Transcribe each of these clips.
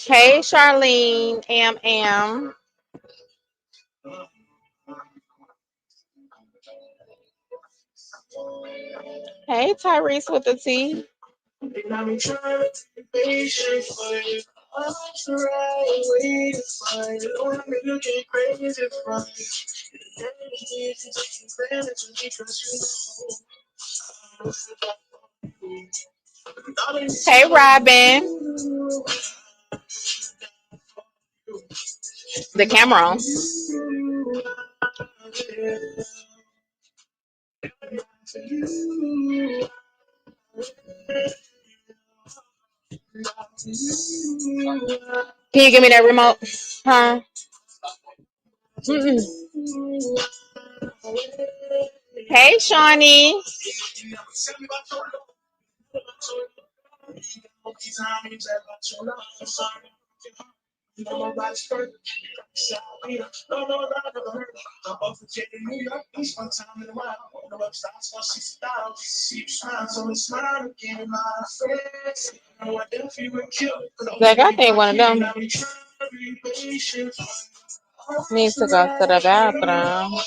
Hey, Charlene, Am. Hey, Tyrese with the T. Hey, Robin. The camera on. Can you give me that remote? Huh? Mm-mm. Hey, Shawnee. Like, I think one of them needs to go to the bathroom.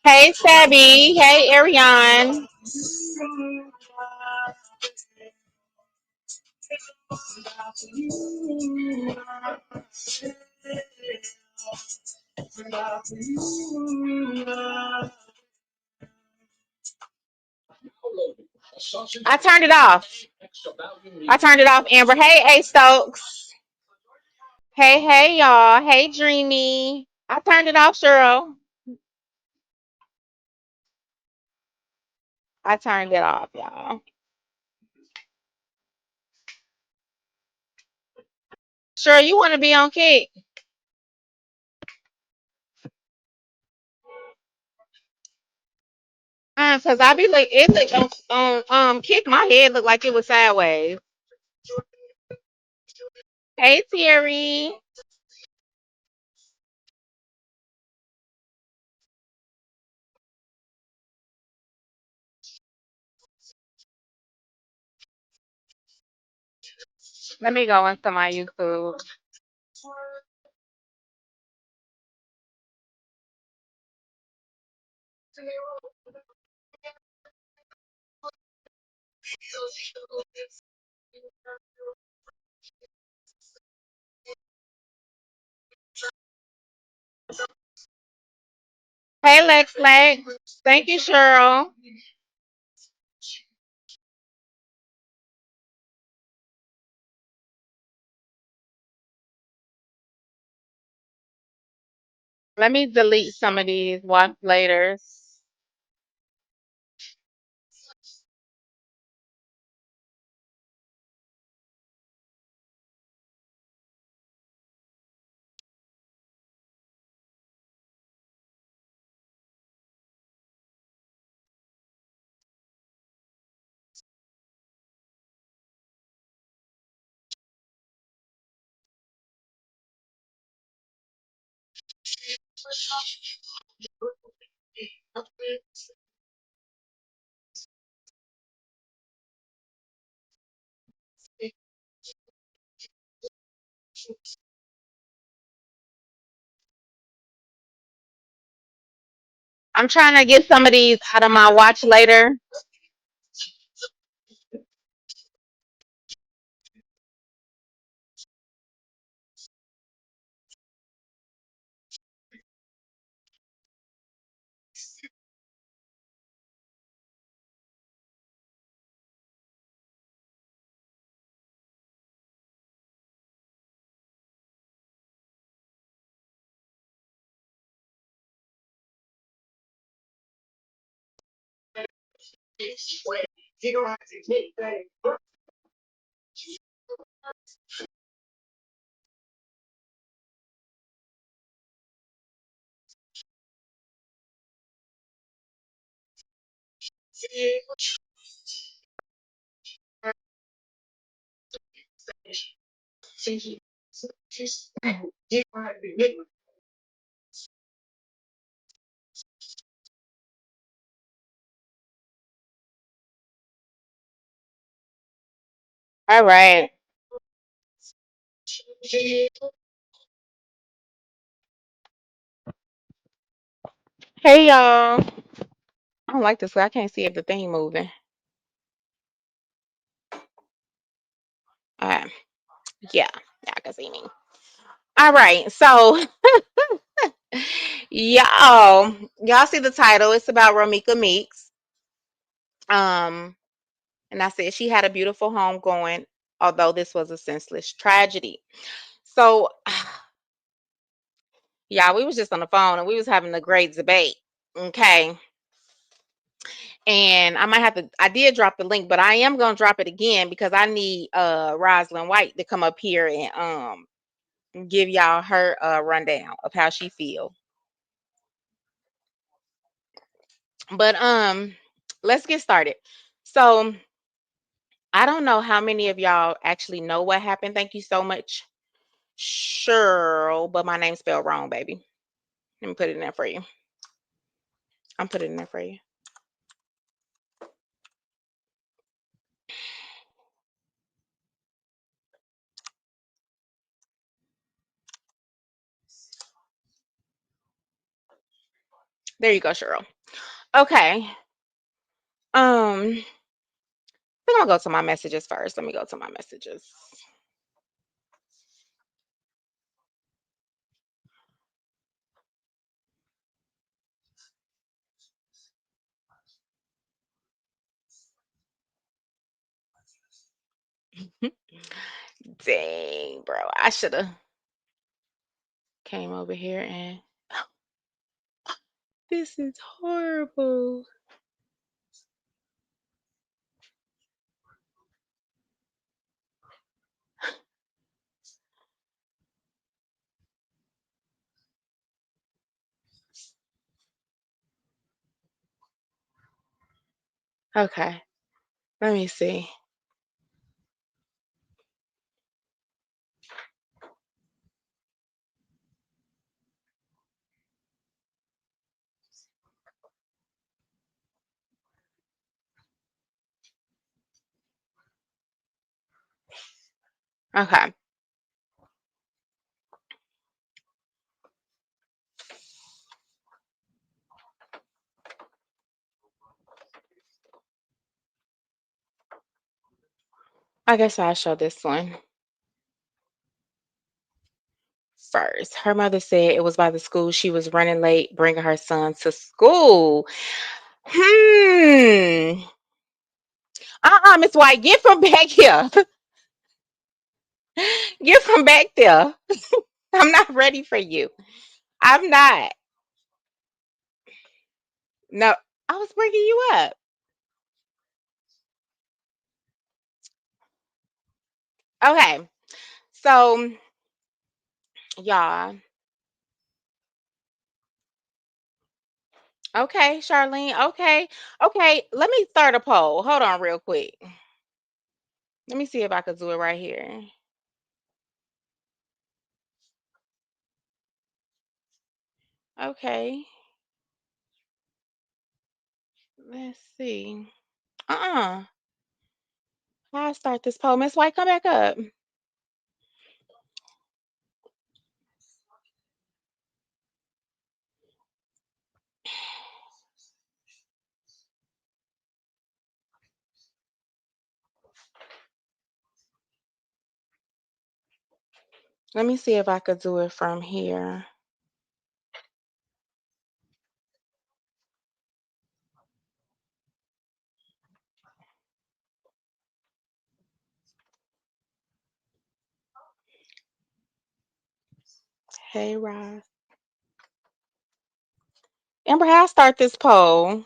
Hey, Sabby. Hey, Ariane. I turned it off. I turned it off, Amber. Hey, A Stokes. Hey, y'all. Hey, Dreamy. I turned it off, Cheryl. I turned it off, y'all. Sure, you want to be on Kick? Cause I be like, it look on Kick. My head looked like it was sideways. Hey, Terry. Let me go into my YouTube. Hey, Lex. Thank you, Cheryl. Let me delete some of these watch later. I'm trying to get some of these out of my watch later. All right. Hey y'all. I don't like this. I can't see if the thing moving. Uh, yeah, yeah, I can see me. All right. So y'all see the title. It's about Romeca Meeks. Um, and I said she had a beautiful home going, although this was a senseless tragedy. So yeah, we was just on the phone and we was having a great debate. Okay. And I might have to I did drop the link, but I am gonna drop it again because I need Rosalind White to come up here and give y'all her rundown of how she feel. But let's get started. So I don't know how many of y'all actually know what happened. Thank you so much, Cheryl, but my name's spelled wrong, baby. Let me put it in there for you. I'm putting it in there for you. There you go, Cheryl. Okay. I think I'll go to my messages first. Let me go to my messages. Dang, bro. I should have came over here and this is horrible. Okay. Let me see. Okay. I guess I'll show this one first. Her mother said it was by the school. She was running late, bringing her son to school. Hmm. Miss White, get from back here. Get from back there. I'm not ready for you. I'm not. No, I was bringing you up. Okay. So, y'all. Okay, Charlene. Okay. Okay. Let me start a poll. Hold on, real quick. Let me see if I could do it right here. Okay. Let's see. Uh-uh. How I start this poll? Miss White, come back up. Let me see if I could do it from here. Hey, Ross. Amber, how I start this poll?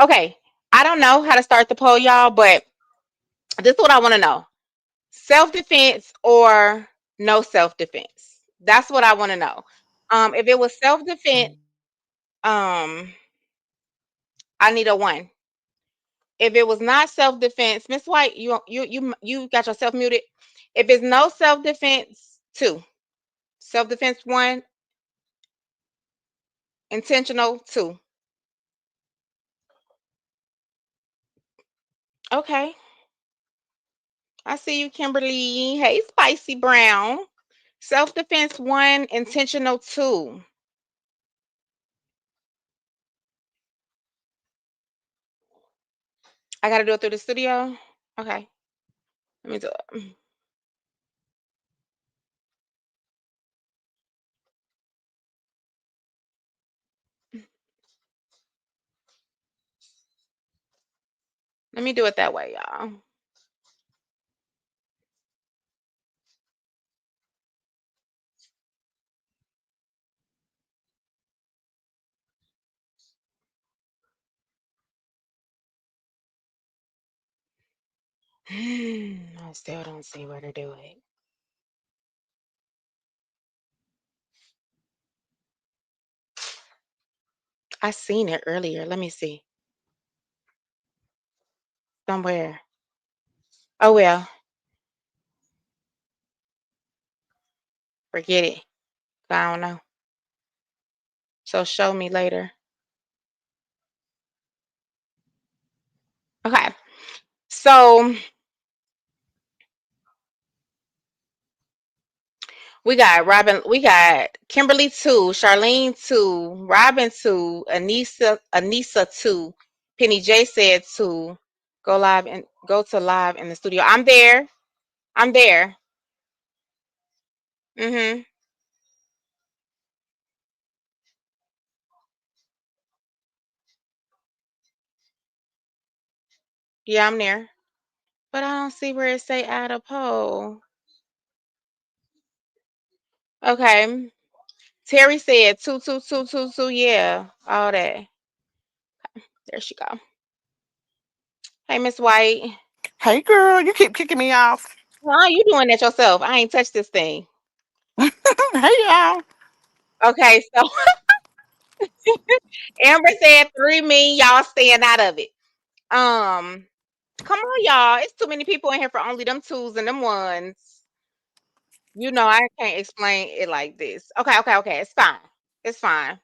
Okay. I don't know how to start the poll, y'all, but this is what I want to know. Self-defense or no self-defense? That's what I want to know. If it was self-defense, um, I need a one. If it was not self defense, Miss White, you got yourself muted. If it's no self defense, 2. Self defense, 1. Intentional, 2. Okay. I see you, Kimberly. Hey, Spicy Brown. Self defense, 1. Intentional, 2. I got to do it through the studio. Okay. Let me do it. Let me do it that way, y'all. I still don't see where to do it. I seen it earlier. Let me see. Somewhere. Oh well. Forget it. I don't know. So show me later. Okay. So we got Kimberly 2, Charlene 2, Robin 2, Anissa 2, Penny J said 2. Go to live in the studio. I'm there. I'm there. Mm-hmm. Yeah, I'm there. But I don't see where it say add a poll. Okay. Terry said 22222. Yeah, all that. There she go. Hey, Miss White. Hey, girl, you keep kicking me off. How you doing that yourself? I ain't touched this thing. Hey, y'all. Okay, so Amber said 3 million. Y'all staying out of it. Come on, y'all. It's too many people in here for only them 2s and them 1s. I can't explain it like this. Okay. It's fine. It's fine.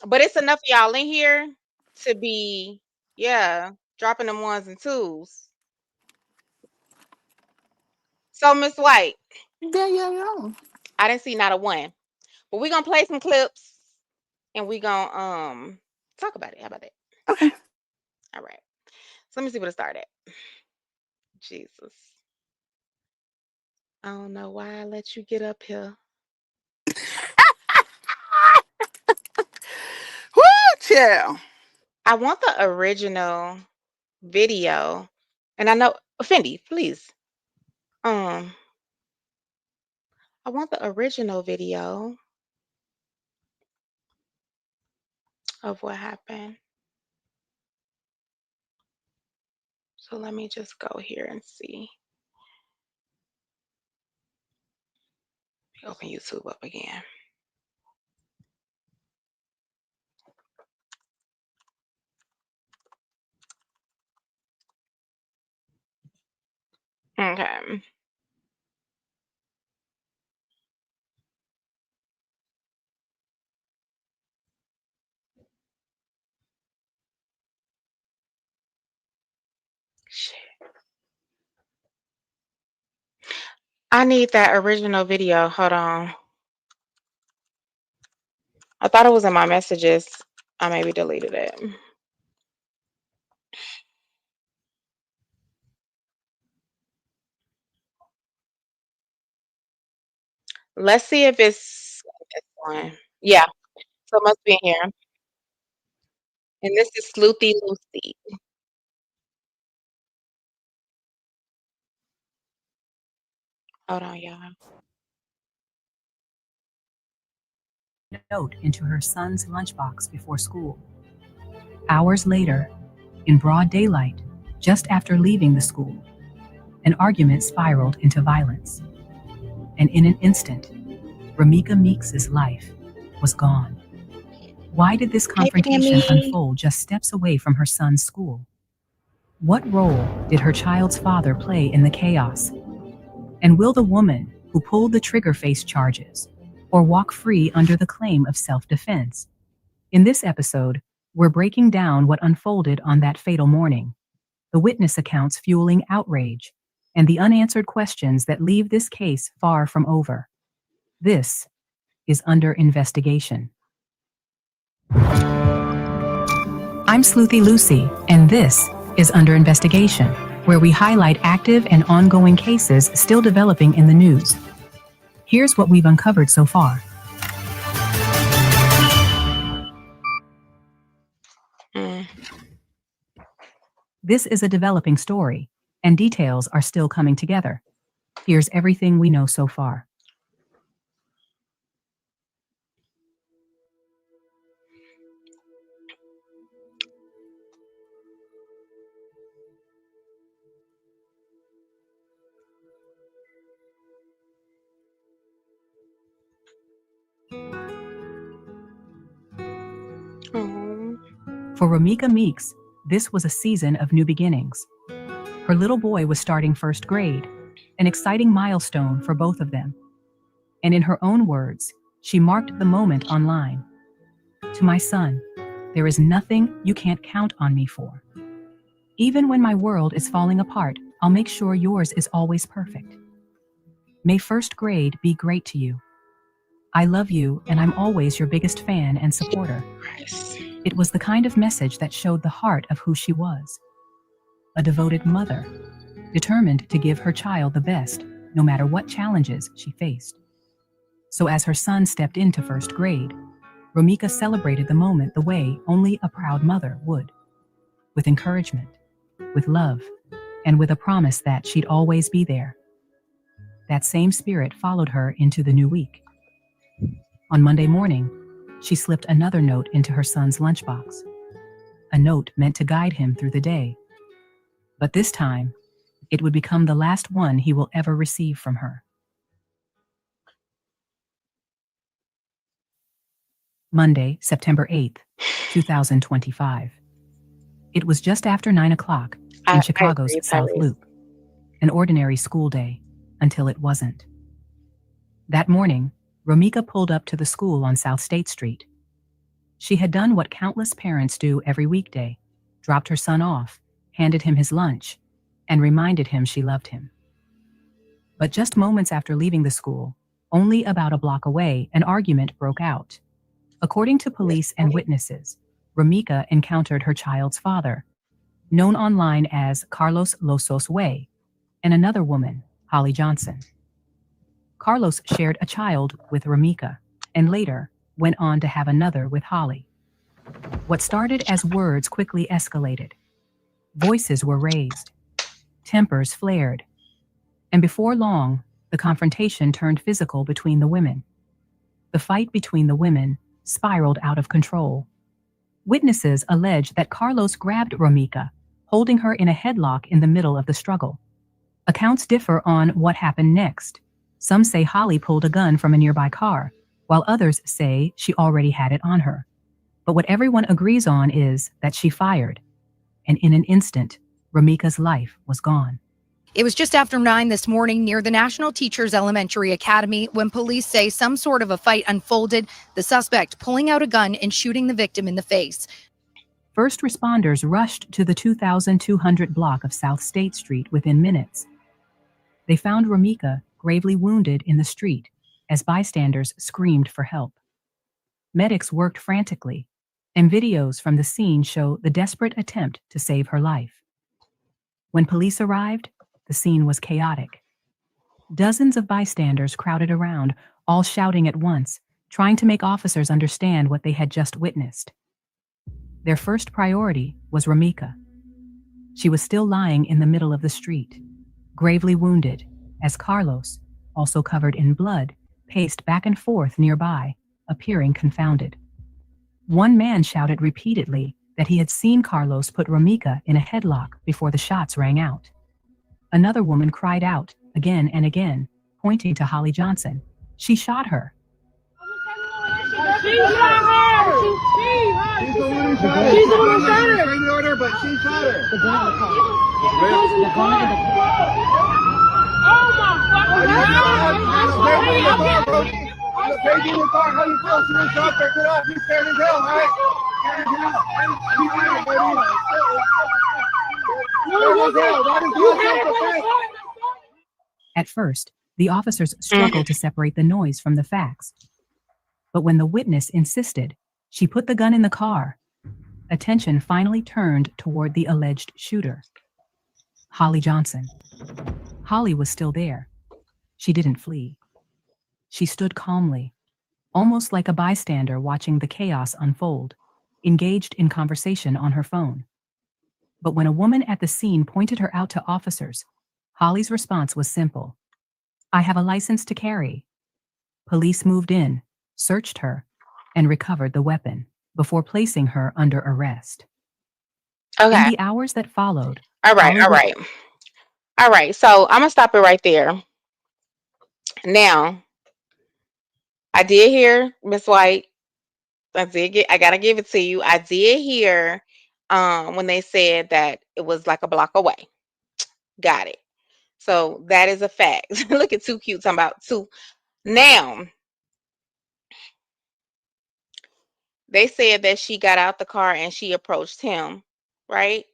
But it's enough of y'all in here to be, yeah, dropping them 1s and 2s. So, Miss White, Yeah. I didn't see not a 1. But we're gonna play some clips and we gonna talk about it. How about that? Okay. All right. So let me see where to start at. Jesus. I don't know why I let you get up here. Woo, chill. I want the original video. And I know Fendi, please. Um, I want the original video of what happened. So let me just go here and see. Open YouTube up again. Okay. Shit. I need that original video. Hold on. I thought it was in my messages. I maybe deleted it. Let's see if it's this one. Yeah, so it must be in here. And this is Sleuthy Lucy. Hold on, y'all. Note into her son's lunchbox before school. Hours later, in broad daylight, just after leaving the school, an argument spiraled into violence. And in an instant, Romeica Meeks' life was gone. Why did this Hey, confrontation Pammy. unfold just steps away from her son's school? What role did her child's father play in the chaos? And will the woman who pulled the trigger face charges or walk free under the claim of self-defense? In this episode, we're breaking down what unfolded on that fatal morning, the witness accounts fueling outrage, and the unanswered questions that leave this case far from over. This is Under Investigation. I'm Sleuthy Lucy, and this is Under Investigation, where we highlight active and ongoing cases still developing in the news. Here's what we've uncovered so far. This is a developing story, and details are still coming together. Here's everything we know so far. For Romeca Meeks, this was a season of new beginnings. Her little boy was starting first grade, an exciting milestone for both of them. And in her own words, she marked the moment online. To my son, there is nothing you can't count on me for. Even when my world is falling apart, I'll make sure yours is always perfect. May first grade be great to you. I love you, and I'm always your biggest fan and supporter. It was the kind of message that showed the heart of who she was. A devoted mother, determined to give her child the best, no matter what challenges she faced. So as her son stepped into first grade, Romeca celebrated the moment the way only a proud mother would. With encouragement, with love, and with a promise that she'd always be there. That same spirit followed her into the new week. On Monday morning, she slipped another note into her son's lunchbox. A note meant to guide him through the day. But this time, it would become the last one he will ever receive from her. Monday, September 8th, 2025. It was just after 9 o'clock in Chicago's South Loop. An ordinary school day, until it wasn't. That morning, Romeca pulled up to the school on South State Street. She had done what countless parents do every weekday, dropped her son off, handed him his lunch, and reminded him she loved him. But just moments after leaving the school, only about a block away, an argument broke out. According to police and witnesses, Romeca encountered her child's father, known online as Carlos Losos Way, and another woman, Holly Johnson. Carlos shared a child with Romeca, and later went on to have another with Holly. What started as words quickly escalated. Voices were raised. Tempers flared. And before long, the confrontation turned physical between the women. The fight between the women spiraled out of control. Witnesses allege that Carlos grabbed Romeca, holding her in a headlock in the middle of the struggle. Accounts differ on what happened next. Some say Holly pulled a gun from a nearby car, while others say she already had it on her. But what everyone agrees on is that she fired, and in an instant, Romeca's life was gone. It was just after 9 this morning near the National Teachers Elementary Academy when police say some sort of a fight unfolded, the suspect pulling out a gun and shooting the victim in the face. First responders rushed to the 2200 block of South State Street within minutes. They found Romeca gravely wounded in the street as bystanders screamed for help. Medics worked frantically, and videos from the scene show the desperate attempt to save her life. When police arrived, the scene was chaotic. Dozens of bystanders crowded around, all shouting at once, trying to make officers understand what they had just witnessed. Their first priority was Romeca. She was still lying in the middle of the street, gravely wounded, as Carlos, also covered in blood, paced back and forth nearby, appearing confounded. One man shouted repeatedly that he had seen Carlos put Romeca in a headlock before the shots rang out. Another woman cried out, again and again, pointing to Holly Johnson. She shot her. She shot her! She She's the one who shot her. She's the one who shot her. Restraining order, but she shot her. The gun in the car. The gun in the car. Oh my fucking God! The baby in the car. How you feel? She was shot. Pick it up. You scared as hell, right? Scared as hell. At first, the officers struggled to separate the noise from the facts. But when the witness insisted, she put the gun in the car. Attention finally turned toward the alleged shooter, Holly Johnson. Holly was still there. She didn't flee. She stood calmly, almost like a bystander watching the chaos unfold, engaged in conversation on her phone. But when a woman at the scene pointed her out to officers, Holly's response was simple. I have a license to carry. Police moved in, searched her, and recovered the weapon before placing her under arrest. Okay. In the hours that followed. All right. So I'm going to stop it right there. Now, I did hear Miss White. I got to give it to you. I did hear when they said that it was like a block away. Got it. So that is a fact. Look at Too Cute talking about two. Now, they said that she got out the car and she approached him, right?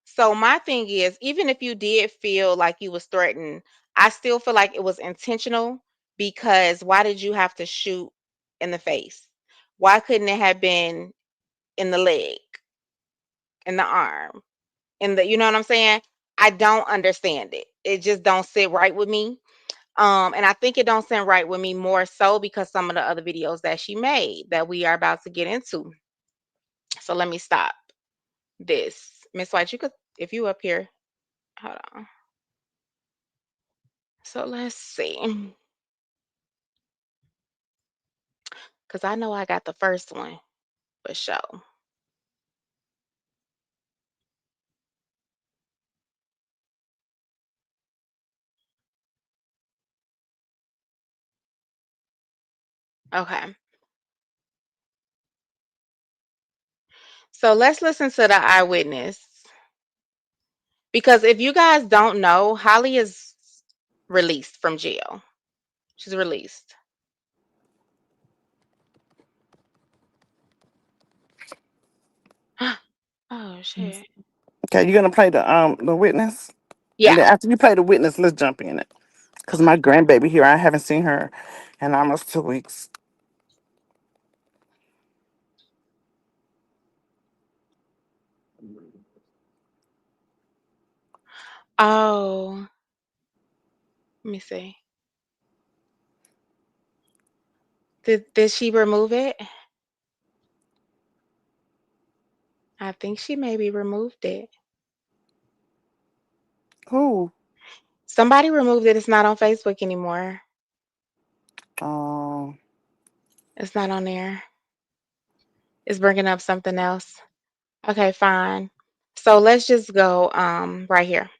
So my thing is, even if you did feel like you was threatened, I still feel like it was intentional, because why did you have to shoot in the face? Why couldn't it have been in the leg, in the arm, you know what I'm saying? I don't understand it. It just don't sit right with me. And I think it don't sit right with me more so because some of the other videos that she made that we are about to get into. So let me stop this. Miss White, you could, if you up here, hold on. So let's see. Because I know I got the first one for sure. Okay. So let's listen to the eyewitness. Because if you guys don't know, Holly is released from jail. She's released. Oh shit. Okay, you're gonna play the witness? Yeah. And then after you play the witness, let's jump in it. Because my grandbaby here, I haven't seen her in almost 2 weeks. Oh. Let me see. Did she remove it? I think she maybe removed it. Who? Somebody removed it. It's not on Facebook anymore. Oh. It's not on there. It's bringing up something else. Okay, fine. So let's just go right here.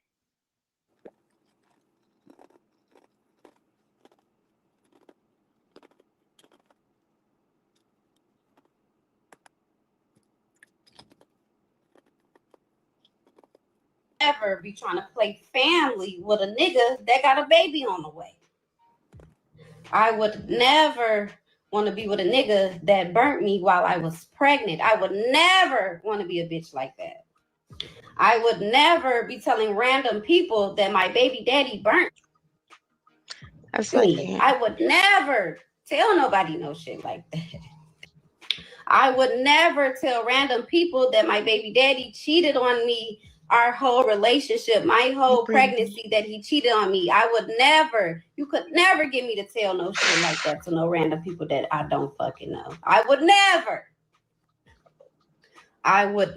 Ever be trying to play family with a nigga that got a baby on the way. I would never want to be with a nigga that burnt me while I was pregnant. I would never want to be a bitch like that. I would never be telling random people that my baby daddy burnt me. I would never tell nobody no shit like that. I would never tell random people that my baby daddy cheated on me our whole relationship, my whole pregnancy, that he cheated on me. I would never, you could never get me to tell no shit like that to no random people that I don't fucking know. I would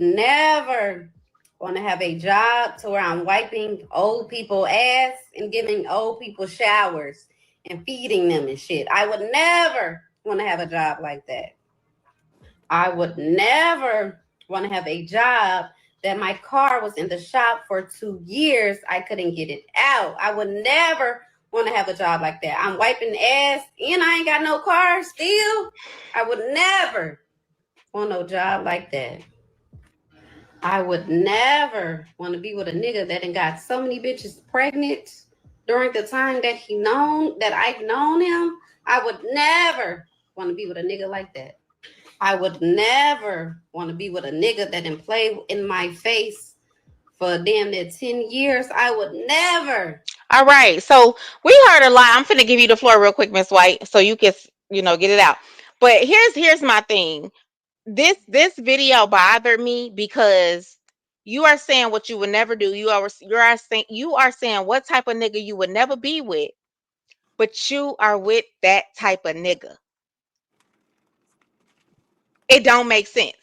never want to have a job to where I'm wiping old people ass and giving old people showers and feeding them and shit. I would never want to have a job like that. I would never want to have a job that my car was in the shop for 2 years. I couldn't get it out. I would never want to have a job like that. I'm wiping ass and I ain't got no car still. I would never want no job like that. I would never want to be with a nigga that done got so many bitches pregnant during the time that I've known him. I would never want to be with a nigga like that. I would never want to be with a nigga that didn't play in my face for damn near 10 years. I would never. All right. So we heard a lot. I'm finna give you the floor real quick, Miss White, so you can, get it out. But here's my thing. This video bothered me because you are saying what you would never do. You are saying what type of nigga you would never be with, but you are with that type of nigga. It don't make sense.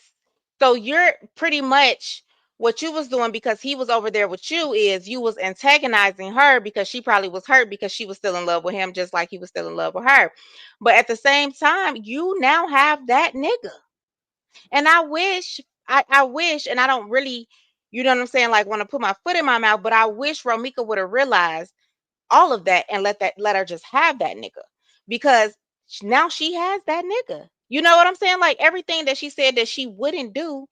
So you're pretty much what you was doing because he was over there with you is you was antagonizing her because she probably was hurt because she was still in love with him just like he was still in love with her. But at the same time, you now have that nigga. And I wish, and I don't really, you know what I'm saying, like want to put my foot in my mouth, but I wish Romeica would have realized all of that and let her just have that nigga. Because now she has that nigga. You know what I'm saying? Like everything that she said that she wouldn't do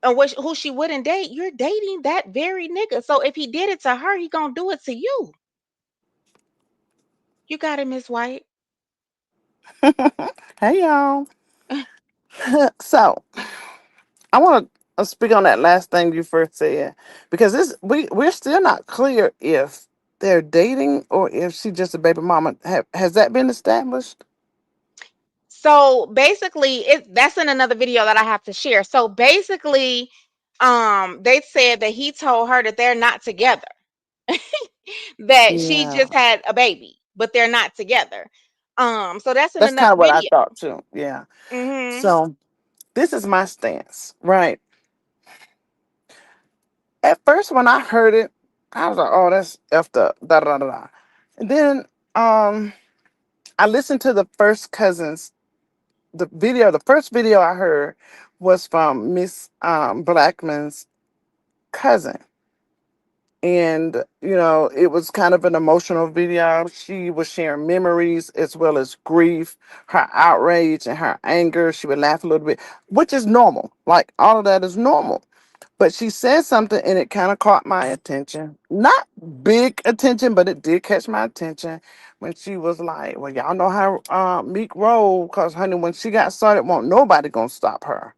and who she wouldn't date, you're dating that very nigga. So if he did it to her, he gonna do it to you. You got it, Miss White. Hey y'all. So I want to speak on that last thing you first said because we're still not clear if they're dating or if she's just a baby mama. Has that been established? So basically, that's in another video that I have to share. So basically, they said that he told her that they're not together, that she Yeah, just had a baby, but they're not together. So that's in that's kind another of what I video. thought too. Yeah. Hmm. So this is my stance, right? At first, when I heard it, I was like, "Oh, that's effed up." Da da da da. And then I listened to the first cousins. The first video I heard was from Miss Blackman's cousin, and it was kind of an emotional video. She was sharing memories as well as grief, her outrage and her anger. She would laugh a little bit, which is normal. Like all of that is normal. But she said something and it kind of caught my attention. Not big attention, but it did catch my attention when she was like, "Well, y'all know how Meek roll, cause honey, when she got started, won't nobody gonna stop her."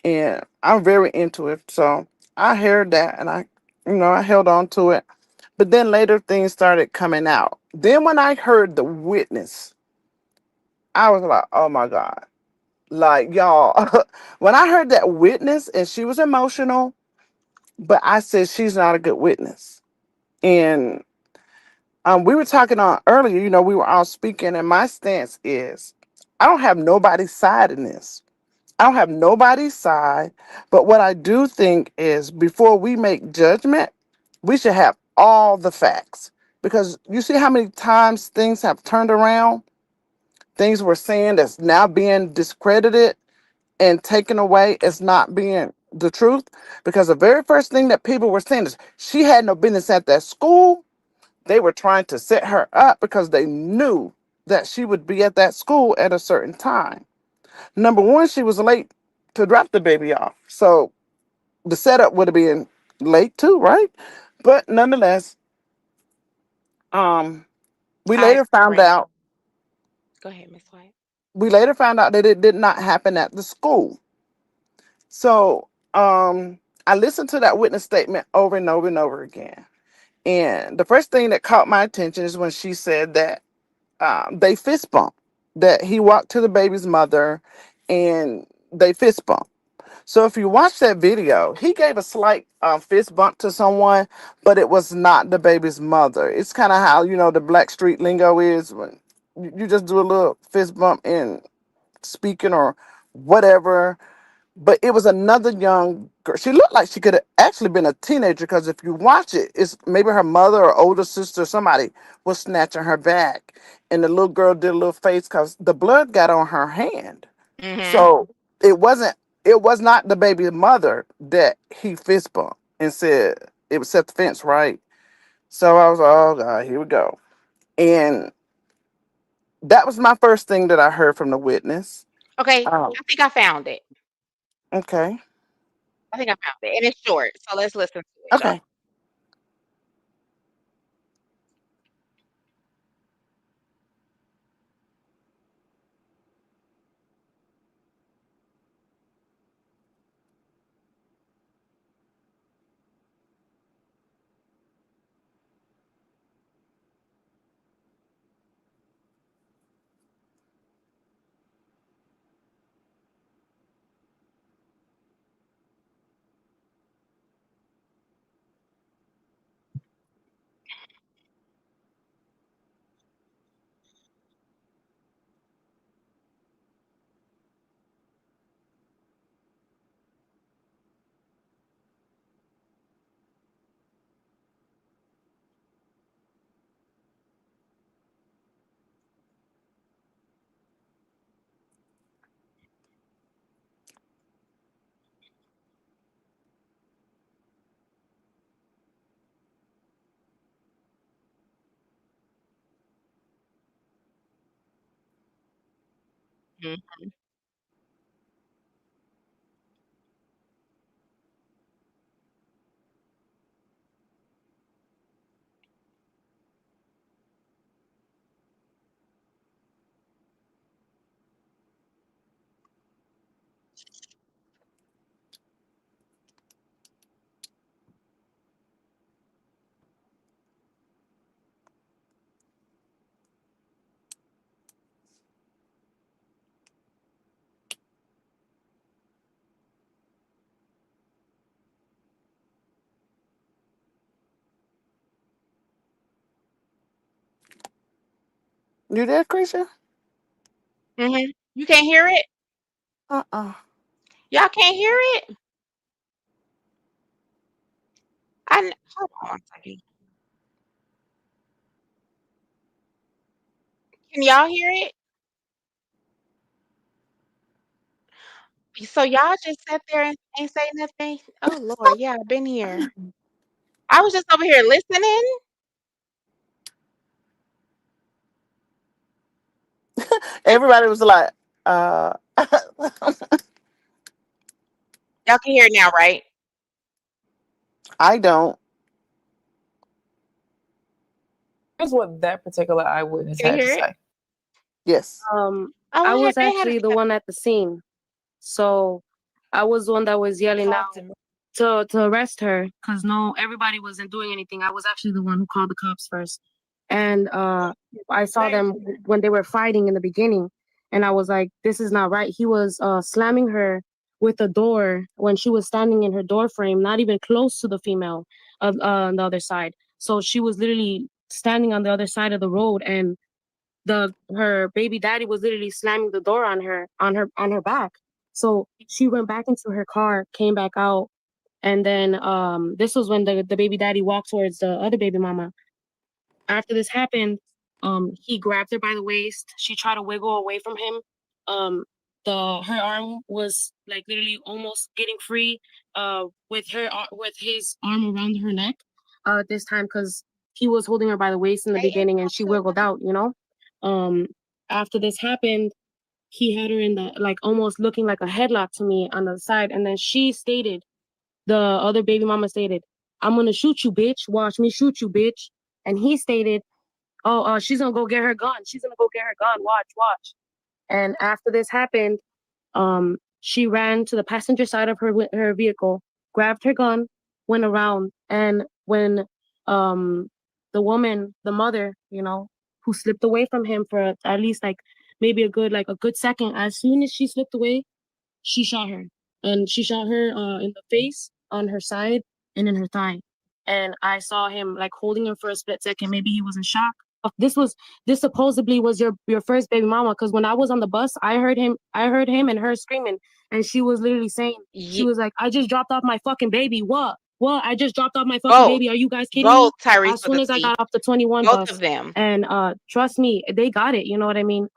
And I'm very into it. So I heard that and I held on to it. But then later things started coming out. Then when I heard the witness, I was like, oh my God. Like y'all, when I heard that witness and she was emotional, but I said she's not a good witness. And we were talking on earlier, we were all speaking, and my stance is I don't have nobody's side in this. I don't have nobody's side, but what I do think is before we make judgment, we should have all the facts. Because you see how many times things have turned around, things we're saying that's now being discredited and taken away as not being the truth. Because the very first thing that people were saying is she had no business at that school. They were trying to set her up because they knew that she would be at that school at a certain time. Number one, she was late to drop the baby off. So the setup would have been late too, right? But nonetheless, um, we I later found agree. out Go ahead, Miss White. that it did not happen at the school. So I listened to that witness statement over and over and over again. And the first thing that caught my attention is when she said that they fist bumped, that he walked to the baby's mother and they fist bumped. So if you watch that video, he gave a slight fist bump to someone, but it was not the baby's mother. It's kind of how, the Black Street lingo is when you just do a little fist bump in speaking or whatever. But it was another young girl. She looked like she could have actually been a teenager because if you watch it, it's maybe her mother or older sister or somebody was snatching her back. And the little girl did a little face because the blood got on her hand. Hmm. So it wasn't, it was not the baby's mother that he fist bumped and said it was set the fence right. So I was like, oh God, here we go. And that was my first thing that I heard from the witness. Okay, Um, I think I found it. okay. I think I found it, and it's short, so let's listen to it. Okay. Mhm. You there, Krisha? Mhm. You can't hear it? Uh-uh. Y'all can't hear it? Hold on one second. Can y'all hear it? So y'all just sat there and ain't say nothing? Oh Lord, yeah, I've been here. I was just over here listening. Everybody was like, Y'all can hear it now, right? I don't. Here's what that particular eyewitness Can you had to hear it? say. Yes. Oh, I I had was they had actually the one at the scene. So I was the one that was yelling Talk out to me. to arrest her because no, everybody wasn't doing anything. I was actually the one who called the cops first. And I saw them when they were fighting in the beginning. And I was like, this is not right. He was slamming her with the door when she was standing in her door frame, not even close to the female on the other side. So she was literally standing on the other side of the road, and the her baby daddy was literally slamming the door on her back. So she went back into her car, came back out, and then this was when the baby daddy walked towards the other baby mama. After this happened, he grabbed her by the waist. She tried to wiggle away from him. Um, her arm was like literally almost getting free. With his arm around her neck. This time because he was holding her by the waist in the they in beginning, and she wiggled out. Um, After this happened, he had her in the like almost looking like a headlock to me on the side, and then the other baby mama stated, "I'm gonna shoot you, bitch. Watch me shoot you, bitch." And he stated, "Oh, she's gonna go get her gun. She's gonna go get her gun. Watch, watch." And after this happened, she ran to the passenger side of her vehicle, grabbed her gun, went around, and when the woman, the mother, who slipped away from him for at least like maybe a good second, as soon as she slipped away, she shot her, and she shot her in the face, on her side, and in her thigh. And I saw him like holding her for a split second. Maybe he was in shock. This supposedly was your first baby mama, because when I was on the bus, I heard him and her screaming, and she was literally saying, she Ye was like, "I just dropped off my fucking baby. What? I just dropped off my fucking both. baby. Are you guys kidding me?" Both Tyrese As with soon a as I T. got off the 21 Both bus, of them. and trust me, they got it. You know what I mean?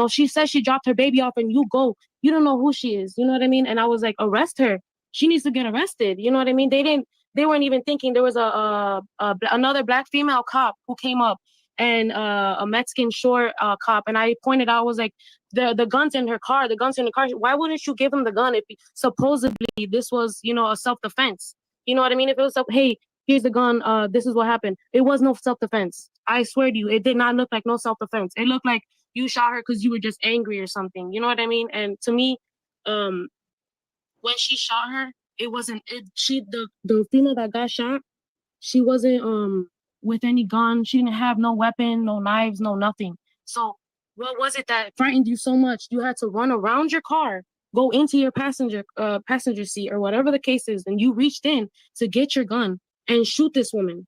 She says she dropped her baby off, and you go. You don't know who she is. You know what I mean? And I was like, arrest her. She needs to get arrested. You know what I mean? They weren't even thinking. There was another black female cop who came up, and a Mexican short cop, and I pointed out, was like, the guns in her car, the guns in the car. Why wouldn't you give him the gun if supposedly this was, a self defense? You know what I mean? If it was hey, here's the gun. This is what happened. It was no self defense. I swear to you, it did not look like no self defense. It looked like you shot her because you were just angry or something. You know what I mean? And to me, when she shot her, it wasn't it. The female that got shot, she wasn't with any gun. She didn't have no weapon, no knives, no nothing. So what was it that frightened you so much? You had to run around your car, go into your passenger seat or whatever the case is, and you reached in to get your gun and shoot this woman,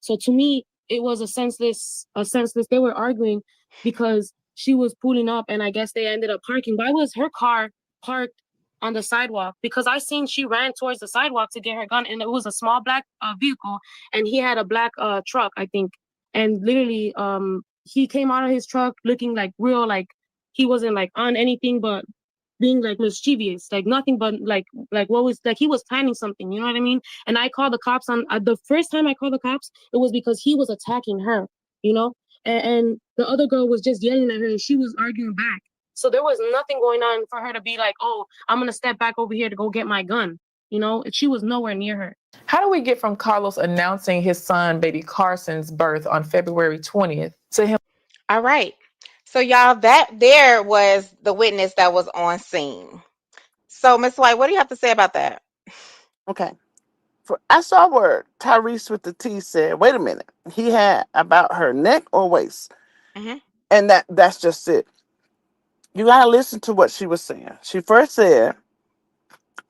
So to me, it was a senseless. They were arguing because she was pulling up, and I guess they ended up parking. Why was her car parked on the sidewalk? Because I seen she ran towards the sidewalk to get her gun, and it was a small black vehicle, and he had a black truck, I think. And literally, he came out of his truck looking like real, like he wasn't like on anything but being like mischievous, like nothing but like what was like he was planning something, you know what I mean? And I called the cops on the first time I called the cops, it was because he was attacking her, you know, and the other girl was just yelling at her, and she was arguing back. So there was nothing going on for her to be like, oh, I'm gonna step back over here to go get my gun. She was nowhere near her. How do we get from Carlos announcing his son, baby Carson's birth on February 20th to him? All right. So y'all, that there was the witness that was on scene. So Miss White, what do you have to say about that? Okay. I saw where Tyrese with the T said, wait a minute, he had about her neck or waist. Hmm. And that's just it. You gotta listen to what she was saying. She first said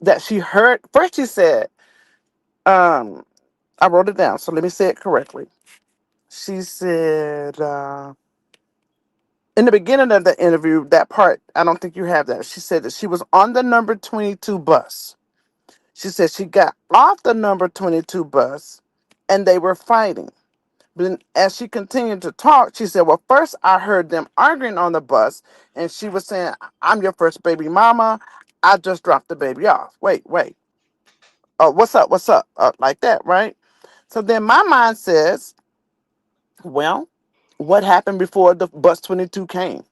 that she said, I wrote it down, so let me say it correctly. She said, in the beginning of the interview, that part, I don't think you have that. She said that she was on the number 22 bus. She said she got off the number 22 bus and they were fighting. But then as she continued to talk, she said, well, first I heard them arguing on the bus, and she was saying, I'm your first baby mama. I just dropped the baby off. Wait. Oh, what's up? What's up? Like that, right? So then my mind says, well, what happened before the bus 22 came?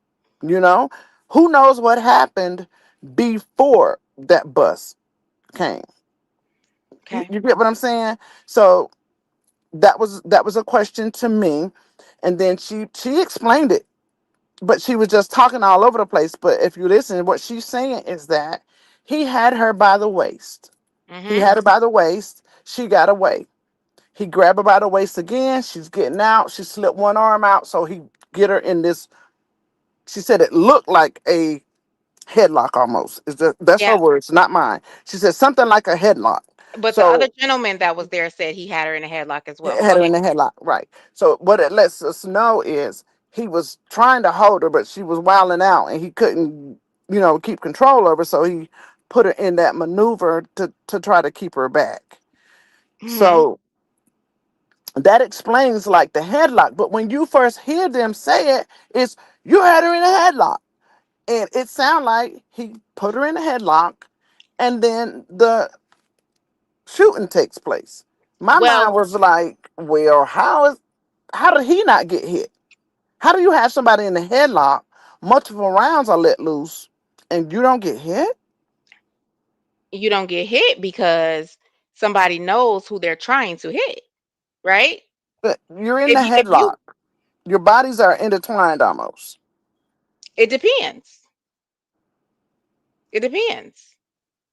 You know, who knows what happened before that bus came? You, Okay. you get what I'm saying? So that was a question to me, and then she explained it, but she was just talking all over the place. But if you listen, what she's saying is that he had her by the waist. He Hmm. had her by the waist. She got away. He grabbed her by the waist again. She's getting out. She slipped one arm out, so he get her in this. She said it looked like a headlock almost. That's her Yeah. words, not mine. She said something like a headlock. But the other So gentleman that was there said he had her in a headlock as well. But had go her ahead. in the headlock, right? So what it lets us know is he was trying to hold her, but she was wilding out, and he couldn't, keep control of her. So he put her in that maneuver to try to keep her back. Hmm. So that explains like the headlock. But when you first hear them say it, it's you had her in a headlock, and it sounded like he put her in a headlock, and then the shooting takes place. My Well, mind was like, well, how did he not get hit? How do you have somebody in the headlock, multiple rounds are let loose, and you don't get hit? you don't get hit because somebody knows who they're trying to hit, right? But you're in If the if you, headlock. Your bodies are intertwined almost. it depends. It depends.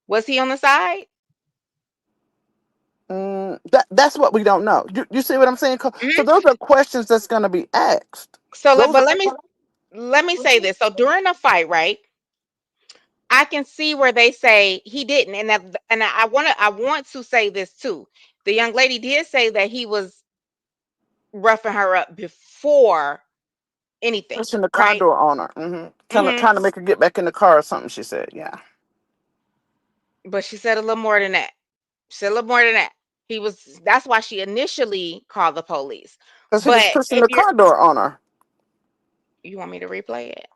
Was he on the side? That's what we don't know. You see what I'm saying? So Hmm. those are questions that's going to be asked. So Those but are let me say this. So during the fight, right? I can see where they say he didn't, and I want to say this too. The young lady did say that he was roughing her up before anything, pushing the car right? door on her. Hmm. Trying to make her get back in the car or something, she said. Yeah. But she said a little more than that. She said a little more than that. He was. That's why she initially called the police. Because he was But pushing if the car door on her. you want me to replay it?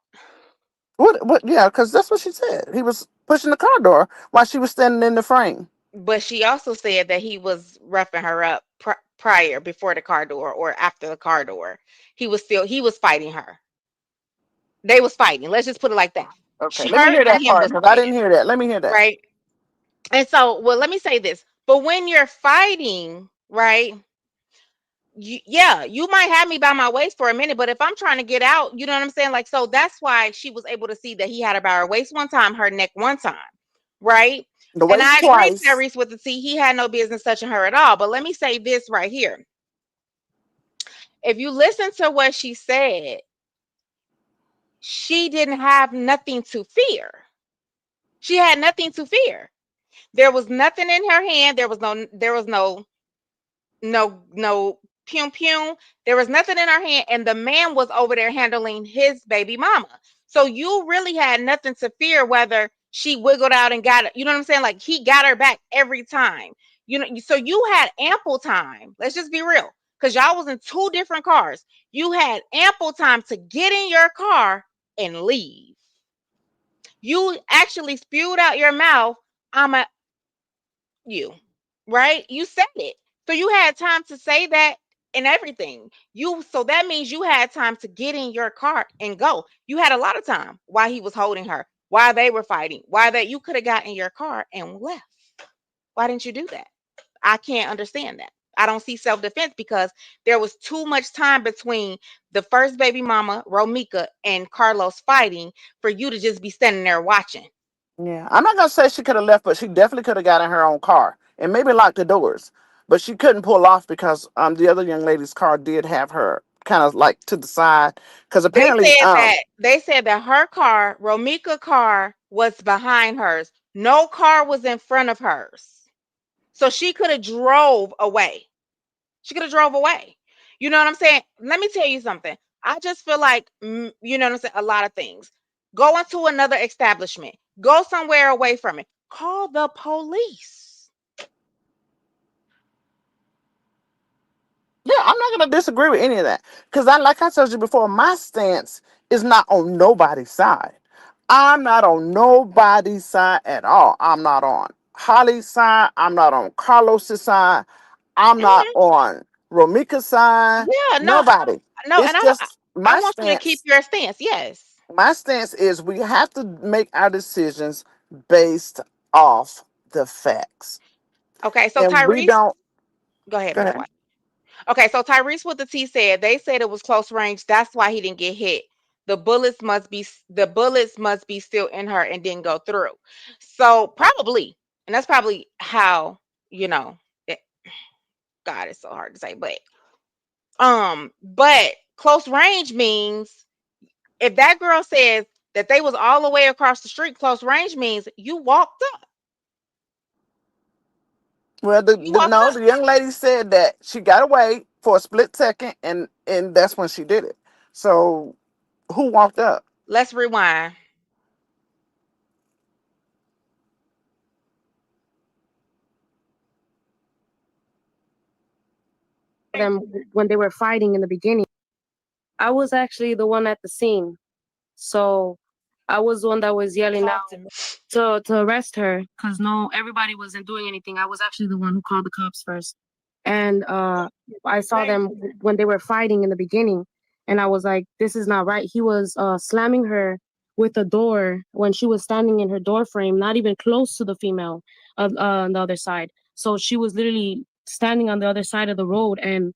What, yeah, because that's what she said. He was pushing the car door while she was standing in the frame. But she also said that he was roughing her up prior, before the car door or after the car door. He was fighting her. They was fighting. Let's just put it like that. Okay, let me Her hear and that him part was because I didn't fighting, hear that. Let me hear that. right? And so, well, let me say this. But when you're fighting, right? Yeah, you might have me by my waist for a minute, but if I'm trying to get out, you know what I'm saying? Like, so that's why she was able to see that he had her by her waist one time, her neck one time, right? The And waist I agree, twice. Tyrese, with the T. He had no business touching her at all. But let me say this right here. If you listen to what she said, she didn't have nothing to fear. She had nothing to fear. There was nothing in her hand. There was no pum pum. There was nothing in her hand, and the man was over there handling his baby mama. So you really had nothing to fear whether she wiggled out and got it. You know what I'm saying? Like he got her back every time. You know, so you had ample time. Let's just be real. Because y'all was in two different cars. You had ample time to get in your car and leave. You actually spewed out your mouth, I'm a you, right? You said it. So you had time to say that and everything. So that means you had time to get in your car and go. You had a lot of time while he was holding her, while they were fighting, while that you could have got in your car and left. Why didn't you do that? I can't understand that. I don't see self-defense because there was too much time between the first baby mama, Romeca, and Carlos fighting for you to just be standing there watching. Yeah, I'm not gonna say she could have left, but she definitely could have got in her own car and maybe locked the doors. But she couldn't pull off because the other young lady's car did have her kind of like to the side because apparently They said that her car, Romeca car, was behind hers. No car was in front of hers. So she could have drove away. She could have drove away. You know what I'm saying? Let me tell you something. I just feel like you know what I'm saying, a lot of things. Go into another establishment. Go somewhere away from it. Call the police. yeah, I'm not gonna disagree with any of that because like I told you before, my stance is not on nobody's side. I'm not on nobody's side at all. I'm not on Holly's side. I'm not on Carlos's side. I'm not Mhm. on Romica's side. Yeah, no, Nobody. no, It's and just I my want you to keep stance. your stance. Yes. My stance is we have to make our decisions based off the facts, Okay, so and we Tyrese, don't. go ahead, Go Miss ahead. White. Okay, so Tyrese with the T said they said it was close range. That's why he didn't get hit. The bullets must be still in her and didn't go through. So probably, and that's probably how you know. It, God, it's so hard to say, but close range means if that girl says that they was all the way across the street, close range means you walked up. Well, You walked no, up. the young lady said that she got away for a split second, and that's when she did it. So who walked up? Let's rewind. Them when they were fighting in the beginning. I was actually the one at the scene. So I was the one that was yelling out to arrest her because no, everybody wasn't doing anything. I was actually the one who called the cops first. And I saw them when they were fighting in the beginning. And I was like, this is not right. He was slamming her with the door when she was standing in her door frame, not even close to the female on the other side. So she was literally standing on the other side of the road, and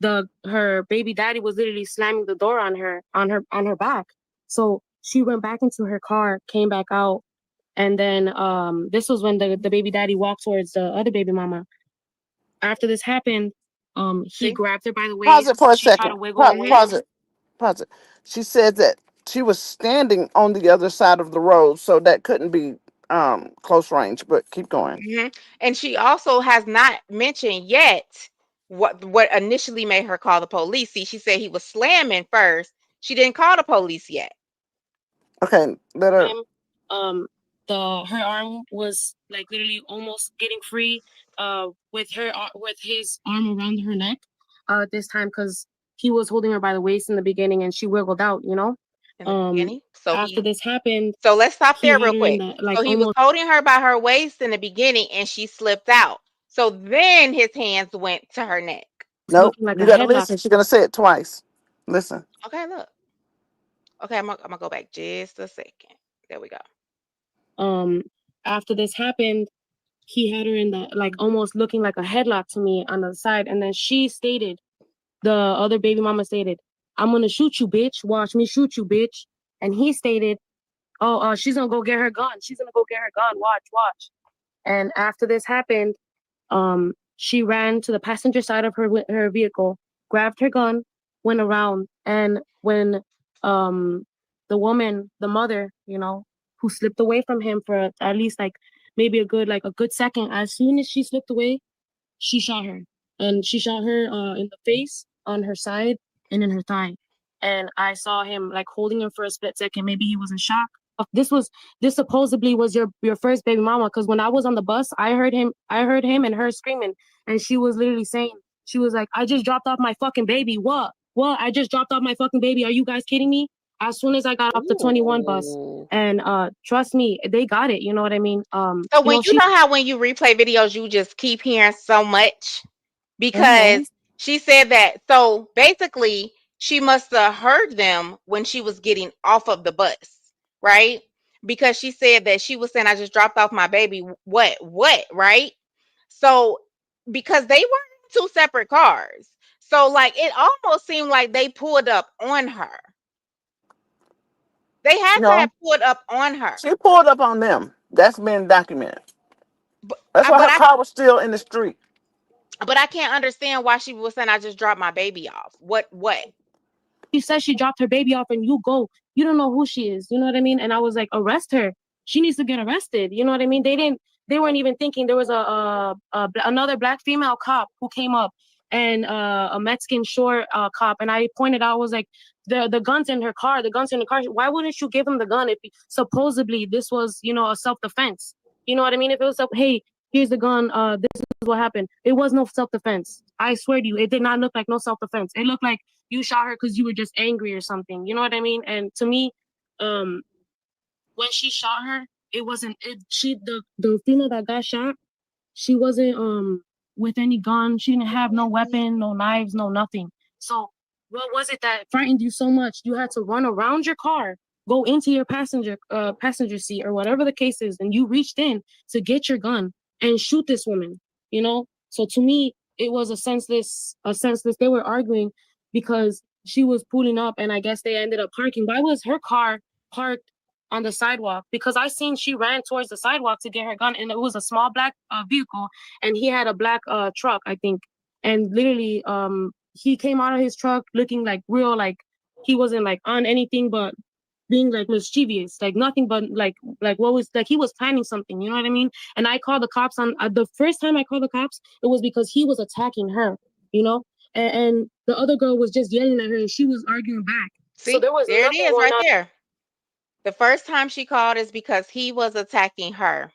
the her baby daddy was literally slamming the door on her back. So she went back into her car, came back out, and then this was when the baby daddy walked towards the other baby mama. After this happened, he See? grabbed her by the Pause it waist. for a She tried to second. wiggle away. Pause it. Pause it. She said that she was standing on the other side of the road, so that couldn't be close range. But keep going. And she also has not mentioned yet what initially made her call the police. See, she said he was slamming first. She didn't call the police yet. Okay, let her. Him, her arm was like literally almost getting free. With his arm around her neck. This time because he was holding her by the waist in the beginning, and she wiggled out. in the Um, beginning. So After he this happened, so let's stop he there had real her in quick. the like So he was almost holding her by her waist in the beginning and she slipped out. So then his hands went to her neck. Nope. looking like You a got to headlock. listen. She's gonna say it twice. Listen. Okay, look. Okay, I'm gonna go back just a second. There we go. Um, After this happened, he had her in the like almost looking like a headlock to me on the side, and then she stated, the other baby mama stated, "I'm gonna shoot you, bitch. Watch me shoot you, bitch." And he stated, "Oh, she's gonna go get her gun. She's gonna go get her gun. Watch, watch." And after this happened, she ran to the passenger side of her vehicle, grabbed her gun, went around, and when um the woman, the mother, who slipped away from him for at least like maybe a good second, as soon as she slipped away, she shot her, and she shot her in the face, on her side, and in her thigh. And I saw him like holding her for a split second. Maybe he was in shock. This supposedly was your first baby mama, because when I was on the bus, I heard him and her screaming, and she was literally saying, she was like, "I just dropped off my fucking baby. What? I just dropped off my fucking baby. Are you guys kidding me?" As soon as I got off the 21 bus, Ooh. and trust me, they got it. You know what I mean? So when you She know how when you replay videos, you just keep hearing so much because Mm-hmm. she said that. So basically, she must have heard them when she was getting off of the bus, right? Because she said that she was saying, "I just dropped off my baby." What, right? So because they were in two separate cars, so like it almost seemed like they pulled up on her. They had to have No, pulled up on her. she pulled up on them. That's been documented. But That's why but her car was still in the street. I can't understand why she was saying I just dropped my baby off. What? she says she dropped her baby off, and you don't know who she is, you know what I mean? And I was like, arrest her. She needs to get arrested, you know what I mean? They weren't even thinking. There was another black female cop who came up, and a Mexican short cop, and I pointed out, I was like, the guns in her car, the guns in the car, why wouldn't you give him the gun if supposedly this was, a self-defense? You know what I mean? If it was hey, here's the gun, this is what happened. It was no self-defense. I swear to you, it did not look like no self-defense. It looked like you shot her because you were just angry or something. You know what I mean? And to me, um, when she shot her, it wasn't it. The female that got shot, she wasn't with any gun. She didn't have no weapon, no knives, no nothing. So what was it that frightened you so much? You had to run around your car, go into your passenger seat or whatever the case is, and you reached in to get your gun and shoot this woman. So to me, it was a senseless. They were arguing because she was pulling up, and I guess they ended up parking. Why was her car parked on the sidewalk? Because I seen she ran towards the sidewalk to get her gun, and it was a small black vehicle, and he had a black truck, I think. And literally, he came out of his truck looking like real, like he wasn't like on anything but being like mischievous, like nothing but like what was like he was planning something, you know what I mean? And I called the cops on the first time I called the cops, it was because he was attacking her, you know, and the other girl was just yelling at her, and she was arguing back. So See, there was there it nothing is going right on. there. The first time she called is because he was attacking her.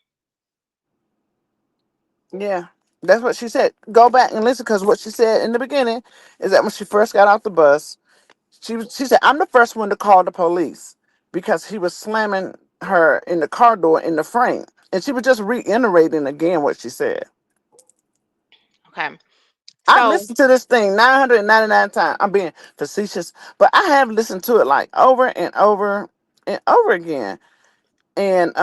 Yeah, that's what she said. Go back and listen, because what she said in the beginning is that when she first got off the bus, she said, "I'm the first one to call the police because he was slamming her in the car door in the frame," and she was just reiterating again what she said. Okay. I've So listened to this thing 999 times. I'm being facetious, but I have listened to it like over and over and over again. And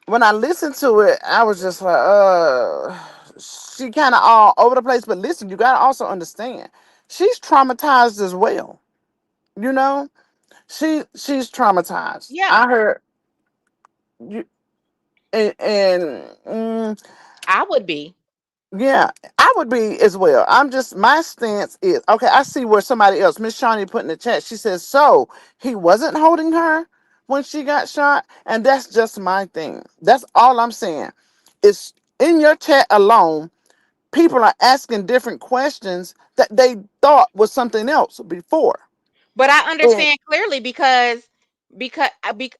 when I listened to it, I was just like, she kind of all over the place. But listen, you gotta also understand, she's traumatized as well. You know, she's traumatized. yeah, I heard you, and I would be. yeah, I would be as well. I'm just, my stance is okay. I see where somebody else, Miss Shawnee, put in the chat. She says, "So he wasn't holding her when she got shot," and that's just my thing. That's all I'm saying. It's in your chat alone. People are asking different questions that they thought was something else before. But I And understand clearly because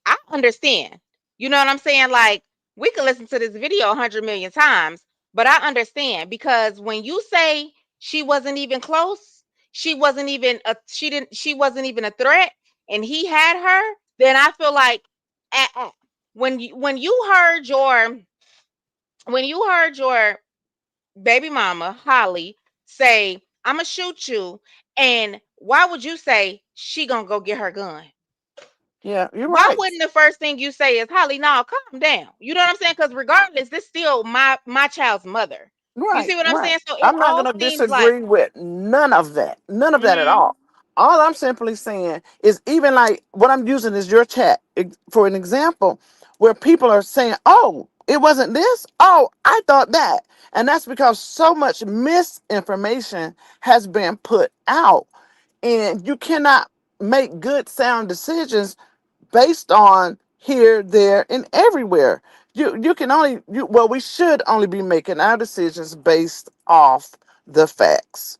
I understand. You know what I'm saying? Like we could listen to this video 100 million times, but I understand because when you say she wasn't even close, she wasn't even a threat, and he had her, then I feel like, when you heard your baby mama Holly say, "I'm gonna shoot you," and why would you say she gonna go get her gun? Yeah, you're Why right. wouldn't the first thing you say is, "Holly, no, calm down"? You know what I'm saying? Because regardless, this still my child's mother. You Right, see what I'm right. saying? So it I'm not all going to seems like, disagree with none of that. None of that at mhm, all. All I'm simply saying is, even like what I'm using is your chat for an example, where people are saying, "Oh, it wasn't this. Oh, I thought that," and that's because so much misinformation has been put out, and you cannot make good sound decisions based on here, there, and everywhere. You can only well, we should only be making our decisions based off the facts.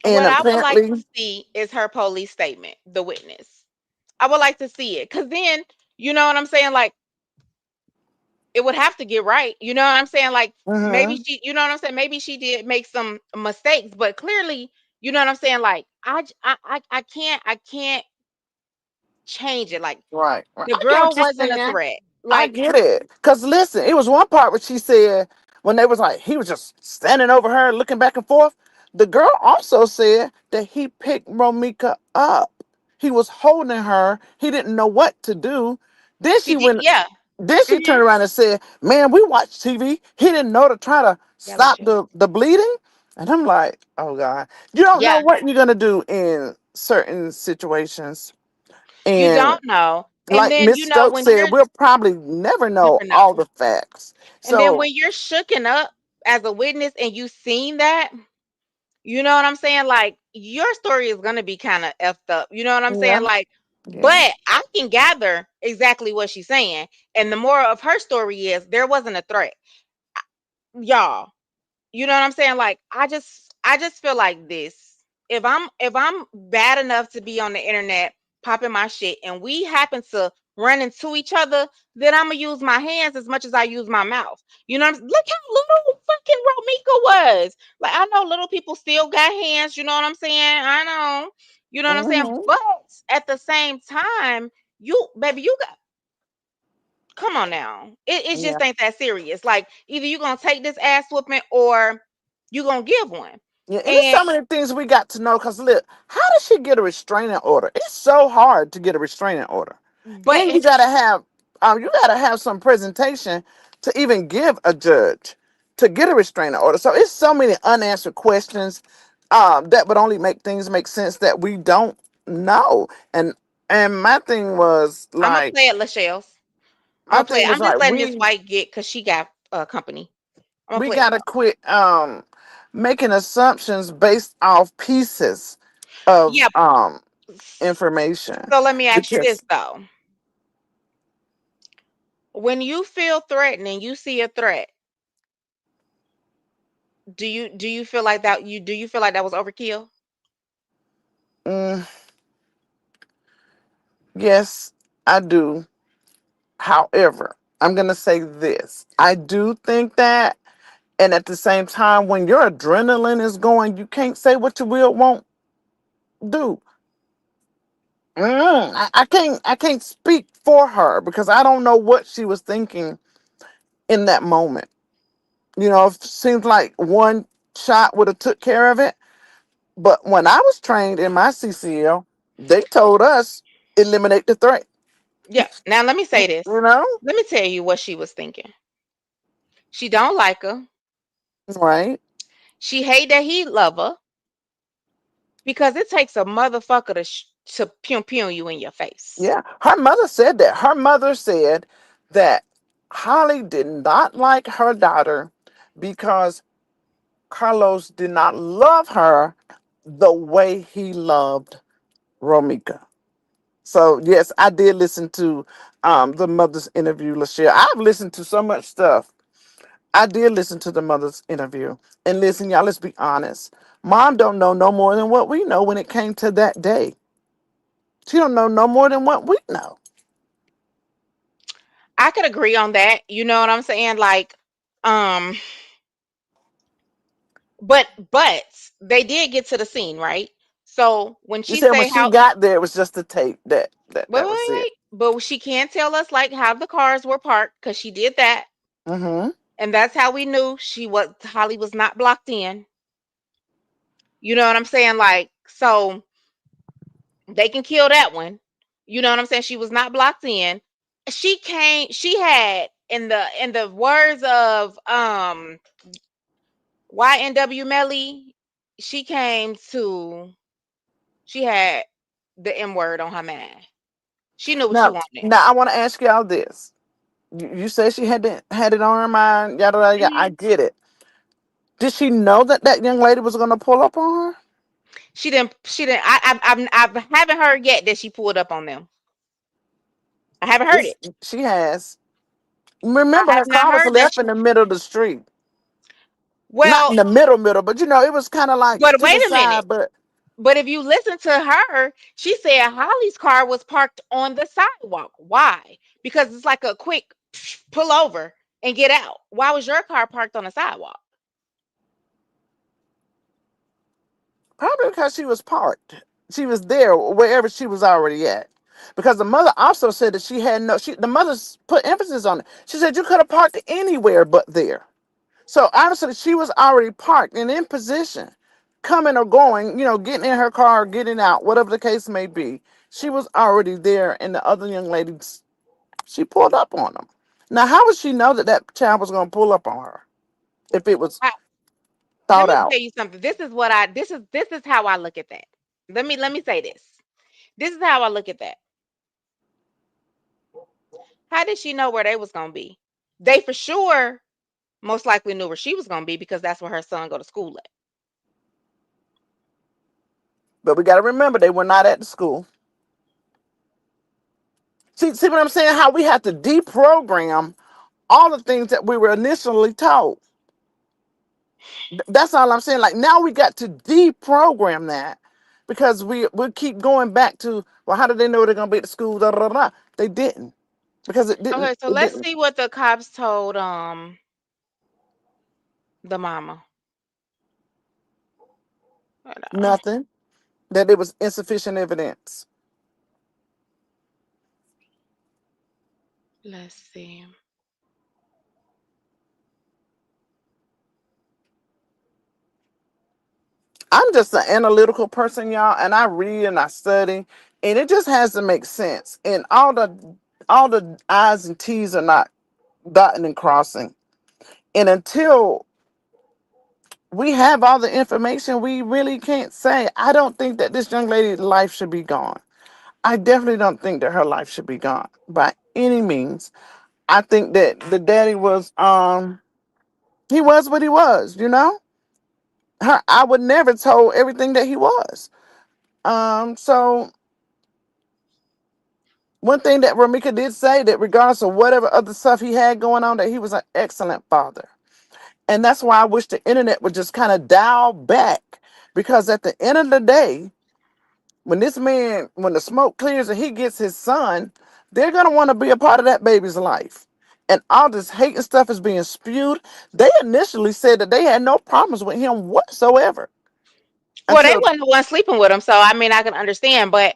And what I would like to apparently, see is her police statement, the witness. I would like to see it, because then, you know what I'm saying? Like, it would have to get right. You know what I'm saying? Like, maybe mhm, you know what I'm saying? Maybe she did make some mistakes, but clearly, you know what I'm saying? Like, I can't change it. Like, right, right. the I get girl what you're wasn't a saying. threat. I Like, get it. Cause listen, it was one part where she said, when they was like, he was just standing over her, looking back and forth. The girl also said that he picked Romeica up. He was holding her. He didn't know what to do. Then she she did, went. yeah. Then she Hmm. turned around and said, "Man, we watch TV. He didn't know to try to Yeah, stop Lachelle. the bleeding." And I'm like, "Oh God, you don't know Yeah, what you're gonna do in certain situations." you And don't know. And like then, Miss Stokes said, we'll probably never know never know. all the facts. And then So, when you're shooken up as a witness and you seen that, you know what I'm saying? Like, your story is gonna be kind of effed up. You know what I'm yeah, saying? Like, yeah, but I can gather exactly what she's saying. And the moral of her story is there wasn't a threat. Y'all, you know what I'm saying? Like, I just feel like this. If I'm bad enough to be on the internet popping my shit, and we happen to run into each other, then I'm gonna use my hands as much as I use my mouth. You know what I'm, look how little fucking Romeca was. Like, I know little people still got hands, you know what I'm saying? I know. You know what I'm saying? hmm, But at the same time, you baby, you got, come on now. It just yeah. ain't that serious. Like, either you gonna take this ass whooping or you gonna give one. Yeah, and there's And so many things we got to know. Cause look, how does she get a restraining order? It's so hard to get a restraining order, but and it's you gotta have some presentation to even give a judge to get a restraining order. So it's so many unanswered questions, that would only make things make sense that we don't know. And my thing was I'm gonna like, play it, Lachelle's. I'm my gonna play thing it. was I'm just like, letting this white get because she got company. I'm gonna we play it gotta though. quit making assumptions based off pieces of Yeah. information, So let me ask you this because though. When you feel threatened and you see a threat, do you feel like that was overkill? mm, yes, I do. However, I'm gonna say this: I do think that, and at the same time, when your adrenaline is going, you can't say what you will won't do. I can't speak for her because I don't know what she was thinking in that moment. It seems like one shot would have took care of it. But when I was trained in my CCL, they told us eliminate the threat. Yeah. Now let me say You this. know, Let me tell you what she was thinking. She don't like her. right? She hate that he love her, because it takes a motherfucker to pew pew you in your face. Yeah. Her mother said that. Her mother said that Holly did not like her daughter because Carlos did not love her the way he loved Romeica. So yes, I did listen to the mother's interview, Lachelle. I've listened to so much stuff. I did listen to the mother's interview. And listen, y'all, let's be honest. Mom don't know no more than what we know when it came to that day. She don't know no more than what we know. I could agree on that. You know what I'm saying? Like, um, but they did get to the scene, right? So when You she said when say she how, got there, it was just the tape. wait, That wait, was it. wait, but she can't tell us like how the cars were parked because she did that, Mm-hmm. and that's how we knew she was Holly was not blocked in. You know what I'm saying? Like, so they can kill that one. You know what I'm saying? She was not blocked in. She came. She had in the words of YNW Melly. She came to. She had the M word on her mind. She knew what she wanted. Now I want to ask y'all this. You say she had it on her mind. Yada yada yada. I Mhm. get it. Did she know that that young lady was gonna pull up on her? She didn't. She didn't. I haven't heard yet that she pulled up on them. I haven't heard It's, it. she has. I Remember, have her not car was heard that left she. in the middle of the street. Not in Well, the middle, but you know, it was kind of like but to the wait a minute. side. But But if you listen to her, she said Holly's car was parked on the sidewalk. Why? Because it's like a quick pull over and get out. Why was your car parked on the sidewalk? probably because she was parked. She was there wherever she was already at. Because the mother also said that she had no. The mother put emphasis on it. She said you could have parked anywhere but there. So obviously she was already parked and in position, coming or going, you know, getting in her car, getting out, whatever the case may be. She was already there, and the other young lady, she pulled up on them. Now, how would she know that that child was going to pull up on her if it was I, let thought me out? tell you something. This is how I look at that. Let me say this. This is how I look at that. How did she know where they was gonna be? They for sure most likely knew where she was gonna be because that's where her son go to school at. But we got to remember they were not at the school. See what I'm saying? How we have to deprogram all the things that we were initially told. That's all I'm saying. Like now we got to deprogram that because we keep going back to, well, how did they know they're gonna be at the school? Da, da, da, da. They didn't because Okay, so it let's didn't see what the cops told the mama. Hold on. nothing, that it was insufficient evidence. Let's see. I'm just an analytical person, y'all, and I read and I study, and it just has to make sense. And all the I's and T's are not dotting and crossing. And until we have all the information, we really can't say. I don't think that this young lady's life should be gone. I definitely don't think that her life should be gone by any means. I think that the daddy was he was what he was, you know? I would never told everything that he was. So one thing that Romeica did say that regardless of whatever other stuff he had going on, that he was an excellent father. And that's why I wish the internet would just kind of dial back. Because at the end of the day, when this man, when the smoke clears and he gets his son, they're gonna want to be a part of that baby's life. And all this hate and stuff is being spewed. They initially said that they had no problems with him whatsoever Well, they until wasn't the one sleeping with him, so I mean I can understand. But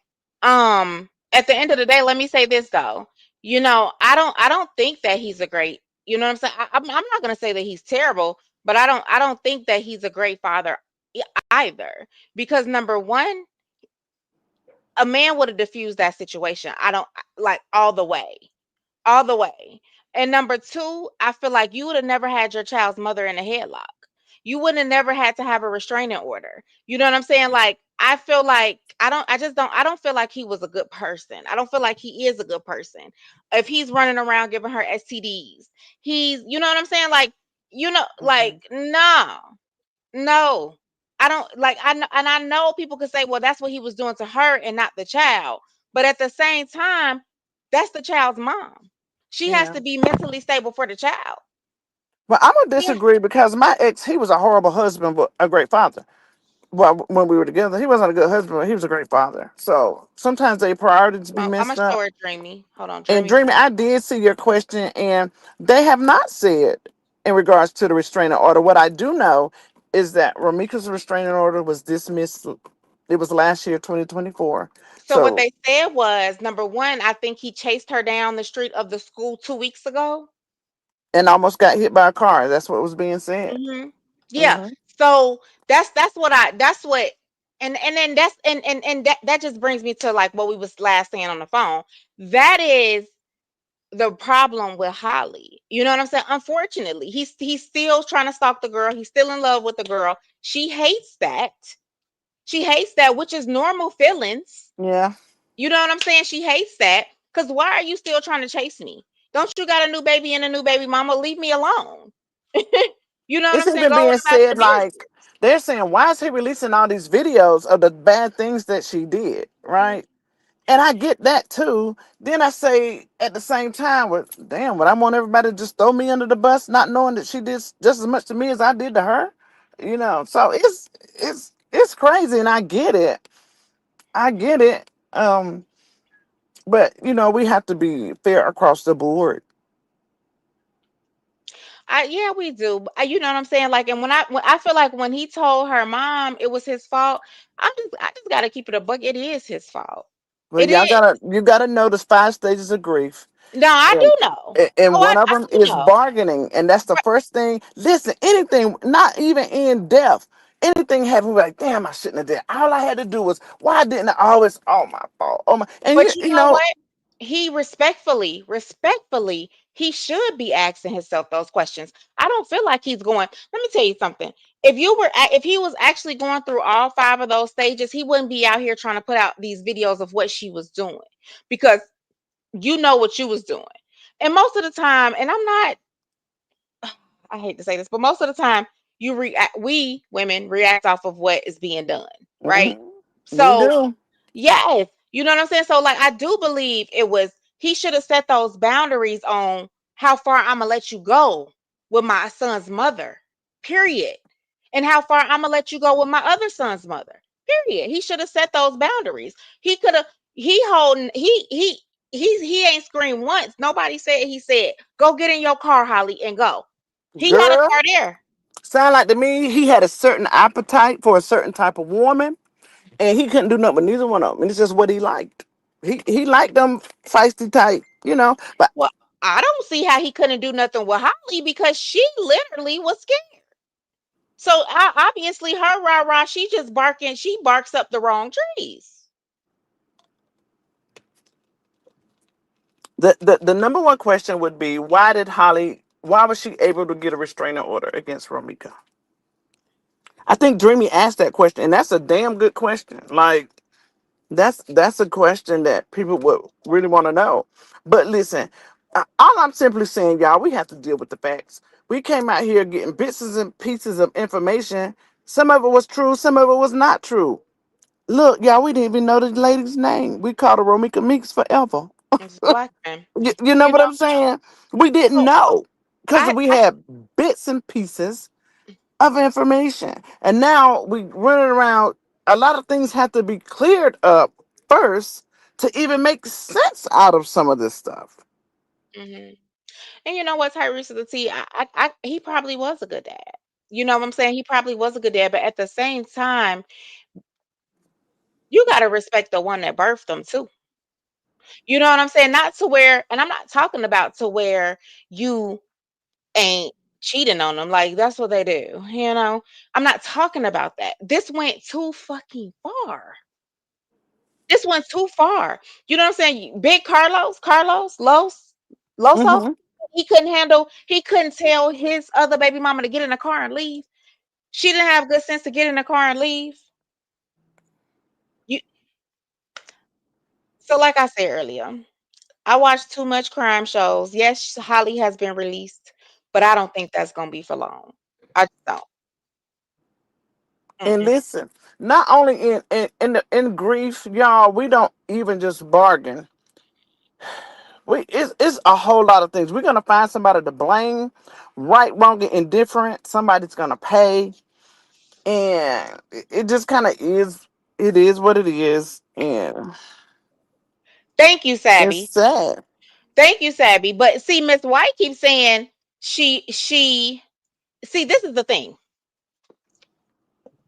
at the end of the day, let me say this though. I don't think that he's a great. You know what I'm saying? I'm not gonna say that he's terrible, but I don't think that he's a great father either. Because number one, a man would have diffused that situation. I don't like all the way. And number two, I feel like you would have never had your child's mother in a headlock. You wouldn't have never had to have a restraining order. You know what I'm saying? Like I feel like I don't feel like he was a good person. I don't feel like he is a good person. If he's running around giving her STDs, you know what I'm saying? Like, like no. No. I don't like I know, and I know people could say, well, that's what he was doing to her and not the child. But at the same time, that's the child's mom. She has yeah. to be mentally stable for the child. But I'm gonna Yeah. disagree because my ex, he was a horrible husband, but a great father. Well, when we were together, he wasn't a good husband, but he was a great father. So sometimes their priorities be I'm gonna messed show up. her Dreamy. Hold on, And Dreamy. Dreamy, I did see your question, and they have not said in regards to the restraining order. What I do know is that Romeica's restraining order was dismissed It was last year, 2024. So what So, they said was, number one, I think he chased her down the street of the school 2 weeks ago. and almost got hit by a car. That's what was being said. Hmm. Yeah. Hmm. So that's what, and then and that just brings me to like what we was last saying on the phone. That is the problem with Holly. You know what I'm saying? Unfortunately, he's still trying to stalk the girl. He's still in love with the girl. She hates that. She hates that, which is normal feelings. Yeah. You know what I'm saying? She hates that. Cause why are you still trying to chase me? Don't you got a new baby and a new baby mama? Leave me alone. You know what It's I'm saying? even Go on being about said your business. like they're saying, why is he releasing all these videos of the bad things that she did? Mhm. Right. And I get that too. Then I say at the same time, well, damn, would I want everybody to just throw me under the bus, not knowing that she did just as much to me as I did to her? You know, so it's crazy, and I get it. I get it. But we have to be fair across the board. Yeah, we do. You know what I'm saying? Like, and when I feel like when he told her mom it was his fault, I just gotta keep it a buck. It is his fault. Well, It is. you gotta know the 5 stages of grief. No, I And do know. and Oh, one of I them do is know. bargaining, and that's the first thing. Listen, anything, not even in death, anything happened, we're like, damn, I shouldn't have did. All I had to do was, why didn't I always? Oh, my fault. Oh my, and But you know what? He respectfully, he should be asking himself those questions. I don't feel like he's going. Let me tell you something. If he was actually going through all five of those stages, he wouldn't be out here trying to put out these videos of what she was doing, because you know what you was doing. And most of the time, and I'm not, I hate to say this, but most of the time, we women react off of what is being done, right? Mhm, we So do. yes, you know what I'm saying? So like I do believe he should have set those boundaries on how far I'm gonna let you go with my son's mother. Period. And how far I'm gonna let you go with my other son's mother. Period. He should have set those boundaries. He could have he holding he ain't screamed once. Nobody said he said, "Go get in your car, Holly, and go." He had a Girl, car there. sound like to me he had a certain appetite for a certain type of woman, and he couldn't do nothing with neither one of them. And it's just what he liked. He liked them feisty type. But Well, I don't see how he couldn't do nothing with Holly because she literally was scared. So obviously her rah rah, she just barking, she barks up the wrong trees. the number one question would be, why was she able to get a restraining order against Romeica? I think Dreamy asked that question, and that's a damn good question. Like, that's a question that people would really want to know. But listen, all I'm simply saying, y'all, we have to deal with the facts. We came out here getting bits and pieces of information. Some of it was true, some of it was not true. Look, y'all, we didn't even know the lady's name. We called her Romeca Meeks forever. It's a black man. You know You what know, I'm saying? We didn't so know because we I had bits and pieces of information. And now we running around. A lot of things have to be cleared up first to even make sense out of some of this stuff. hmm And you know what, Tyrese the T, he probably was a good dad. You know what I'm saying? He probably was a good dad, but at the same time, you gotta respect the one that birthed them too. You know what I'm saying? Not to where, and I'm not talking about to where you ain't cheating on them. Like that's what they do. I'm not talking about that. This went too fucking far. This went too far. You know what I'm saying? Big Loso, Hmm. he couldn't tell his other baby mama to get in the car and leave. She didn't have good sense to get in the car and leave. You so like I said earlier, I watch too much crime shows. Yes, Holly has been released, but I don't think that's gonna be for long. I just don't. And Mm-mm. listen, not only in grief, y'all, we don't even just bargain. It's a whole lot of things. We're gonna find somebody to blame, right, wrong, and indifferent. Somebody's gonna pay, and it just kind of is. It is what it is, and Thank you, it's Savvy. sad. Thank you, Savvy. But see, Miss White keeps saying she see, this is the thing.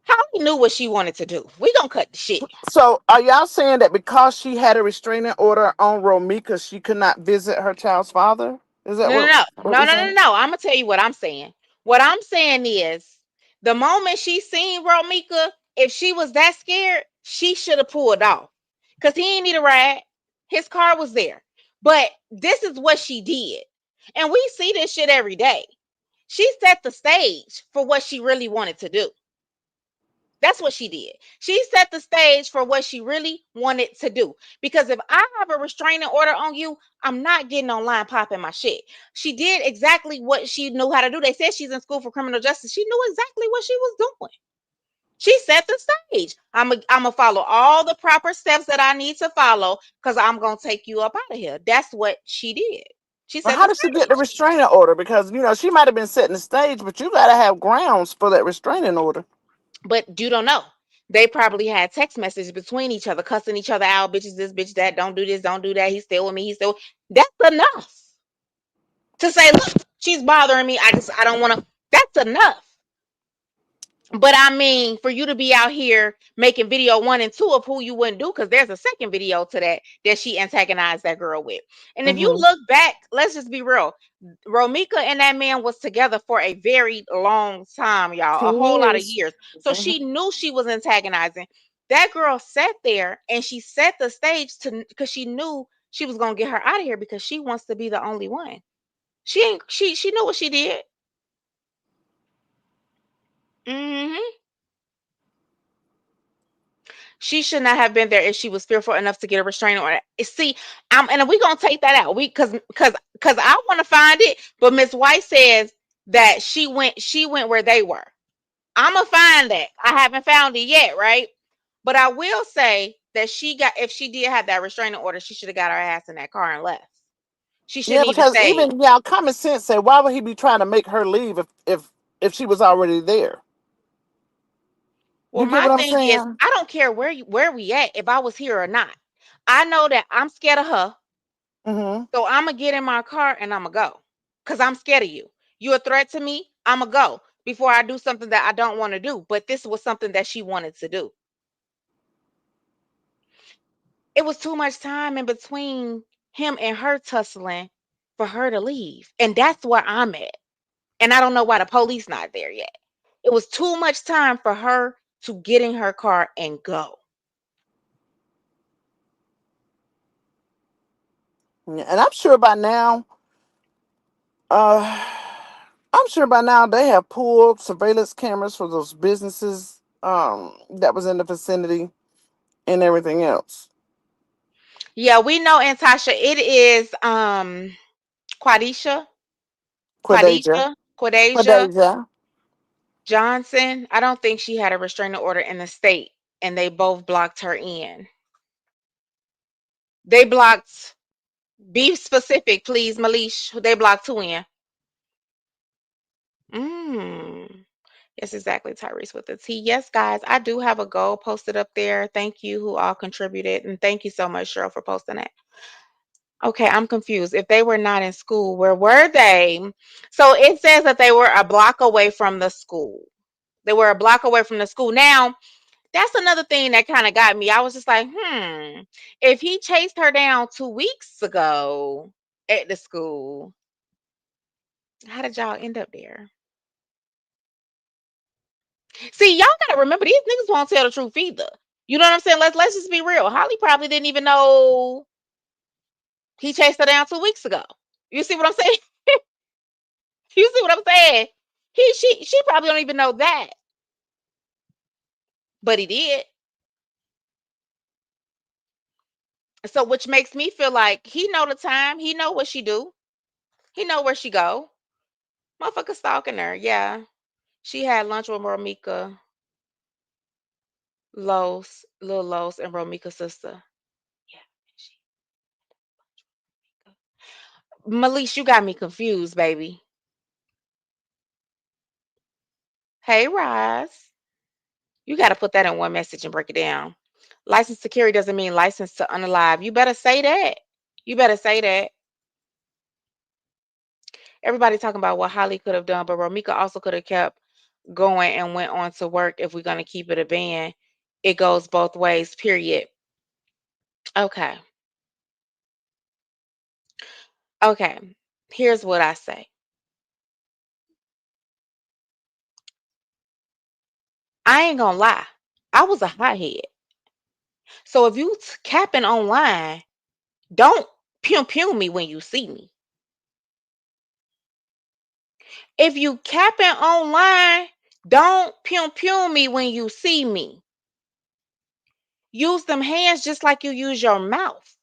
Holly knew what she wanted to do. We gonna cut the shit. So are y'all saying that because she had a restraining order on Romeca, she could not visit her child's father? Is that No, no, what no, no, we're no, no, saying? no. I'm gonna tell you what I'm saying. What I'm saying is, the moment she seen Romeica, if she was that scared, she should have pulled off. Cause he ain't need a ride. His car was there. But this is what she did, and we see this shit every day. She set the stage for what she really wanted to do. That's what she did. She set the stage for what she really wanted to do. Because if I have a restraining order on you, I'm not getting online popping my shit. She did exactly what she knew how to do. They said she's in school for criminal justice. She knew exactly what she was doing. She set the stage. I'm gonna follow all the proper steps that I need to follow because I'm gonna take you up out of here. That's what she did. She Well, set how the did she get the stage. restraining order? Because she might have been setting the stage, but you gotta have grounds for that restraining order. But you don't know. They probably had text messages between each other, cussing each other out, bitches this, bitch that, don't do this, don't do that. He's still with me, he's still. That's enough to say, look, she's bothering me. I don't want to. That's enough. But I mean, for you to be out here making video 1 and 2 of who you wouldn't do, because there's a second video to that she antagonized that girl with. And if you Mm-hmm. look back, let's just be real. Romeica and that man was together for a very long time, y'all, a 10 whole lot of years. years. So Mm-hmm. she knew she was antagonizing. That girl sat there and she set the stage to because she knew she was gonna get her out of here because she wants to be the only one. She ain't she knew what she did. Hmm. She should not have been there if she was fearful enough to get a restraining order. See, and we gonna take that out. We because I want to find it, but Miss White says that she went where they were. I'm gonna find that. I haven't found it yet, right? But I will say that if she did have that restraining order, she should have got her ass in that car and left. She Yeah, shouldn't even because stay. even common sense said, why would he be trying to make her leave if she was already there? Well, You get my what I'm thing is, saying? I don't care where we at, if I was here or not. I know that I'm scared of her. Mm-hmm. So I'm gonna get in my car and I'm gonna go because I'm scared of you. You a threat to me? I'm gonna go before I do something that I don't want to do. But this was something that she wanted to do. It was too much time in between him and her tussling for her to leave, and that's where I'm at. And I don't know why the police not there yet. It was too much time for her to get in her car and go. Yeah, and uh, I'm sure by now they have pulled surveillance cameras for those businesses that was in the vicinity and everything else. Yeah, we know, and Tasha, it is Quadisha, Quadeja. Quadeja Quadeja. Johnson. I don't think she had a restraining order in the state, and they both blocked her in. They blocked. Be specific, please, Malish. They blocked who in? Mm. Yes, exactly, Tyrese with the T. Yes, guys, I do have a goal posted up there. Thank you who all contributed, and thank you so much, Cheryl, for posting it. Okay, I'm confused. If they were not in school, where were they? So it says that they were a block away from the school. They were a block away from the school. Now, that's another thing that kind of got me. I was just like, if he chased her down 2 weeks ago at the school, how did y'all end up there? See, y'all gotta remember these niggas won't tell the truth either. You know what I'm saying? Let's just be real. Holly probably didn't even know he chased her down 2 weeks ago. You see what I'm saying? You see what I'm saying? She probably don't even know that, but he did. So which makes me feel like he know the time, he know what she do, he know where she go. Motherfucker stalking her. Yeah, she had lunch with Romeica, Lil Los, and Romeica's sister. Yeah, she. Malish, you got me confused, baby. Hey, Roz. You got to put that in one message and break it down. License to carry doesn't mean license to unalive. You better say that. You better say that. Everybody talking about what Holly could have done, but Romeica also could have kept going and went on to work, if we're going to keep it a band, it goes both ways, period. Okay. Okay. Here's what I say. I ain't going to lie. I was a hothead. So if you capping online, don't pew me when you see me. If you capping online, don't pew me when you see me. Use them hands just like you use your mouth.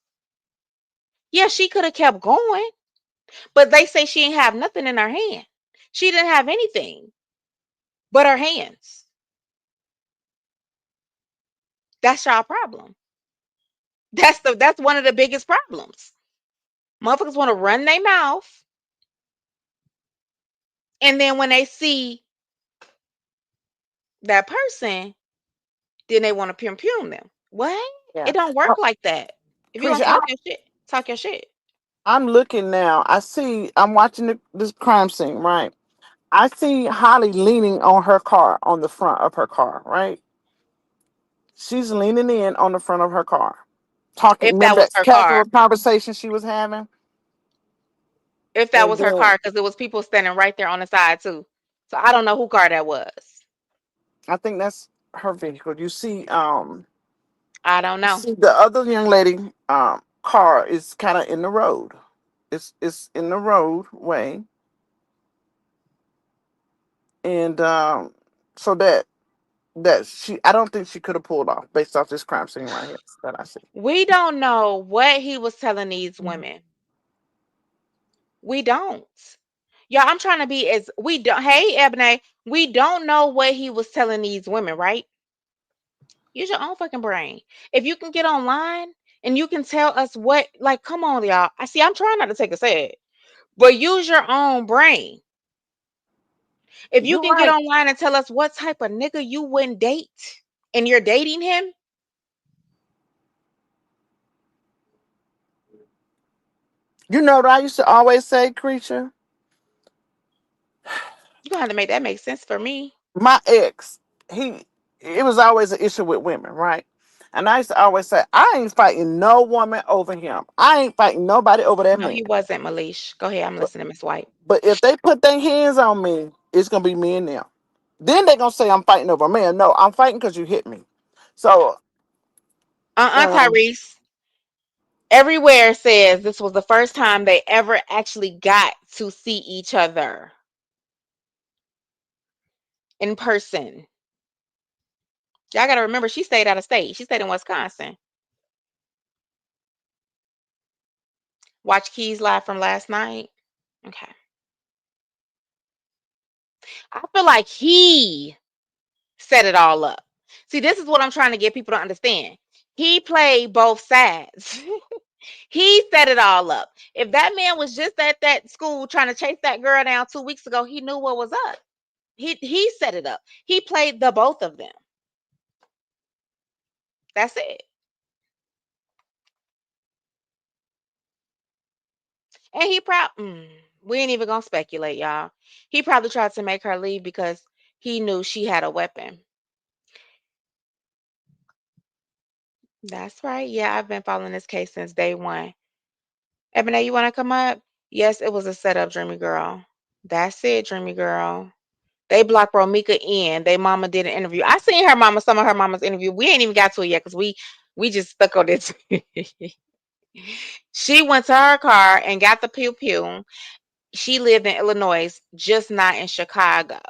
Yeah, she could have kept going, but they say she ain't have nothing in her hand. She didn't have anything but her hands. That's y'all problem. That's one of the biggest problems. Motherfuckers want to run their mouth, and then when they see that person, then they want to pew them. What? Yeah. It don't work Well, like that. If you're gonna Creature, talk your shit, talk your shit. I'm looking now. I'm watching this crime scene, right? I see Holly leaning on her car, on the front of her car, right? She's leaning in on the front of her car, talking. If that Remember was that her car, casual conversation she was having? if that And was her then car, because there was people standing right there on the side too. So I don't know who car that was. I think that's her vehicle. I don't You know. see the other young lady car is kind of in the road. It's in the roadway. And so that she I don't think she could have pulled off based off this crime scene right here that I see. We don't know what he was telling these women. We don't. Y'all, I'm trying to be as we don't. Hey, Ebony, we don't know what he was telling these women, right? Use your own fucking brain. If you can get online and you can tell us what, like, come on, y'all. I see. I'm trying not to take a side, but use your own brain. If you You're can get right. online and tell us what type of nigga you wouldn't date, and you're dating him, You know what I used to always say, Creature? you're gonna have to make that make sense for me. My ex, he it was always an issue with women, right? And I used to always say, I ain't fighting no woman over him. I ain't fighting nobody over that No, man. he wasn't, Malish. Go ahead. I'm But, listening, Miss White. but if they put their hands on me, it's gonna be me and them. Then they gonna say I'm fighting over a man. No, I'm fighting because you hit me. So um Tyrese. Everywhere says this was the first time they ever actually got to see each other in person. Y'all gotta remember she stayed out of state. She stayed in Wisconsin. Watch Keys live from last night. Okay. I feel like he set it all up. See, this is what I'm trying to get people to understand. He played both sides. He set it all up. If that man was just at that school trying to chase that girl down 2 weeks ago, he knew what was up. He set it up. He played the both of them. That's it. And we ain't even gonna speculate, y'all. He probably tried to make her leave because he knew she had a weapon. That's right. Yeah, I've been following this case since day one. Ebony, you want to come up? Yes, it was a setup, Dreamy Girl. That's it, Dreamy Girl. They blocked Romeca in. They mama did an interview. I seen her mama, some of her mama's interview. We ain't even got to it yet because we just stuck on this. She went to her car and got the pew pew. She lived in Illinois, just not in Chicago.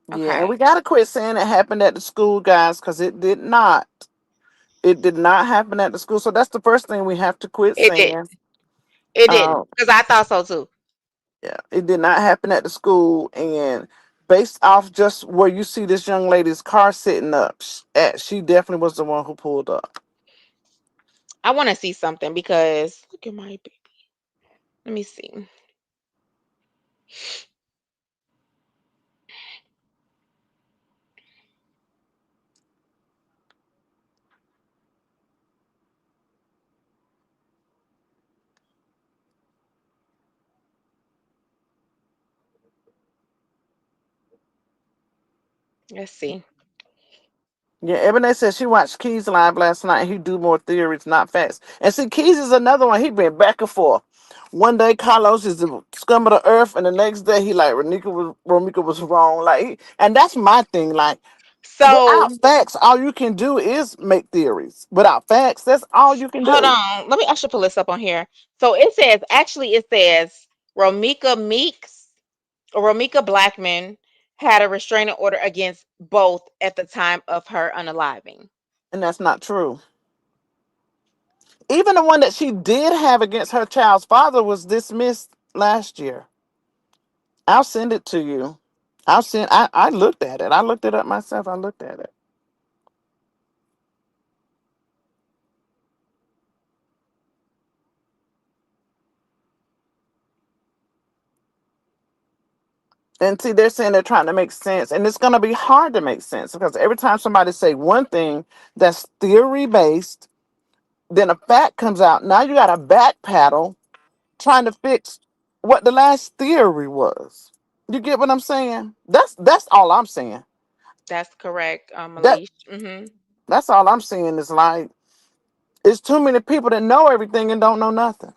yeah, and Okay. we gotta quit saying it happened at the school, guys, because it did not. It did not happen at the school. So that's the first thing we have to quit It did. saying. It didn't. Um, Because I thought so too. yeah, it did not happen at the school. And based off just where you see this young lady's car sitting up, she definitely was the one who pulled up. I want to see something because look at my baby. Let me see. Let's see. Yeah, Ebony said she watched Keys live last night. He do more theories, not facts. And see, Keys is another one. He been back and forth. One day Carlos is the scum of the earth, and the next day he like Romeica was wrong. And that's my thing. Like So without facts, all you can do is make theories. Without facts, that's all you can hold do. on. I should pull this up on here. So it says Romeca Meeks or Romeca Blackman had a restraining order against both at the time of her unaliving. And that's not true. Even the one that she did have against her child's father was dismissed last year. I'll send it to you. I looked at it. I looked it up myself. I looked at it. And see, they're saying they're trying to make sense. And it's gonna be hard to make sense because every time somebody say one thing that's theory based, then a fact comes out. Now you got a back paddle trying to fix what the last theory was. You get what I'm saying? That's all I'm saying. That's correct, That Alicia. that's all I'm saying is like it's too many people that know everything and don't know nothing.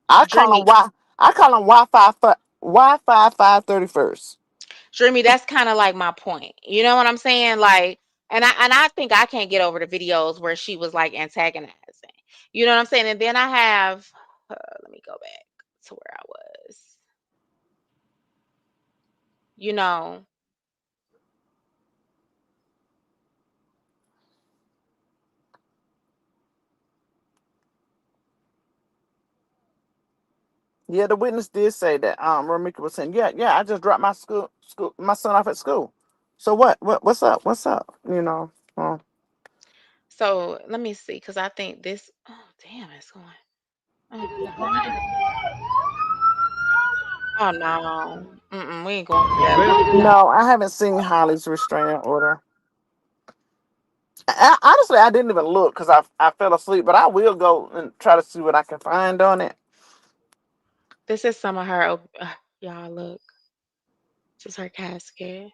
I call them Dreamy, why I call them Wi-Fi 531st. Dreamy, that's kind of like my point. You know what I'm saying? Like, and I think I can't get over the videos where she was like antagonizing. You know what I'm saying? And then I have, let me go back to where I was. You know, Yeah, the witness did say that. Romeica was saying, yeah, I just dropped my son off at school. So what's up? What's up? You know. so let me see, because I think this. Oh, damn, it's going. Oh, oh no, we ain't going through that. No, I haven't seen Holly's restraining order. Honestly, I didn't even look because I fell asleep. But I will go and try to see what I can find on it. This is some of her. Y'all look, this is her casket.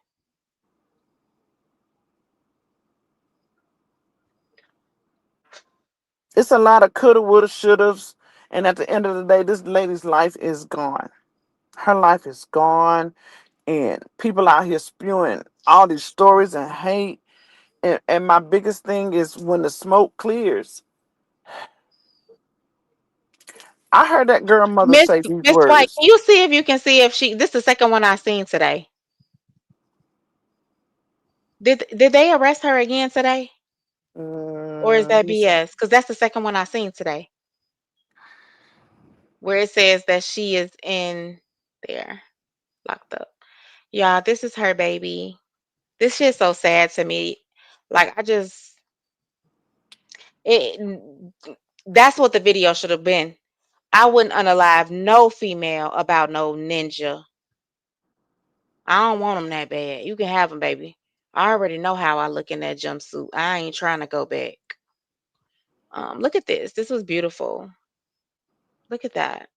It's a lot of coulda, woulda, shouldas, and at the end of the day, this lady's life is gone. Her life is gone, and people out here spewing all these stories and hate. And my biggest thing is when the smoke clears. I heard that girl mother Miss say these Miss White, words. can you see if you can see if she? This is the second one I seen today. Did they arrest her again today, or is Let that me see. BS? Because that's the second one I seen today, where it says that she is in there locked up. Yeah, this is her baby. This shit's so sad to me. Like I just it. That's what the video should have been. I wouldn't unalive no female about no ninja. I don't want them that bad. You can have them, baby. I already know how I look in that jumpsuit. I ain't trying to go back. Look at this. This was beautiful. Look at that.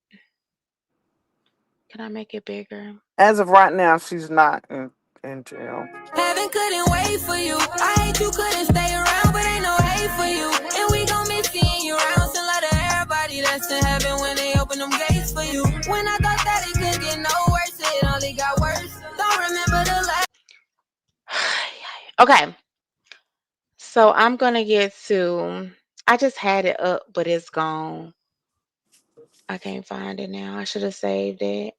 Can I make it bigger? As of right now, she's not in jail. Heaven couldn't wait for you. I hate you couldn't stay around, but ain't no hate for you. And we gon' miss seeing you around. Send love to everybody that's in heaven when they open them gates for you. When I thought that it could get no worse, it only got worse. Don't remember the last. Okay, so I'm gonna get to. I just had it up, but it's gone. I can't find it now. I should have saved it.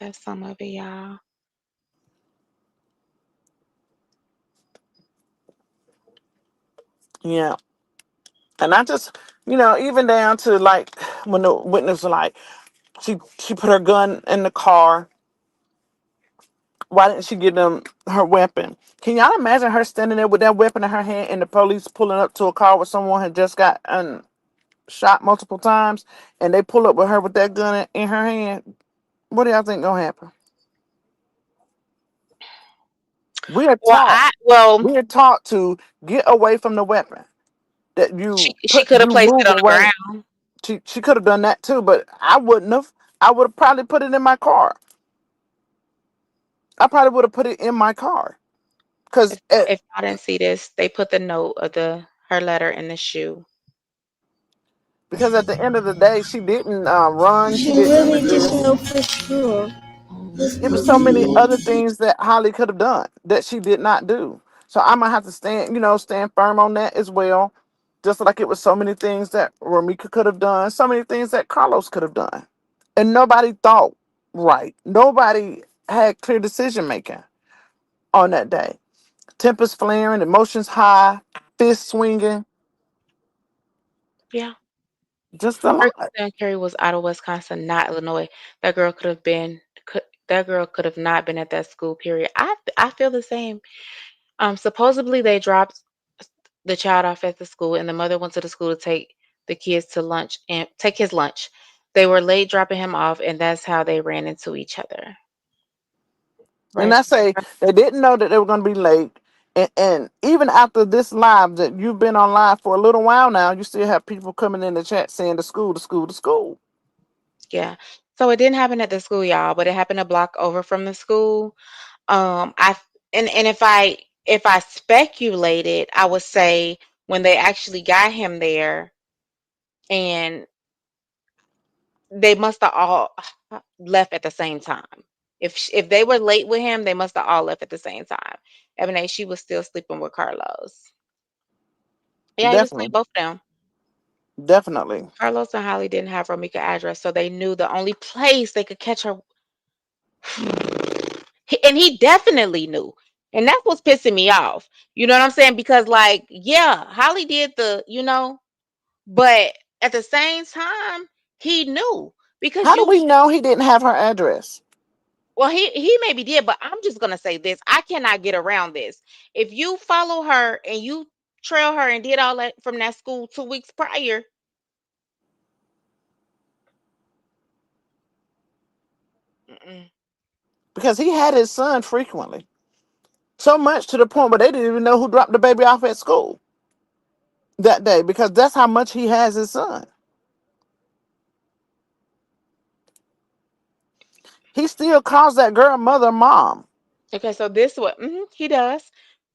That's some of it, y'all. Yeah. And I just, even down to like when the witness was like, she put her gun in the car. Why didn't she give them her weapon? Can y'all imagine her standing there with that weapon in her hand and the police pulling up to a car where someone had just got shot multiple times and they pull up with her with that gun in her hand? What do y'all think gonna happen? We are Well, taught I well, we are taught to get away from the weapon. That she could have you placed it move on the away. ground. She could have done that too, but I wouldn't have. I would have probably put it in my car. I probably would have put it in my car. Because If y'all didn't see this, they put the note of her letter in the shoe. at the end of the day, she didn't run. She She didn't really do just this. know for sure. It was so many other things that Holly could have done that she did not do. So I'm gonna have to stand firm on that as well. Just like it was so many things that Romeca could have done, so many things that Carlos could have done. And nobody thought right. Nobody had clear decision making on that day. Tempers flaring, emotions high, fists swinging, Yeah. just a Her lot. cousin Carrie was out of Wisconsin, not Illinois. That girl could have not been at that school. Period. I feel the same. Supposedly they dropped the child off at the school, and the mother went to the school to take the kids to lunch and take his lunch. They were late dropping him off, and that's how they ran into each other. And Right? I say they didn't know that they were going to be late. And even after this live that you've been on live for a little while now, you still have people coming in the chat saying the school, the school, the school. Yeah. So it didn't happen at the school, y'all, but it happened a block over from the school. I and if I speculated, I would say when they actually got him there, and they must have all left at the same time. If they were late with him, they must have all left at the same time. Ebony, she was still sleeping with Carlos. Yeah, he was late, Definitely. both of them. Definitely. Carlos and Holly didn't have Romeika address, so they knew the only place they could catch her. And he definitely knew. And that's what's pissing me off. You know what I'm saying? Because, like, yeah, Holly did but at the same time, he knew because How do we know he didn't have her address? well, he maybe did, but I'm just gonna say this: I cannot get around this. If you follow her and you trail her and did all that from that school 2 weeks prior, mm-mm. Because he had his son frequently. So much to the point where they didn't even know who dropped the baby off at school that day because that's how much he has his son. He still calls that girl mother mom. Okay, so this what he does.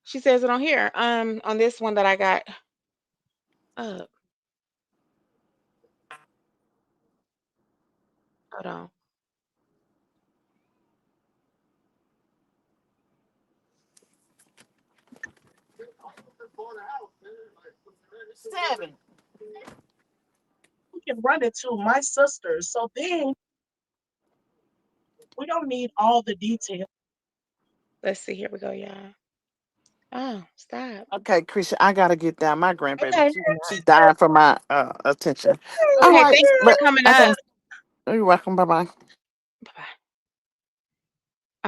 She says it on here. On this one that I got up. Hold on. 7. You can run it to my sisters. So then we don't need all the details. Let's see. Here we go, y'all. Oh, stop. Okay, Krisha, I gotta get down. My grandbaby, Okay. she's dying for my attention. All Okay. right, Thank you for but coming okay, up. you're welcome. Bye bye. Bye-bye.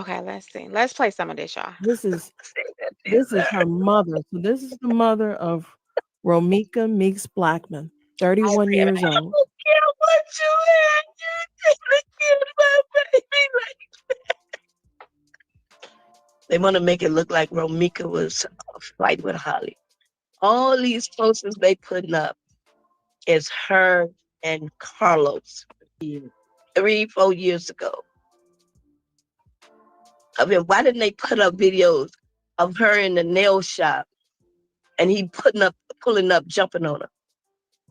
Okay, let's see. Let's play some of this, y'all. This is her mother. So this is the mother of Romeca Meeks Blackman, I 31 agree. years I old. don't care what you had. You didn't kill my baby. They want to make it look like Romeca was a fight with Holly. All these posters they putting up is her and Carlos 3, 4 years ago. I mean, why didn't they put up videos of her in the nail shop and he pulling up, jumping on her?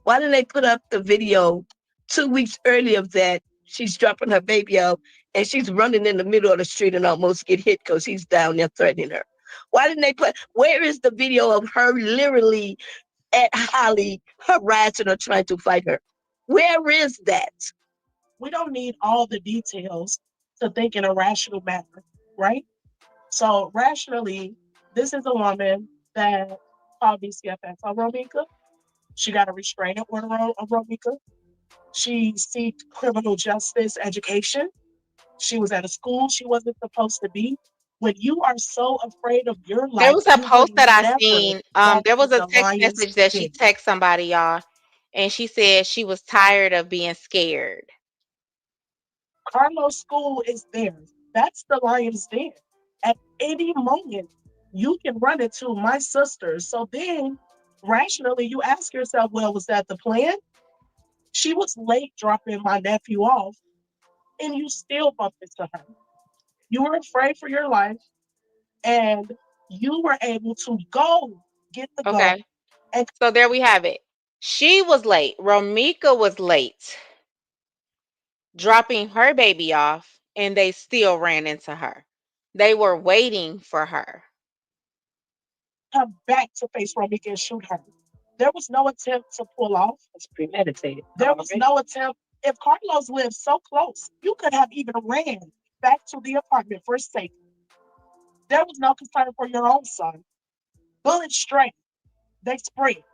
Why didn't they put up the video 2 weeks earlier of that? She's dropping her baby off and she's running in the middle of the street and almost get hit because he's down there threatening her. Why didn't they where is the video of her literally at Holly harassing her, trying to fight her? Where is that? We don't need all the details to think in a rational manner, right? So rationally, this is a woman that called DCFS on Romeca. She got a restraining order on Romeca. She seeked criminal justice education. She was at a school she wasn't supposed to be. When you are so afraid of your There life, was a you would post that I never seen. walk There in was a the text lion's message that she den. texted somebody, y'all, and she said she was tired of being scared. Carlos School is there. That's the lion's den. At any moment, you can run into my sisters. So then, rationally, you ask yourself, well, was that the plan? She was late dropping my nephew off, and you still bumped into her. You were afraid for your life, and You were able to go get the gun Okay. and So there we have it. She was late. Romeica was late dropping her baby off, and they still ran into her. They were waiting for her. come back to face Romeca and shoot her. There was no attempt to pull off. It's premeditated. There was no attempt. If Carlos lived so close, you could have even ran back to the apartment for safety. There was no concern for your own son. Bullet straight, they sprayed.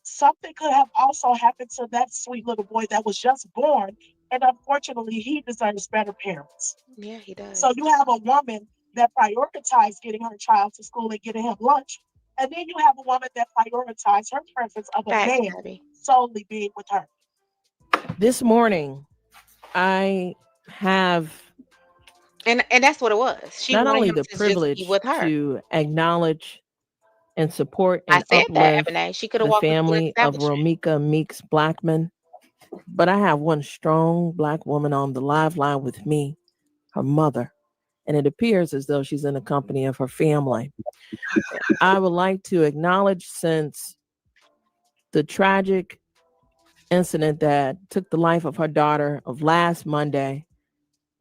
Something could have also happened to that sweet little boy that was just born, and unfortunately, he deserves better parents. Yeah, he So does. you have a woman that prioritized getting her child to school and getting him lunch, and then you have a woman that prioritized her preference of a Facts, man Gabby. solely being with her. This morning, I have And that's what it was. She not wanted only him the to just be privilege with her. to acknowledge and support I and said that, uplift Ebony. She could have the walked into the family of establishment. Romeca Meeks Blackman, but I have one strong Black woman on the live line with me, her mother, and it appears as though she's in the company of her family. I would like to acknowledge, since the tragic incident that took the life of her daughter of last Monday,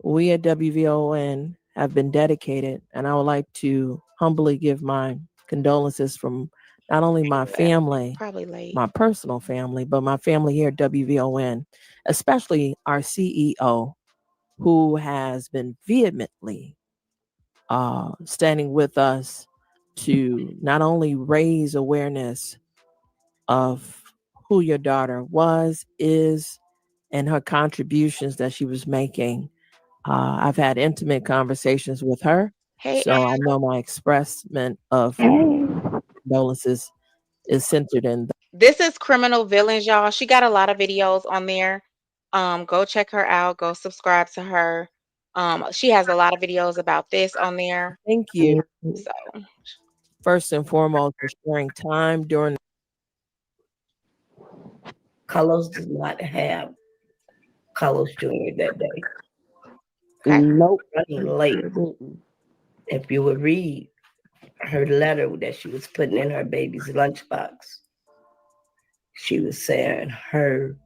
we at WVON have been dedicated, and I would like to humbly give my condolences from not only my family, Probably late. my personal family, but my family here at WVON, especially our CEO, who has been vehemently standing with us to not only raise awareness of who your daughter was, is, and her contributions that she was making. I've had intimate conversations with her, Hey, so I know my expressment of condolences is centered in that. this is Criminal Villains, y'all. She got a lot of videos on there. Go check her out. Go subscribe to her. She has a lot of videos about this on there. Thank you, So first and foremost, for sharing time during. Carlos did not have Carlos Jr. that day. okay. Nope. Running late. If you would read her letter that she was putting in her baby's lunchbox, she was saying her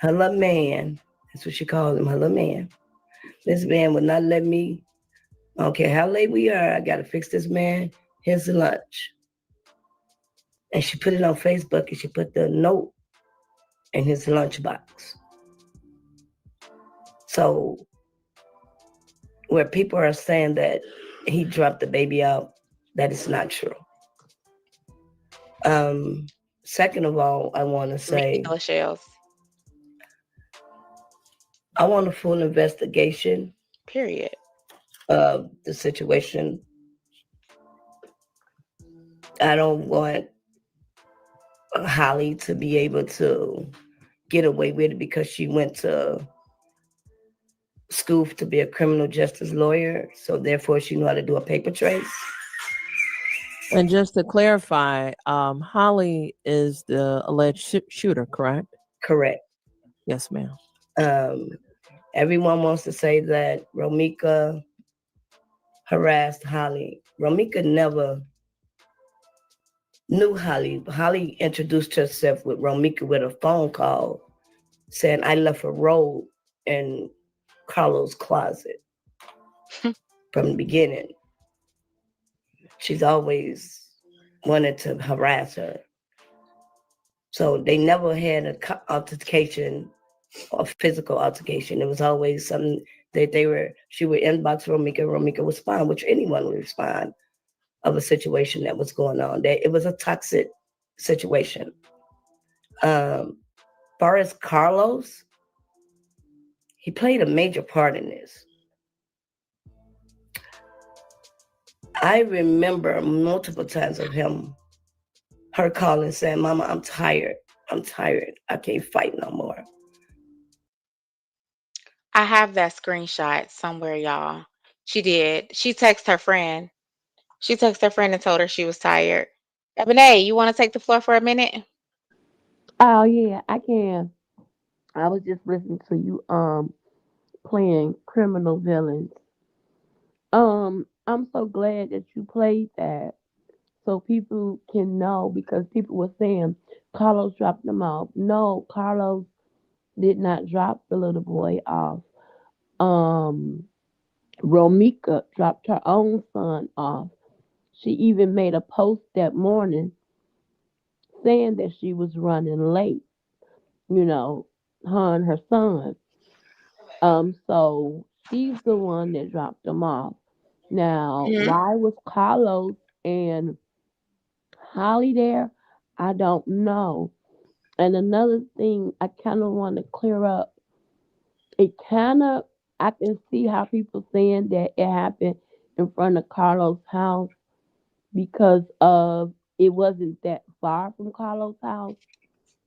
little man, that's what she called him, her little man. This man would not let me, I don't care how late we are, I gotta fix this man his lunch. And she put it on Facebook and she put the note in his lunchbox. So where people are saying that he dropped the baby out, that is not true. Second of all, I want to say Michaela Shells. I want a full investigation Period. of the situation. I don't want Holly to be able to get away with it because she went to school to be a criminal justice lawyer, so therefore she knew how to do a paper trace. And just to clarify, Holly is the alleged shooter, correct? Correct. Yes, ma'am. Everyone wants to say that Romeca harassed Holly. Romeca never knew Holly. Holly introduced herself with Romeca with a phone call saying, I left a robe in Carlos' closet from the beginning. She's always wanted to harass her. So they never had an altercation or physical altercation. It was always something that she would inbox Romeca. Romeca was fine, which anyone would respond of a situation that was going on. It was a toxic situation. Far as Carlos, he played a major part in this. I remember multiple times of her calling saying, Mama, I'm tired. I'm tired. I can't fight no more. I have that screenshot somewhere, y'all. She did. She texted her friend. She texted her friend and told her she was tired. Ebony, you want to take the floor for a minute? Oh yeah, I can. I was just listening to you playing criminal villains. I'm so glad that you played that so people can know because people were saying Carlos dropped them off. No, Carlos did not drop the little boy off. Um, Romeca dropped her own son off. She even made a post that morning saying that she was running late, you know, her and her son. So she's the one that dropped them off. Now, Hmm. why was Carlos and Holly there? I don't know. And another thing I kind of want to clear up, it kind of, I can see how people saying that it happened in front of Carlos' house because of it wasn't that far from Carlos' house.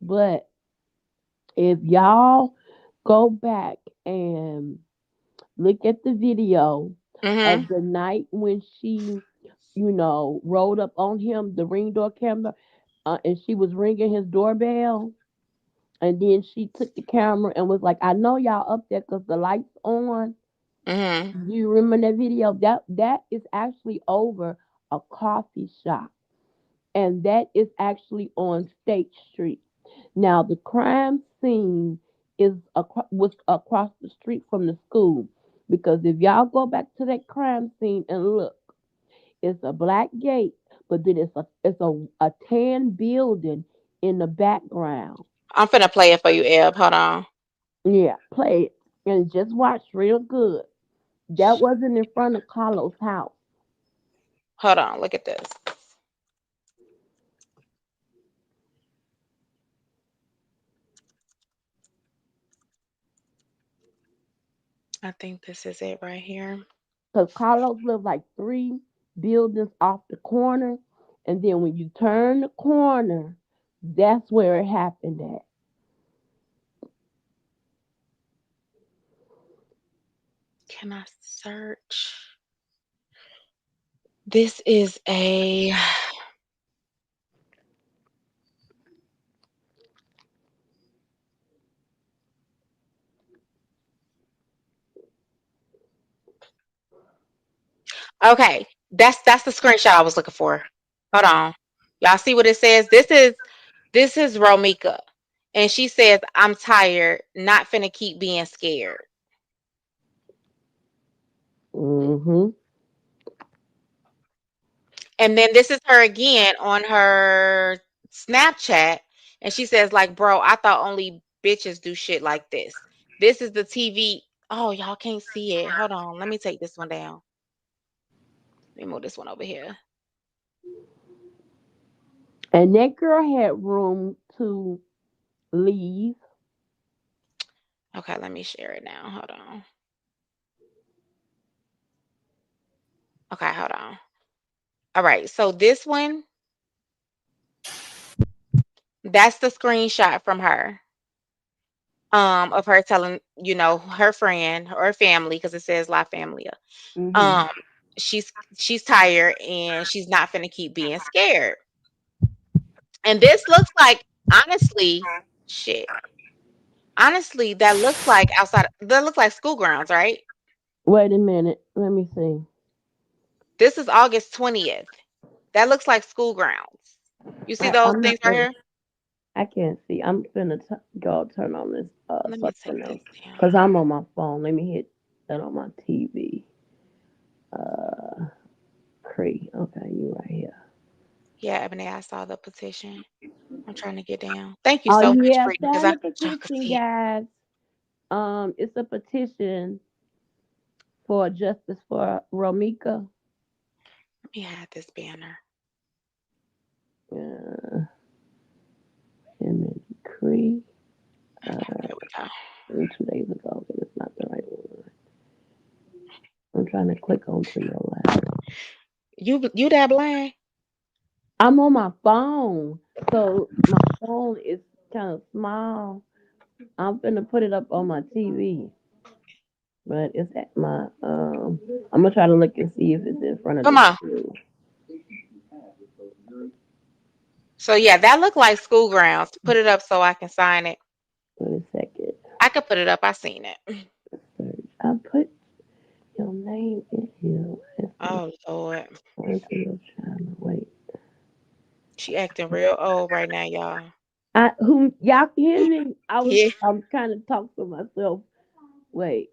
But if y'all go back and look at the video Hmm. of the night when she, you know, rolled up on him, the ring door camera, and she was ringing his doorbell. And then she took the camera and was like, I know y'all up there because the lights on. Hmm. Do you remember that video? That is actually over a coffee shop. And that is actually on State Street. Now the crime scene was across the street from the school. Because if y'all go back to that crime scene and look, it's a black gate, but then it's a tan building in the background. I'm finna play it for you, Eb. Hold on. Yeah, play it and just watch real good. That wasn't in front of Carlos' house. Hold on. Look at this. I think this is it right here. Because Carlos lived like 3 buildings off the corner. And then when you turn the corner, that's where it happened at. Can I search? This is a. Okay. That's the screenshot I was looking for. Hold on. Y'all see what it says? This is Romeca. And she says, I'm tired, not finna keep being scared. Mm-hmm. And then this is her again on her Snapchat. And she says, like, bro, I thought only bitches do shit like this. This is the TV. Oh, y'all can't see it. Hold on. Let me take this one down. Let me move this one over here. And that girl had room to leave. Okay, let me share it now. Hold on. Okay, hold on. All right. So this one, that's the screenshot from her. Of her telling, her friend or her family, because it says La Familia. Mm-hmm. Um, she's tired and she's not finna keep being scared. And this looks like, honestly, shit. Honestly, that looks like school grounds, right? Wait a minute. Let me see. This is August 20th. That looks like school grounds. You see those I'm things not right gonna. here? I can't see. I'm gonna go turn on this Let me something take this else because down. I'm on my phone. Let me hit that on my TV. Uh, Cree. Okay, you right here. Yeah, Ebony, I saw the petition. I'm trying to get down. Thank you Oh so much, yeah, Bree, because sign I the thought y'all could petition, see it. guys. It's a petition for justice for Romeca. Let me hide this banner. Uh, and Cree. Okay, there we go. 2 days ago, and it's not the right one. I'm trying to click onto your live. You that blind? I'm on my phone, so my phone is kind of small. I'm gonna put it up on my TV, but it's at my. I'm gonna try to look and see if it's in front of Come the on. school. So yeah, that looked like school grounds. Put it up so I can sign it. Wait a second. I could put it up. I seen it. Search. I put your name in here. Oh Lord. Wait. She acting real old right now, y'all. Who y'all can hear me? Yeah. I'm trying to talk to myself. Wait.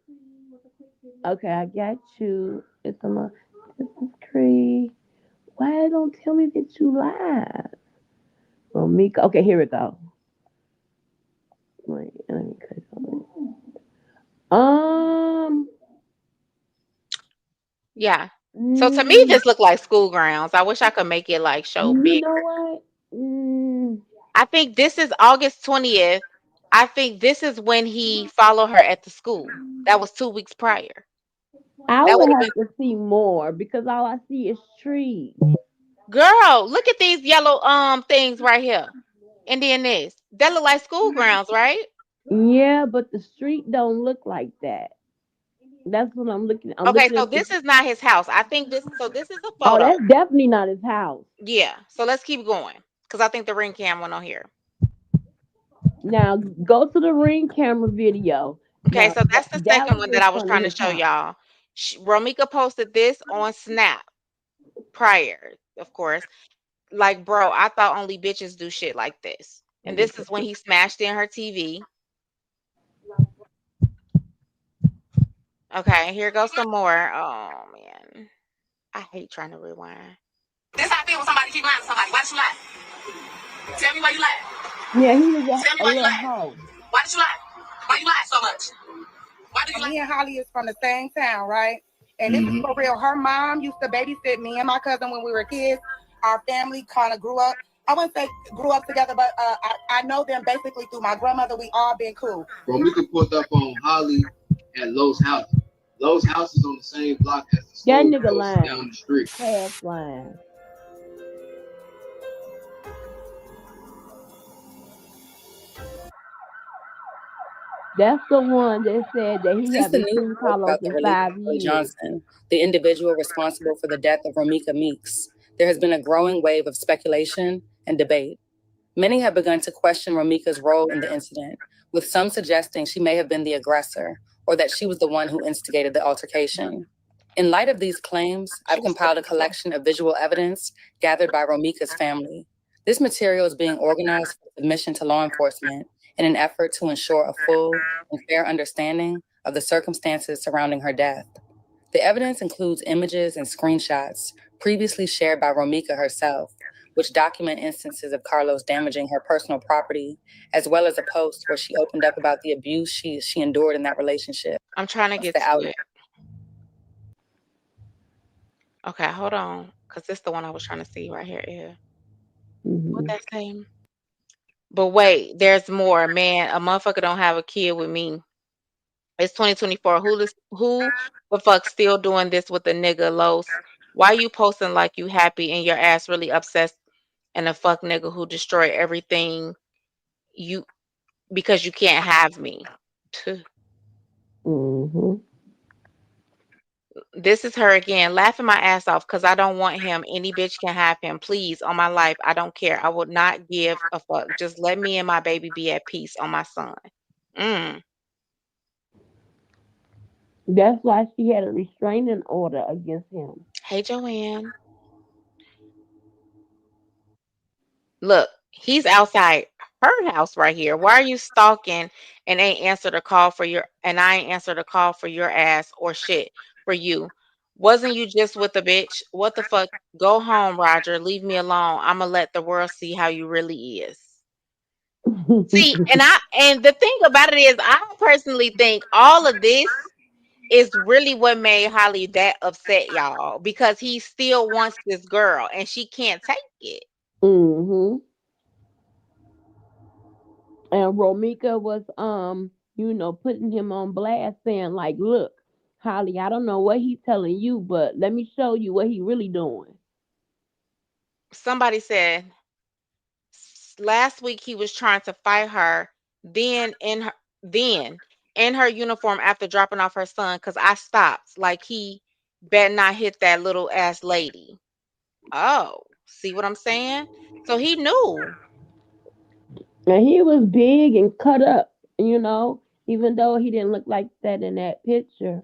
Okay, I got you. It's on my Christmas tree. Why don't tell me that you live? Romeca. Okay, here we go. Wait, let me click on it. Yeah. So to me, Mm, this look like school grounds. I wish I could make it like show you bigger. know what? I think this is August 20th. I think this is when he followed her at the school. That was 2 weeks prior. I That would would have have been, to see more because all I see is trees. girl, look at these yellow things right here. And then this. That look like school grounds, right? Yeah, but the street don't look like that. That's what I'm looking. I'm Okay, looking so at the. this is not his house. I think this is a Oh, photo. that's definitely not his house. Yeah. So let's keep going. Because I think the ring cam went on here. Now go to the ring camera video. Okay, Now so that's the that second was one that in I was front of trying to his show house. y'all. Romeica posted this on Snap prior, of course. Like, bro, I thought only bitches do shit like this. And this is when he smashed in her TV. Okay, here goes some more. Oh man, I hate trying to rewind. This how I feel when somebody keep lying to somebody. Why did you lie? Tell me why you lied. Yeah, he was Tell me a why you little lied. hoe. Why did you lie? Why you lie so much? Why do you lie? Me and Holly is from the same town, right? And this is for real. Her mom used to babysit me and my cousin when we were kids. Our family kind of grew up. I wouldn't say grew up together, but I know them basically through my grandmother. We all been cool. Bro, we could put up on Holly at Lowe's house. Lowe's house is on the same block as the That store nigga goes down lying. the street. Half lying. That's the one that said that he Since the haven't news seen broke Carlos about the in release of 5 Billy years. Johnson, the individual responsible for the death of Romeca Meeks, there has been a growing wave of speculation and debate. Many have begun to question Romeca's role in the incident, with some suggesting she may have been the aggressor or that she was the one who instigated the altercation. In light of these claims, I've compiled a collection of visual evidence gathered by Romeca's family. This material is being organized for submission to law enforcement in an effort to ensure a full and fair understanding of the circumstances surrounding her death. The evidence includes images and screenshots previously shared by Romeca herself, which document instances of Carlos damaging her personal property, as well as a post where she opened up about the abuse she endured in that relationship. I'm trying to get The to out- it. Okay, hold on, cause this the one I was trying to see right here. Yeah. What Mm-hmm. that saying? But wait, there's more. Man, a motherfucker don't have a kid with me. It's 2024. Who the fuck still doing this with a nigga, Los? Why you posting like you happy and your ass really obsessed and a fuck nigga who destroy everything you because you can't have me? Tuh. Mm-hmm. This is her again, laughing my ass off because I don't want him. Any bitch can have him. Please, on my life, I don't care. I would not give a fuck. Just let me and my baby be at peace on my son. Mm. That's why she had a restraining order against him. Hey, Joanne. Look, he's outside her house right here. Why are you stalking and ain't answered a call for your and I ain't answered a call for your ass or shit for you? Wasn't you just with a bitch? What the fuck? Go home, Roger. Leave me alone. I'ma let the world see how you really is. See, and the thing about it is I personally think all of this is really what made Holly that upset, y'all, because he still wants this girl and she can't take it. Mm-hmm. And Romeca was putting him on blast saying like, look, Holly, I don't know what he's telling you, but let me show you what he really doing. Somebody said last week he was trying to fight her, then in her uniform after dropping off her son, because I stopped. Like he better not hit that little ass lady. Oh, see what I'm saying? So he knew. And he was big and cut up, even though he didn't look like that in that picture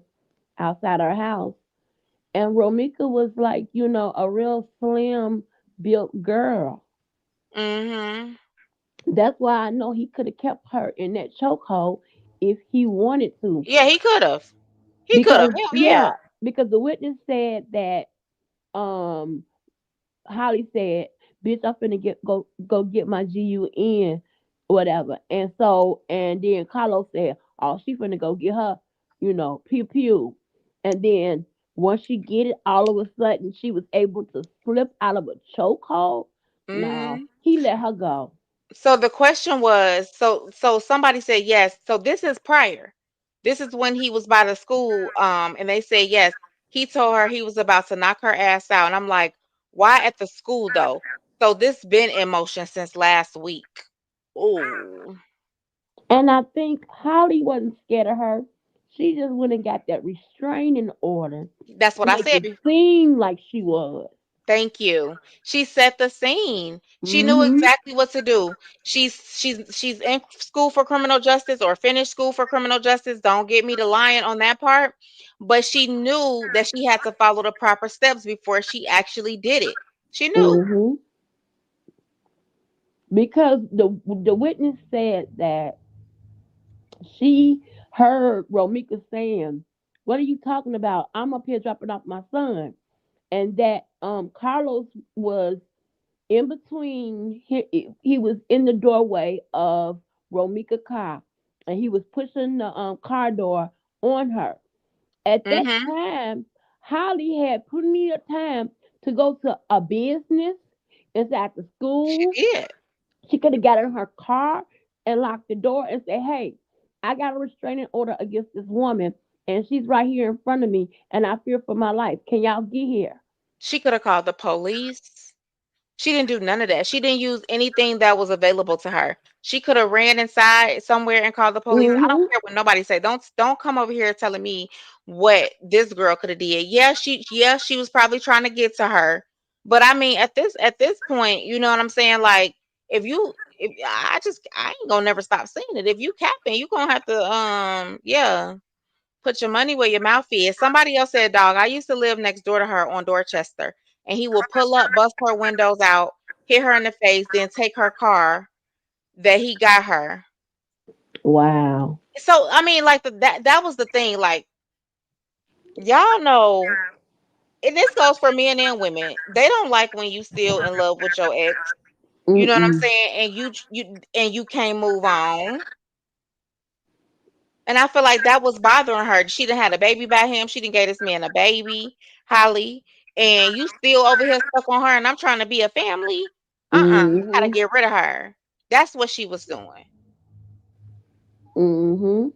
outside our house. And Romeica was like, a real slim built girl. Mm-hmm. That's why I know he could have kept her in that chokehold if he wanted to. Yeah, he could have. He could have. Because Hell yeah. yeah, because the witness said that um Holly said, "Bitch, I'm finna go get my GUN, whatever." And then Carlos said, "Oh, she finna go get her, pew pew." And then once she get it, all of a sudden she was able to slip out of a chokehold. No, Mm-hmm. he let her go. So the question was, so somebody said yes. So this is prior. This is when he was by the school, and they said yes. He told her he was about to knock her ass out. And I'm like, why at the school though? So this been in motion since last week. Oh, And I think Holly wasn't scared of her. She just went and got that restraining order that's what to I make said. it seem like she was. Thank you. She set the scene. She knew Hmm. exactly what to do. She's in school for criminal justice or finished school for criminal justice. Don't get me to lying on that part. But she knew that she had to follow the proper steps before she actually did it. She knew. Hmm. Because the witness said that she heard Romeica saying, "What are you talking about? I'm up here dropping off my son," and that Carlos was in between. He was in the doorway of Romeica car, and he was pushing the car door on her. At that Mm-hmm. time, Holly had plenty of time to go to a business inside the She school. did. She could have got in her car and locked the door and said, "Hey, I got a restraining order against this woman, and she's right here in front of me, and I fear for my life. Can y'all get here?" She could have called the police. She didn't do none of that. She didn't use anything that was available to her. She could have ran inside somewhere and called the police. I don't Hmm. care what nobody say. Don't come over here telling me what this girl could have did. Yeah, she was probably trying to get to her. But I mean at this point, you know what I'm saying? Like if I ain't gonna never stop saying it. If you capping, you gonna have to yeah. Put your money where your mouth is. Somebody else said, dog, I used to live next door to her on Dorchester, and he will pull up, bust her windows out, hit her in the face, then take her car that he got her. Wow. So, I mean, like, that was the thing. Like, y'all know, and this goes for men and women, they don't like when you still in love with your ex. You know what I'm Mm-mm. saying? And you can't move on. And I feel like that was bothering her. She done had a baby by him. She done gave this man a baby, Holly, and you still over here stuck on her. And I'm trying to be a family. Gotta Hmm. get rid of her. That's what she was doing. Hmm.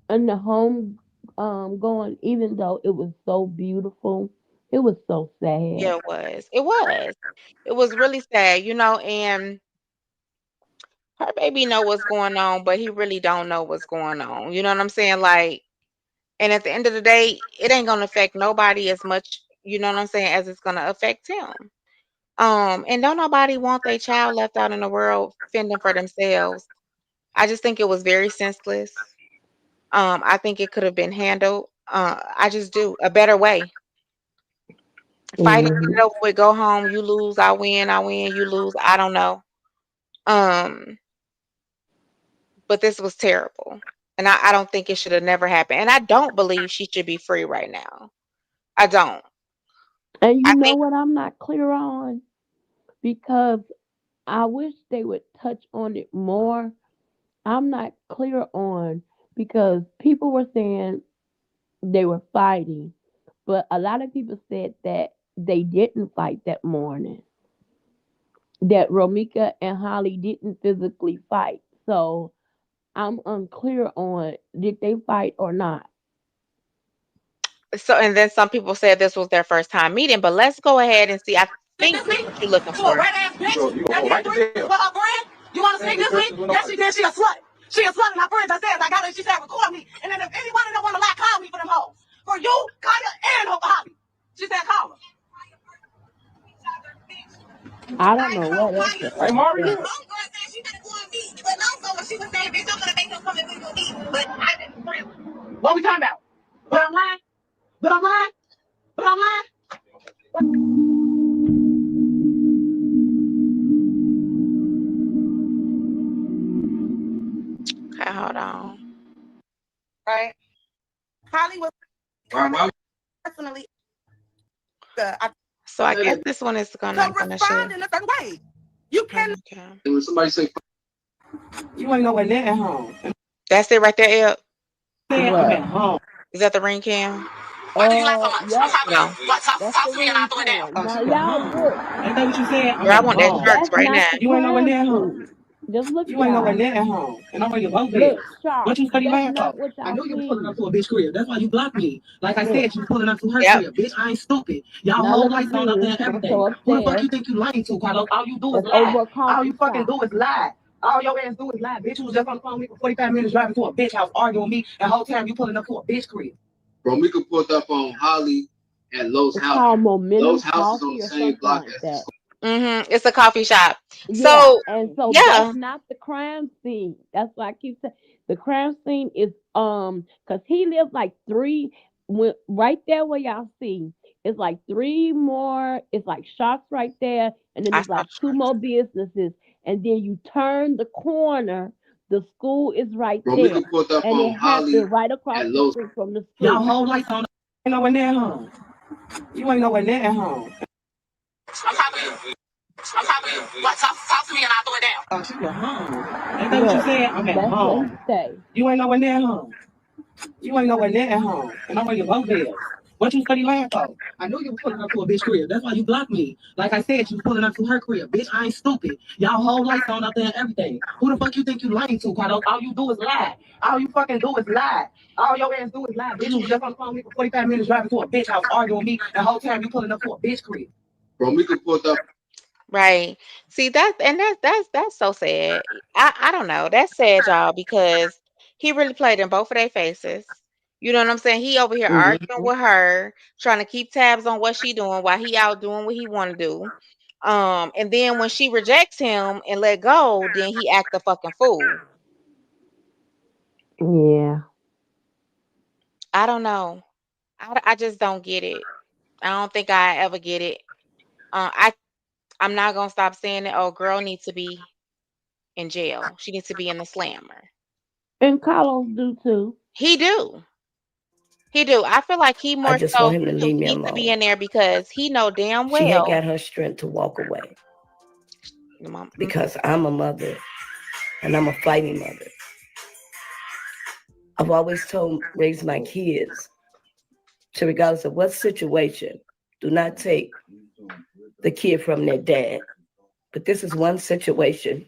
And the home going, even though it was so beautiful, it was so sad. Yeah, it was. It was. It was really sad, and her baby know what's going on, but he really don't know what's going on. You know what I'm saying? Like, and at the end of the day, it ain't gonna affect nobody as much, you know what I'm saying, as it's gonna affect him. And don't nobody want their child left out in the world fending for themselves. I just think it was very senseless. I think it could have been handled. I just do a better way. Fight it, get Hmm. it over with, go home. You lose, I win, you lose. I don't know. Um, but this was terrible. And I don't think it should have never happened. And I don't believe she should be free right now. I don't. And you I know think what I'm not clear on? Because I wish they would touch on it more. I'm not clear on because people were saying they were fighting, but a lot of people said that they didn't fight that morning. That Romeica and Holly didn't physically fight. So I'm unclear on did they fight or not. so. And then some people said this was their first time meeting, but let's go ahead and see. I think this is what you're looking To a for. red ass bitch. You go right to jail. For her friend? You want to sneak this week? Yes, she did. She a slut. She a slut, and her friends. I said, I got her. She said, record me. And then if anyone that want to lie, call me for them hoes. For you, Kaya, and her hobby. She said, call her. I don't know what else to Hey, say. Mario. Homegirl said she better go on me. But also, she was saying, bitch, I'm gonna make them come and we go eat. But I didn't. What we talking about? But I'm lying. But I'm lying. But I'm lying. Okay, hold on. Right? Holly was personally So I guess this one is gonna share. respond in a certain way. You can. Okay. When somebody say, You ain't nowhere near at home. That's it right there, El. Saying I'm at home. Is that the ring cam? Why did you laugh so much? Yep, No. that's Talk the to me and I'll ring throw it down. cam. Oh, Now, she at y'all home. look. Ain't that what you said? I'm Girl, I at want that home. sharks That's right not now. the You ain't nowhere crime near at home. scene. Just look, You ain't nowhere y'all. near at home. And I'm ready to go there. Look, sharp. What you study That's land for? not what I y'all know you pulling see. up to a bitch crib. That's why you blocked me. Like I Look. said, you pulling up to her Yep. crib. Bitch, I ain't stupid. Y'all Now whole look lights on up there again. and I'm everything. so Who the fuck upstairs. you think you lying to, Carlos? All you do is That's lie. over a All you coffee fucking shop. do is lie. All your ass do is lie. Bitch, you was just on the phone with me for 45 minutes driving to a bitch house arguing with me, and the whole time you pulling up to a bitch crib. Romeica pulled up on Holly at Lowe's It's house. called Momentum Lowe's house is on Coffee the or same something block like as the that. school. It's a coffee shop. Yeah, So and so yeah. that's not the crime scene. That's why I keep saying the crime scene is because he lived like right there where y'all see. It's like three more. It's like shops right there, and then I there's saw like two more businesses, and then you turn the corner. The school is right there, Romeica pulled up and on it Holly happened right across at the Lowe's. street from the Y'all school. whole lights on. Ain't nowhere near at home. You ain't nowhere near at home. I'm talking to you. I'm talking to you. What? Talk to me and I'll throw it down. Oh, she at home. Ain't that what you Look, said? I'm at that's what he home. say. You ain't nowhere near at home. You ain't nowhere near at home. And I'm ready to go there. What you study land for? I knew you was pulling up to a bitch crib. That's why you blocked me. Like I said, you pulling up to her crib. Bitch, I ain't stupid. Y'all whole lights on up there and everything. Who the fuck you think you lying to, Carlos? All you do is lie. All you fucking do is lie. All your ass do is lie. Bitch, you was just on the phone with me for 45 minutes driving to a bitch house arguing with me, and the whole time you pulling up to a bitch crib. Romeica pulled up. Right. See that's so sad. I don't know. That's sad, y'all, because he really played in both of their faces. You know what I'm saying? He over here arguing with her, trying to keep tabs on what she doing while he out doing what he want to do. And then when she rejects him and let go, then he act a fucking fool. Yeah. I don't know. I just don't get it. I don't think I ever get it. I'm not gonna stop saying it. Oh, girl needs to be in jail. She needs to be in the slammer. And Carlos do too. He do. He do. I feel like he I more just so want him to leave me needs to be alone. in there because he know damn She ain't well. got her strength to walk away Mom, because I'm a mother and I'm a fighting mother. I've always raised my kids to, regardless of what situation, do not take the kid from their dad. But this is one situation.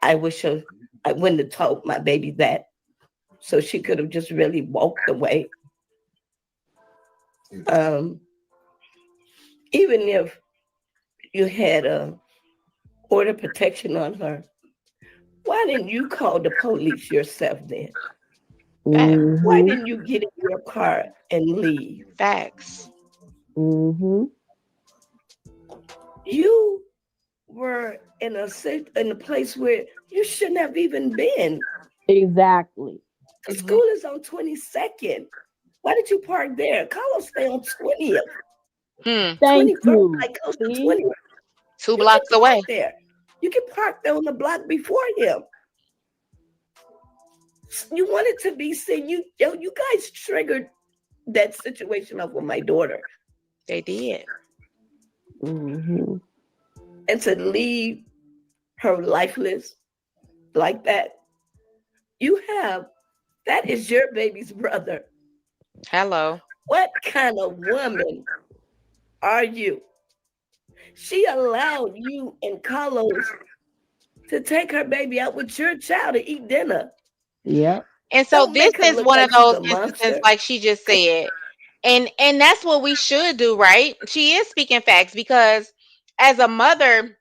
I wish I wouldn't have told my baby that. So she could have just really walked away. Even if you had a order of protection on her, why didn't you call the police yourself then? facts. Why didn't you get in your car and leave? Facts. You were in a place where you shouldn't have even been. Exactly. The school is on 22nd. Why did you park there? Carlos stay on 20th. Thank 21st, you. like close to See? 20th. 2 You blocks can park away. there. You can park there on the block before him. You wanted to be seen. You guys triggered that situation up with my daughter. They did. And to leave her lifeless like that, that is your baby's brother. Hello. What kind of woman are you? She allowed you and Carlos to take her baby out with your child to eat dinner. Yep. And so Don't this make her is look one of like she's those a instances, monster. like she just said. And that's what we should do, right? She is speaking facts because as a mother,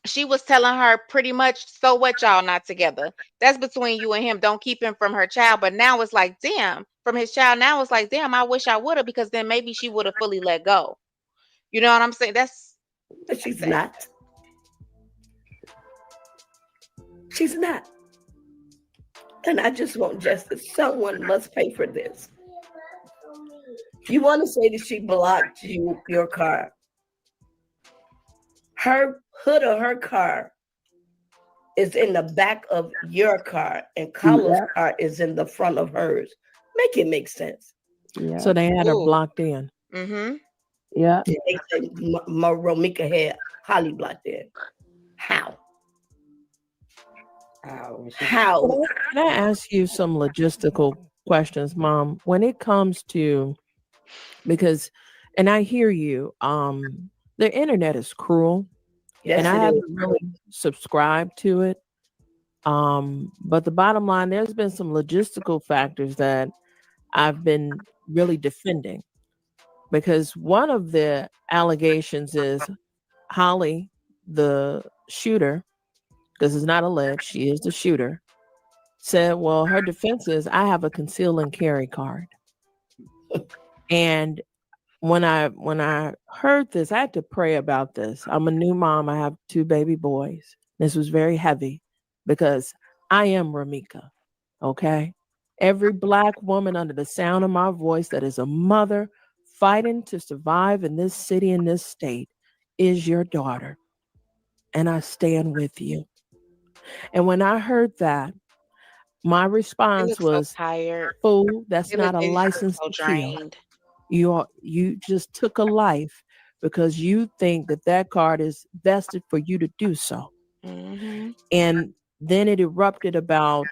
she was telling her pretty much, so what, y'all not together? That's between you and him. Don't keep him from her child. But now it's like, damn, from his child. Now it's like, damn, I wish I would have, because then maybe she would have fully let go. You know what I'm saying? But she's not. She's not. And I just want justice. Someone must pay for this. You want to say that she blocked your car. Her hood of her car is in the back of your car, and Carlos' Yeah. car is in the front of hers. Make it make sense. Yeah. So they had her Ooh. blocked in. Mm-hmm. Yeah. They said Romeca had Holly blocked in. How? How? Can I ask you some logistical questions, Mom? When it comes to, because, and I hear you, the internet is cruel, Yes, and I it haven't is. really subscribed to it. But the bottom line, there's been some logistical factors that I've been really defending, because one of the allegations is Holly, the shooter, because it's not alleged, she is the shooter, said, well, her defense is, I have a conceal and carry card. And when I heard this, I had to pray about this. I'm a new mom. I have 2 baby boys. This was very heavy because I am Romeica. Okay. Every Black woman under the sound of my voice that is a mother fighting to survive in this city, in this state, is your daughter. And I stand with you. And when I heard that, my You response look so was, tired. fool, that's You look not a license so to kill. drained. You just took a life because you think that that card is vested for you to do so. Mm-hmm. And then it erupted about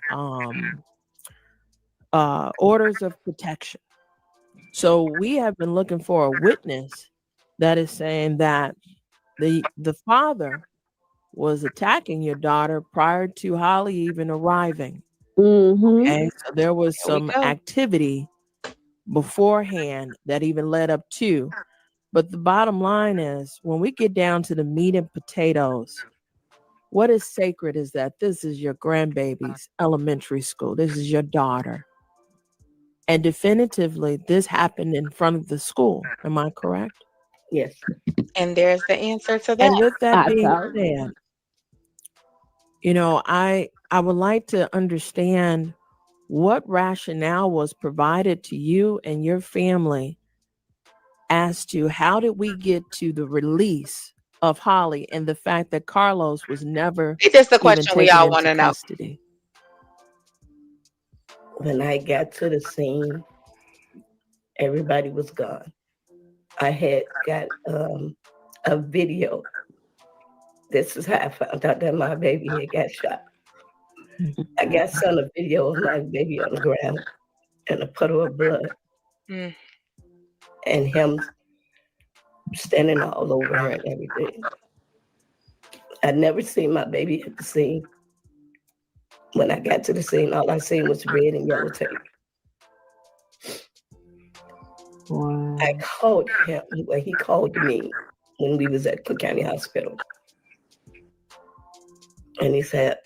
orders of protection. So we have been looking for a witness that is saying that the father was attacking your daughter prior to Holly even arriving. Mm-hmm. Okay, so there was Here we some go. activity beforehand that even led up to. But the bottom line is, when we get down to the meat and potatoes, what is sacred is that this is your grandbaby's elementary school. This is your daughter. And definitively, this happened in front of the school. Am I correct? Yes. And there's the answer to And that. with that I being told you. said, I would like to understand what rationale was provided to you and your family as to how did we get to the release of Holly and the fact that Carlos was never It's just the even question we taken all want into to know. custody. When I got to the scene, everybody was gone. I had got a video. This is how I found out that my baby had got shot. I got sent a video of my baby on the ground and a puddle of blood Mm. and him standing all over her and everything. I'd never seen my baby at the scene. When I got to the scene, all I seen was red and yellow tape. Wow. I called him, well, he called me when we was at Cook County Hospital. And he said,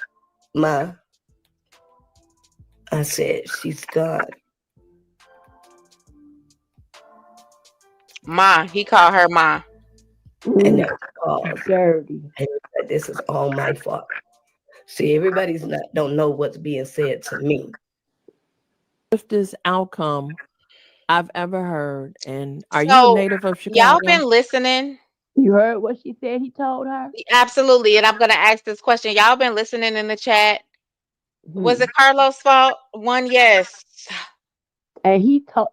Ma, I said, she's gone. Ma, he called her Ma. And that was all. Dirty. And he said, this is all my fault. See, everybody's don't know what's being said to me. Swiftest outcome I've ever heard. And are you a So native of y'all been Chicago? listening? You heard what she said he told her? Absolutely. And I'm gonna ask this question. Y'all been listening in the chat? Was Hmm. it Carlos' fault? One, yes. And he told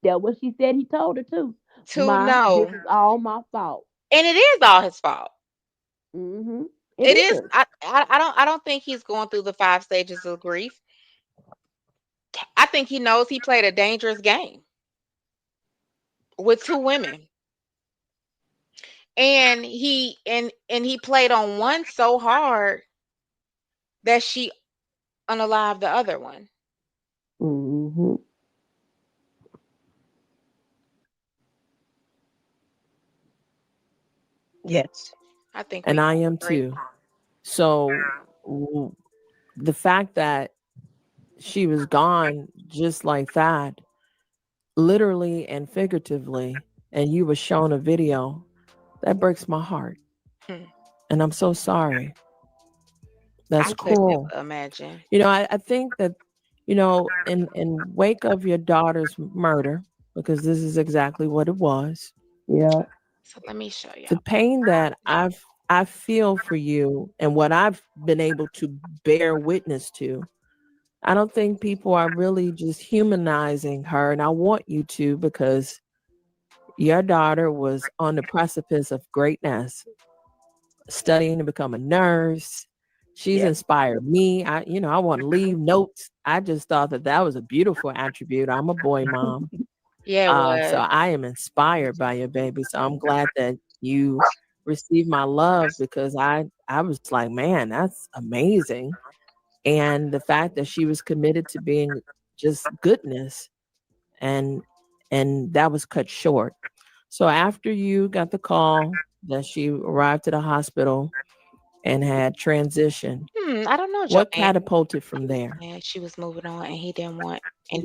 that what she said he told her too. Two, This no. is all my fault. And it is all his fault. Mm-hmm. It It is. is. I don't think he's going through the 5 stages of grief. I think he knows he played a dangerous game with 2 women. And he played on one so hard that she unalived the other one. Mm-hmm. Yes. I think And we I all am agree. too. So the fact that she was gone just like that, literally and figuratively, and you were shown a video, that breaks my heart. Hmm. And I'm so sorry. I That's couldn't cruel. imagine. I think that, in wake of your daughter's murder, because this is exactly what it was. Yeah. So let me show The y'all. pain that I feel for you and what I've been able to bear witness to, I don't think people are really just humanizing her. And I want you to, because your daughter was on the precipice of greatness, studying to become a nurse. She's Yeah. inspired me. I want to leave notes. I just thought that that was a beautiful attribute. I'm a boy mom. Yeah, it So was. I am inspired by your baby. So I'm glad that you received my love, because I was like, man, that's amazing. And the fact that she was committed to being just goodness, and that was cut short. So after you got the call that she arrived to the hospital and had transitioned, I don't know, what Joanne. catapulted from there? And she was moving on, and he didn't want him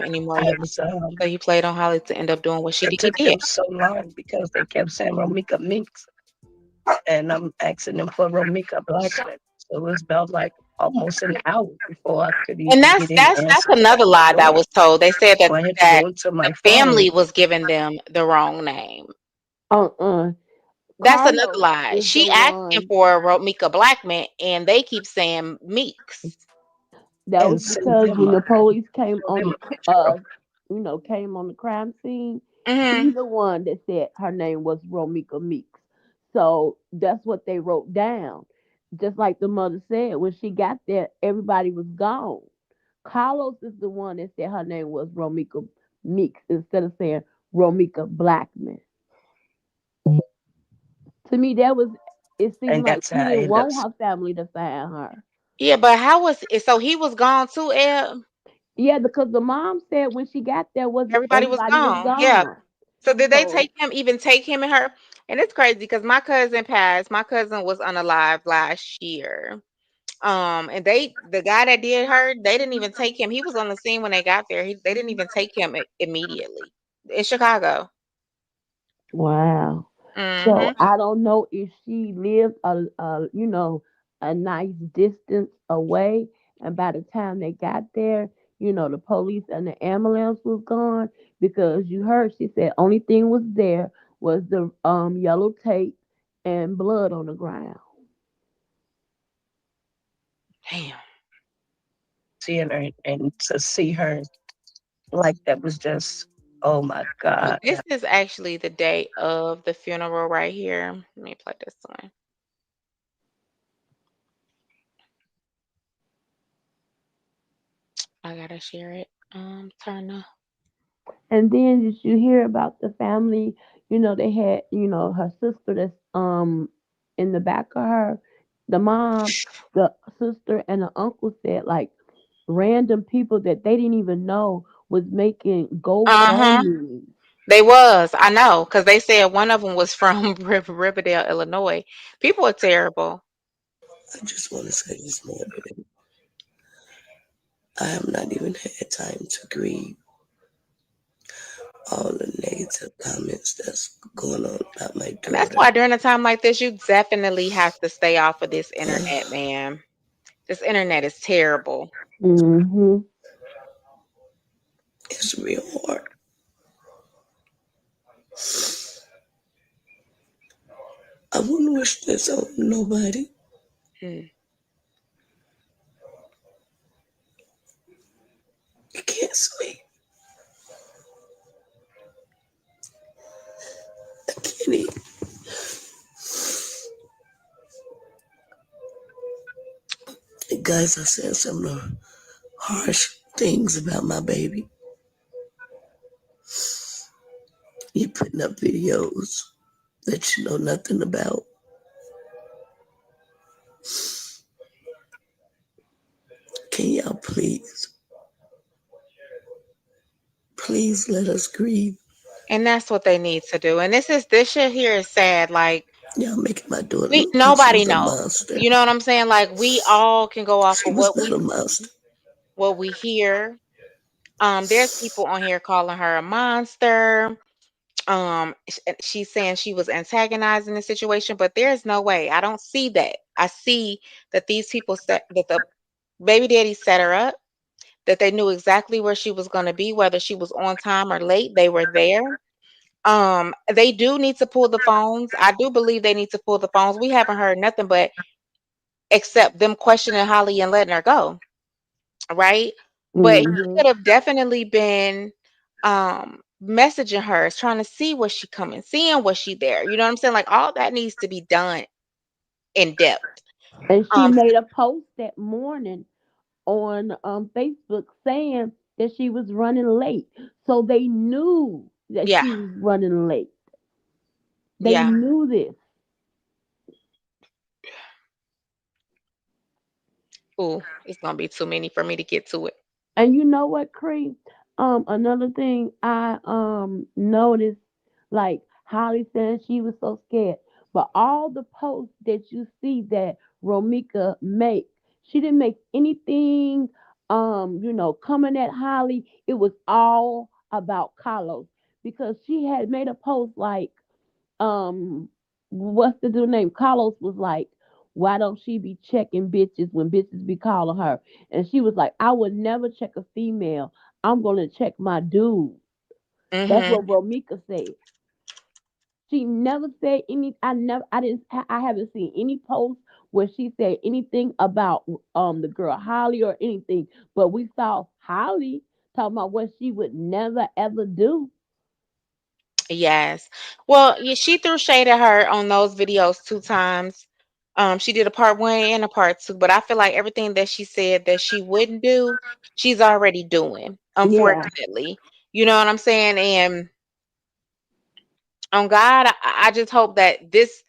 anymore. I Yeah. was So he played on Holly to end up doing what it he took did. them so long because they kept saying Romeca Meeks, and I'm asking them for Romeca Blackman. So it was about like almost an hour before I could And even that's get any that's that's answers at another my lie that door. was told. They said So I had to that go into the my phone. family was giving them the wrong name. Uh-uh. That's another Carlos lie. is the She asking one for Romeica Blackman, and they keep saying Meeks. that was and send because them when a the police came show on them the a picture of came on the crime scene, Hmm. he the one that said her name was Romeca Meeks. So that's what they wrote down. Just like the mother said, when she got there, everybody was gone. Carlos is the one that said her name was Romeca Meeks instead of saying Romeca Blackman. To me, that was it seemed and like that's he how I didn't end up. want her family to find her. Yeah, but how was it? So he was gone too, Ed? Yeah, because the mom said when she got there was Everybody was everybody was gone. Yeah. gone. So did they So take him and her? And it's crazy because my cousin passed. My cousin was unalive last year. And the guy that did her, they didn't even take him. He was on the scene when they got there. They didn't even take him immediately in Chicago. wow. Hmm. So I don't know if she lived a nice distance away, and by the time they got there, the police and the ambulance was gone because you heard she said only thing was there was the yellow tape and blood on the ground. Damn. Seeing her and to see her like that was just, oh my So God. this is actually the day of the funeral right here. Let me play this one. I gotta share it. Turn the. And then did you hear about the family? They had, her sister that's in the back of her. The mom, the sister, and the uncle said like random people that they didn't even know was making Uh-huh. GoFundMe. They was. I know, because they said one of them was from Riverdale, Illinois. People are terrible. I just want to say this morning, I have not even had time to grieve all the negative comments that's going on about my And that's daughter. why during a time like this, you definitely have to stay off of this internet, man. This internet is terrible. Mm-hmm. It's real hard. I wouldn't wish this on nobody. Hmm. You can't sleep. I can't eat. The guys are saying some of the harsh things about my baby. You putting up videos that you know nothing about. Can y'all please let us grieve? And that's what they need to do. And this shit here is sad. Like Y'all making my daughter we look like she nobody was a knows. monster. You know what I'm saying? Like we all can go off She of was what not a monster. we hear. There's people on here calling her a monster. She's saying she was antagonizing the situation, but there's no way. I don't see that. I see that these people set that the baby daddy set her up. that they knew exactly where she was going to be, whether she was on time or late. They were there. They do need to pull the phones. I do believe they need to pull the phones. We haven't heard nothing but except them questioning Holly and letting her go, right? But he Mm-hmm. could have definitely been messaging her, trying to see was she coming, seeing was she there. You know what I'm saying? Like all that needs to be done in depth. And she Um, made a post that morning on Facebook saying that she was running late. So they knew that yeah, she was running late. They yeah. knew this. Ooh, it's gonna be too many for me to get to it. And you know what, Cree? Another thing I noticed, like Holly said she was so scared. But all the posts that you see that Romeca make, she didn't make anything coming at Holly. It was all about Carlos. Because she had made a post like what's the dude name? Carlos was like, why don't she be checking bitches when bitches be calling her? And she was like, I would never check a female. I'm gonna check my dude. That's Mhm. what Romika said. She never said any. I didn't. I haven't seen any post where she said anything about the girl Holly or anything. But we saw Holly talking about what she would never ever do. Yes. Well, yeah, she threw shade at her on those videos two times. She did a part one and a part two, but I feel like everything that she said that she wouldn't do, she's already doing, Yeah. unfortunately. You know what I'm saying? And on God, I just hope that this,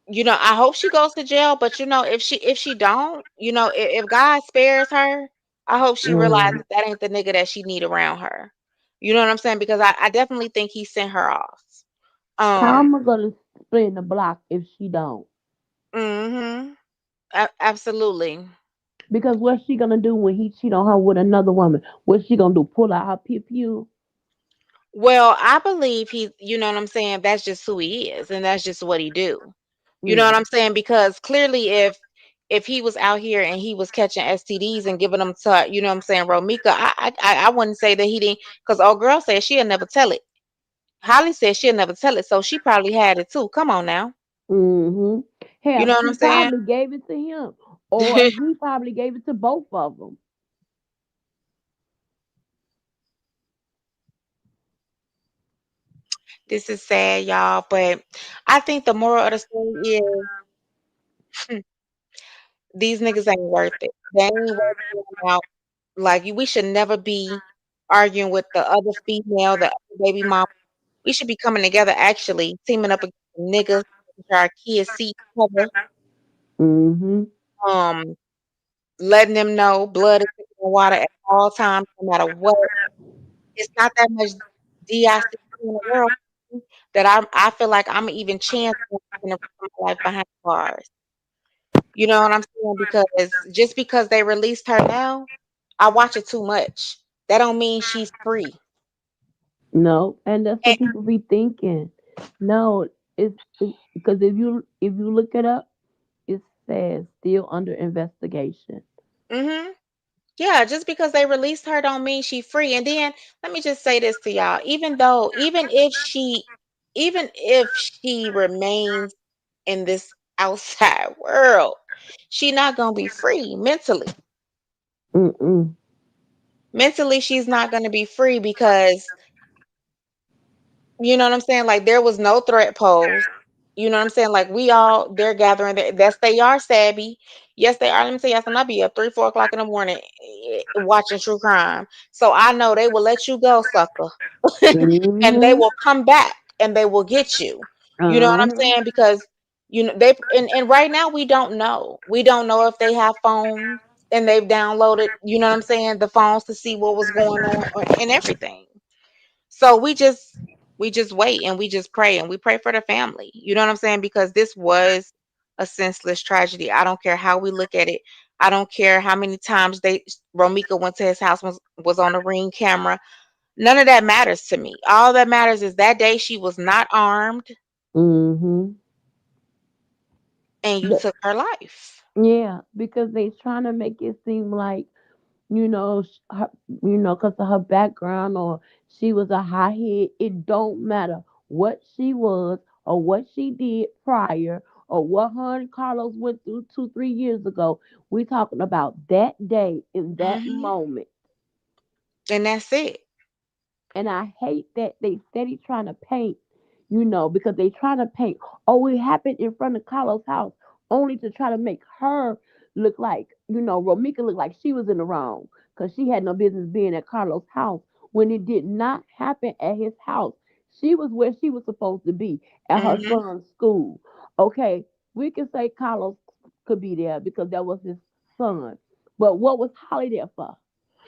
I hope she goes to jail, but if she don't, if God spares her, I hope she Mm. realizes that ain't the nigga that she need around her. You know what I'm saying? Because I definitely think he sent her off. Um, Karma gonna spin the block if she don't. mhm. Absolutely. Because what's she gonna do when he cheat on her with another woman? What's she gonna do? Pull out her pew pew? Well, I believe you know what I'm saying, that's just who he is and that's just what he do. You know Yeah. what I'm saying? Because clearly if he was out here and he was catching STDs and giving them to, you know what I'm saying, Romika, I wouldn't say that he didn't, because old girl said she'll never tell it. Holly said she'll never tell it, so she probably had it too. Come on now. Mm-hmm. You Hell, know what she I'm saying? probably gave it to him, or he probably gave it to both of them. This is sad, y'all, but I think the moral of the story is these niggas ain't worth it. They ain't worth it out. Like we should never be arguing with the other female, the other baby mom. We should be coming together, actually teaming up against the niggas, making sure our kids see each other. Mm-hmm. Um, letting them know blood is thicker than water at all times, no matter what. It's not that much DIC in the world that I feel like I'm even chance in the rest of my life behind bars. You know what I'm saying? Because just because they released her now, I watch it too much. That don't mean she's free. No, and that's And, what people be thinking. No, because if you look it up, it says still under investigation. mhm. Yeah, just because they released her don't mean she free. And then let me just say this to y'all. Even if she remains in this outside world, she not gonna be free mentally. Mm-mm. Mentally, she's not gonna be free because you know what I'm saying? Like there was no threat posed. You know what I'm saying? Like they're gathering. That's they are savvy. Yes, they are. Let me tell you something. I'll be up 3, 4 o'clock in the morning watching true crime. So I know they will let you go, sucker, and they Mm-hmm. will come back and they will get you. You know what I'm Uh-huh. saying? Because and right now we don't know. We don't know if they have phones and they've downloaded. You know what I'm saying? The phones to see what was going on and everything. So we just wait and we just pray and we pray for the family. You know what I'm saying? Because this was a senseless tragedy. I don't care how we look at it. I don't care how many times they Romika went to his house was on the ring camera. None of that matters to me. All that matters is that day she was not armed Mm-hmm. and you took her life. Yeah, because they trying to make it seem like her, because of her background, or she was a hothead. It don't matter what she was or what she did prior or what her and Carlos went through 2, 3 years ago. We talking about that day in that Hmm. moment. And that's it. And I hate that they steady trying to paint, because they trying to paint, oh, it happened in front of Carlos' house, only to try to make her look like, Romika look like she was in the wrong because she had no business being at Carlos' house when it did not happen at his house. She was where she was supposed to be, at her Hmm. son's school. Okay, we can say Carlos could be there because that was his son. But what was Holly there for?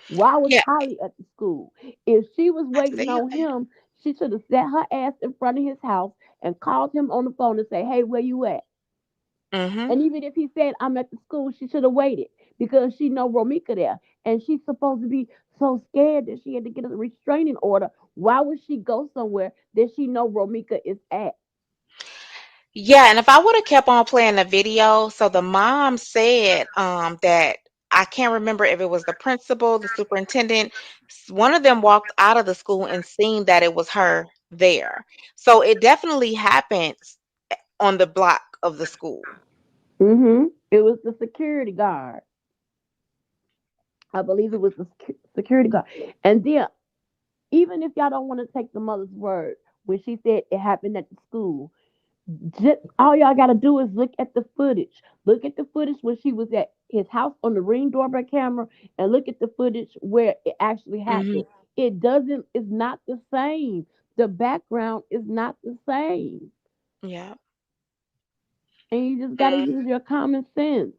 Why was Yeah, Holly at the school? If she was I waiting said on that. him, she should have sat her ass in front of his house and called him on the phone and say, "Hey, where you at?" Hmm. And even if he said, "I'm at the school," she should have waited because she know Romika there, and she's supposed to be so scared that she had to get a restraining order. Why would she go somewhere that she know Romika is at? Yeah, and if I would have kept on playing the video, so the mom said that I can't remember if it was the principal, the superintendent, one of them walked out of the school and seen that it was her there. So it definitely happens on the block of the school. It was the security guard. I believe it was the security guard. And then, even if y'all don't want to take the mother's word when she said it happened at the school, just all y'all gotta do is look at the footage. Look at the footage when she was at his house on the Ring doorbell camera, and look at the footage where it actually Hmm. happened. It doesn't. It's not the same. The background is not the same, Yeah. and you just gotta Mm. use your common sense.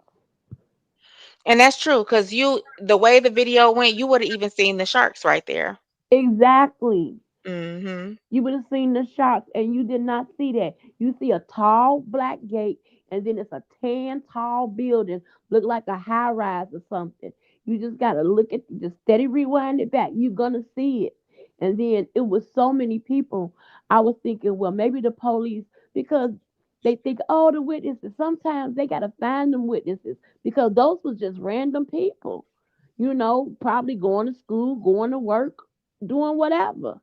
And that's true because the way the video went, you would have even seen the sharks right there. Exactly. Hmm. You would have seen the sharks, and you did not see that. You see a tall black gate, and then it's a tan tall building, look like a high rise or something. You just gotta look at, just steady rewind it back. You're gonna see it. And then it was so many people. I was thinking, well, maybe the police, because they think, oh, the witnesses. Sometimes they gotta find them witnesses because those was just random people. Probably going to school, going to work, doing whatever.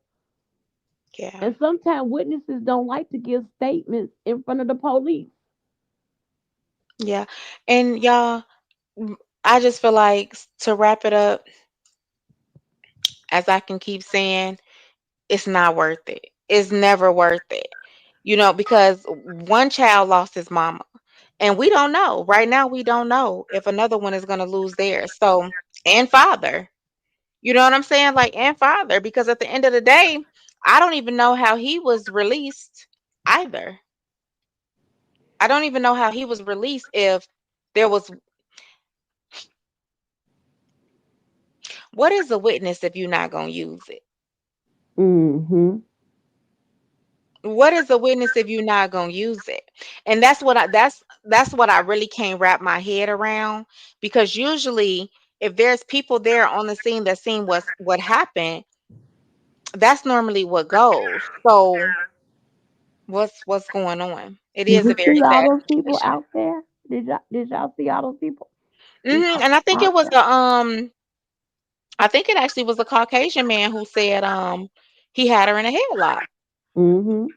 Yeah. And sometimes witnesses don't like to give statements in front of the police. Yeah. And y'all, I just feel like to wrap it up, as I can keep saying, it's not worth it. It's never worth it. Because one child lost his mama, and we don't know. Right now, we don't know if another one is going to lose theirs. So, and father, you know what I'm saying? Like, and father, because at the end of the day, I don't even know how he was released either. I don't even know how he was released if there was, what is a witness if you're not going to use it? Mm-hmm. What is a witness if you're not going to use it? And that's what I really can't wrap my head around, because usually if there's people there on the scene that seen what happened, that's normally what goes. So what's going on? It Did is a you very see all sad those people situation. out there? Did y'all see all those people? It's And I think it out was there. I think it actually was a Caucasian man who said he had her in a headlock Mm-hmm.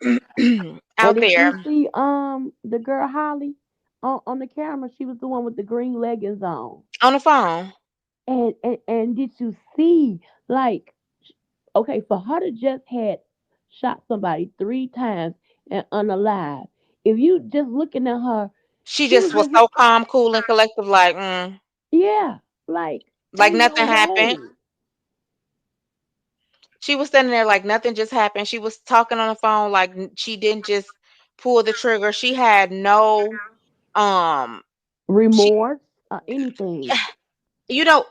And out did there you see the girl Holly on the camera? She was the one with the green leggings on. on the phone. And did you see, like, okay, for her to just had shot somebody 3 times and unalive, if you just looking at her, She she was just was just, so calm, cool, and collective, like yeah, like, like ain't no nothing way. happened. She was standing there like nothing just happened. She was talking on the phone like she didn't just pull the trigger. She had no um she Remorse or anything. you know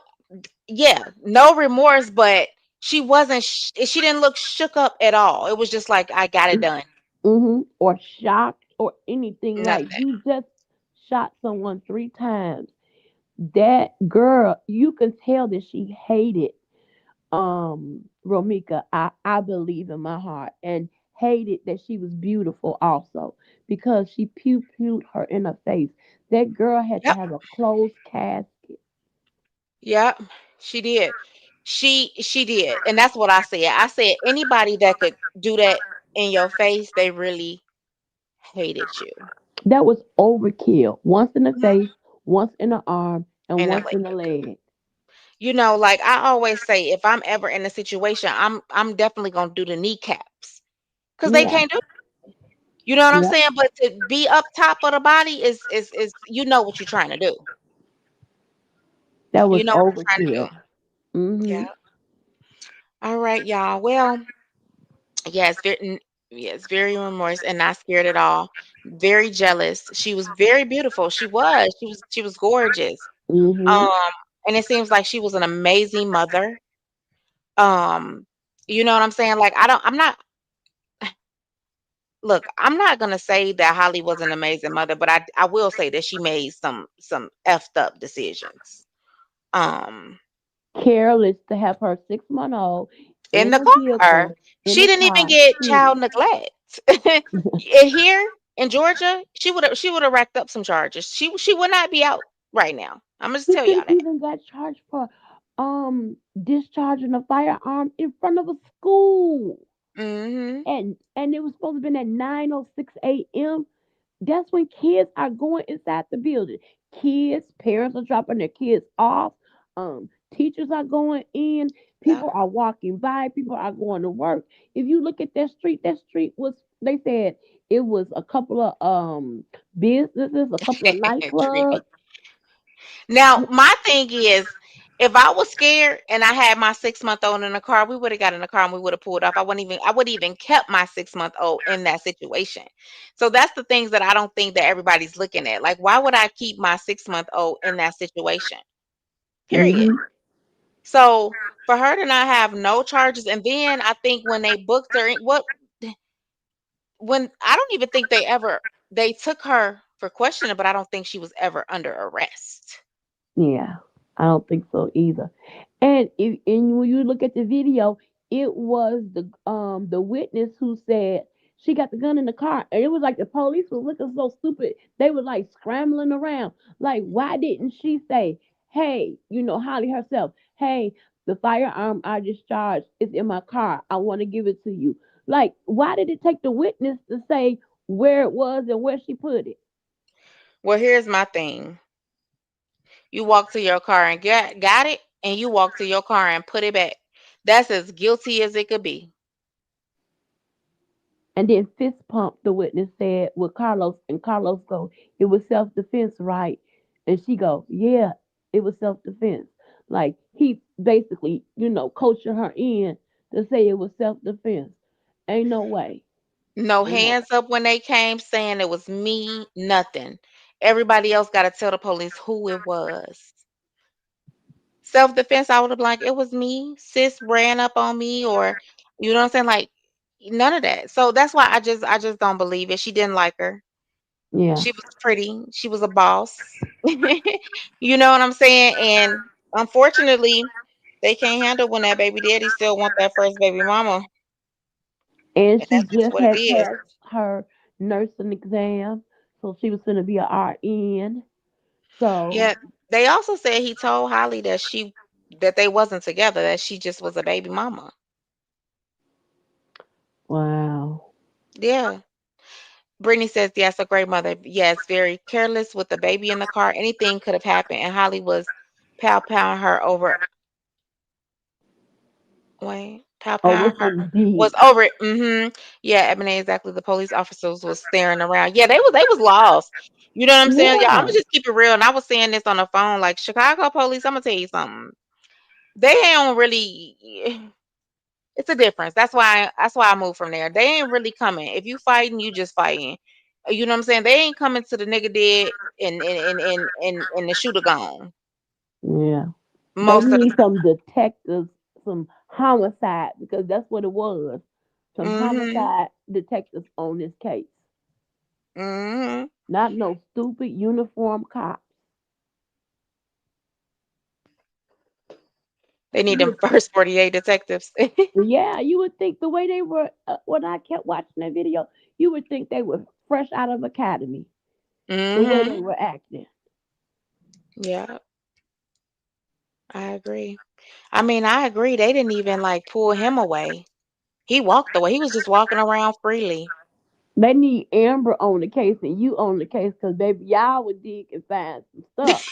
yeah, no remorse, but she didn't look shook up at all. It was just like I got it done. Or shocked or anything. Like, Nothing. you just shot someone 3 times. That girl, you can tell that she hated Romeica. I believe in my heart, and hated that she was beautiful also, because she pewed her in her face. That girl had to Yep. have a closed casket. Yep, she did. She did. And that's what I said. I said anybody that could do that in your face, they really hated you. That was overkill. Once in the Mhm. face, once in the arm, and And the once leg. in the leg. Like I always say, if I'm ever in a situation, I'm definitely gonna do the kneecaps. Because they Yeah, can't do, you know what I'm yeah, saying? But to be up top of the body is you know what you're trying to do. that was You know what you're trying to overkill. do. Hmm. Yeah. All right, y'all. Well, yes, yes, very remorse and not scared at all. Very jealous. She was very beautiful. She was gorgeous. Hmm. Um, and it seems like she was an amazing mother. Um, you know what I'm saying? Like I'm not look, I'm not gonna say that Holly was an amazing mother, but I will say that she made some effed up decisions. Um, Careless to have her 6 month old in in the a car, vehicle in she a didn't even car get child shooting. neglect. And here in Georgia, she would have racked up some charges. She would not be out right now. I'm just She tell could y'all have that. even got charged for discharging a firearm in front of a school. Hmm. And it was supposed to have been at 9:06 a.m. That's when kids are going inside the building. Kids, parents are dropping their kids off. Teachers are going in. Yep. People are walking by. People are going to work. If you look at that street was, they said it was a couple of businesses, a couple of nightclubs. Tricky. Now, my thing is, if I was scared and I had my 6 month old in the car, we would have got in the car and we would have pulled off. I would even kept my 6 month old in that situation. So that's the things that I don't think that everybody's looking at. Like, why would I keep my 6 month old in that situation? Period. Hmm. So for her to not have no charges, and then I think when they booked her, when I don't even think they took her for questioning, but I don't think she was ever under arrest. Yeah, I don't think so either. And when you look at the video, it was the witness who said she got the gun in the car, and it was like the police was looking so stupid. They were like scrambling around. Like, why didn't she say, "Hey, Holly herself, hey, the firearm I discharged is in my car. I want to give it to you." Like, why did it take the witness to say where it was and where she put it? Well, here's my thing. You walk to your car and got it, and you walk to your car and put it back. That's as guilty as it could be. And then fist pump, the witness said with Carlos, and Carlos go, "It was self defense, right?" And she go, "Yeah, it was self defense." Like he basically, coaching her in to say it was self defense. Ain't no way. No Ain't no hands up when they came saying it was me, nothing. Everybody else got to tell the police who it was. Self defense, I would have been like, it was me. Sis ran up on me, or you know what I'm saying? Like none of that. So that's why I just don't believe it. She didn't like her. way. Yeah. She was pretty. She was a boss. You know what I'm saying? And unfortunately, they can't handle when that baby daddy still want that first baby mama. And And she that's just just what it had is. passed her nursing exam, so she was gonna be a RN. So Yeah. They also said he told Holly that they wasn't together, that she just was a baby mama. wow. Yeah. Brittany says, yes, a great mother. Yes, very careless with the baby in the car. Anything could have happened. And Holly was pow her over. Wait, Over her some was D. over it. Yeah, Ebony, exactly. The police officers was staring around. Yeah, they was lost. You know what I'm saying? Yeah, I'm Yeah. gonna just keep it real. And I was saying this on the phone, like Chicago police. I'm gonna tell you something. They ain't really. It's a difference. That's why I moved from there. They ain't really coming. If you fighting, you just fighting. You know what I'm saying? They ain't coming to the nigga dead and the shooter gone. Yeah. They Most of the need some detectives, some homicide, because that's what it was. Some time. homicide detectives on this case. Hmm. Not no stupid uniform cops. They need You them would, first 48 detectives. yeah, you would think the way they were, when I kept watching that video, you would think they were fresh out of academy, the way Hmm. they were acting. Yeah. I agree. I mean, I agree. They didn't even like pull him away. He walked away. He was just walking around freely. They need Amber on the case and you on the case because baby, y'all would dig and find some stuff.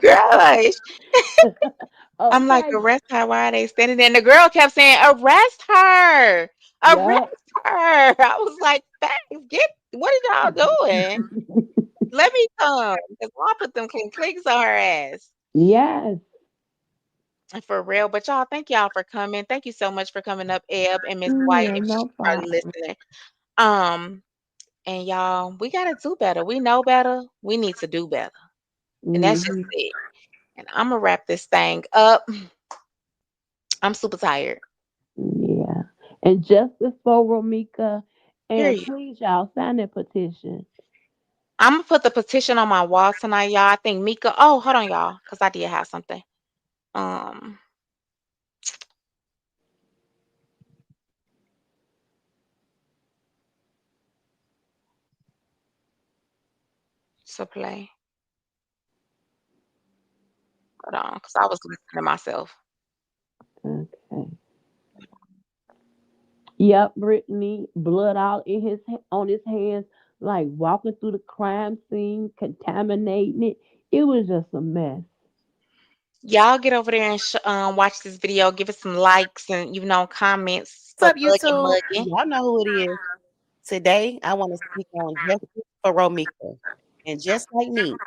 Gosh. I'm like, Okay. arrest her. Why are they standing there? And the girl kept saying, arrest her. Yup. Arrest her. I was like, thanks. What are y'all doing? Let me come. Because I'll put them clean clicks on her ass. Yes. For real. But y'all, thank y'all for coming. Thank you so much for coming up, Eb and Miss White, Yeah, if you no are problem. listening. Um, and y'all, we gotta do better. We know better. We need to do better. And that's just Hmm. it. And I'm gonna wrap this thing up. I'm super tired. Yeah. And justice for Romeica. And Period. please, y'all, sign that petition. I'm gonna put the petition on my wall tonight, y'all. I think Mika. Oh, hold on, y'all, because I did have something. Um, to play. Hold on, because I was listening to myself. Okay. Yep, Brittany, blood all in on his hands, like walking through the crime scene, contaminating it. It was just a mess. Y'all get over there and watch this video. Give it some likes and comments What's for up, Buggy YouTube? Muggy. Y'all know who it is. Today, I want to speak on justice for Romeica. And just like me,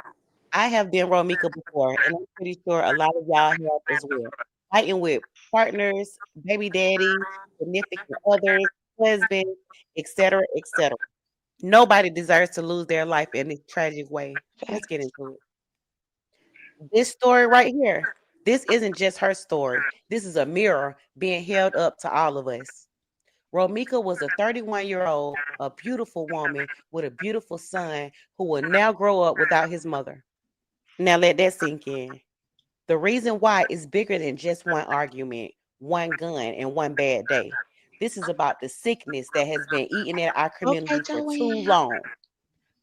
I have been Romeica before, and I'm pretty sure a lot of y'all have as well. Fighting with partners, baby daddy, significant others, husbands, etc., etc. Nobody deserves to lose their life in this tragic way. Let's get into it. This story right here, this isn't just her story. This is a mirror being held up to all of us. Romeica was a 31-year-old, a beautiful woman with a beautiful son who will now grow up without his mother. Now let that sink in. The reason why is bigger than just one argument, one gun, and one bad day. This is about the sickness that has been eating at our Okay, community for too Joanne. long.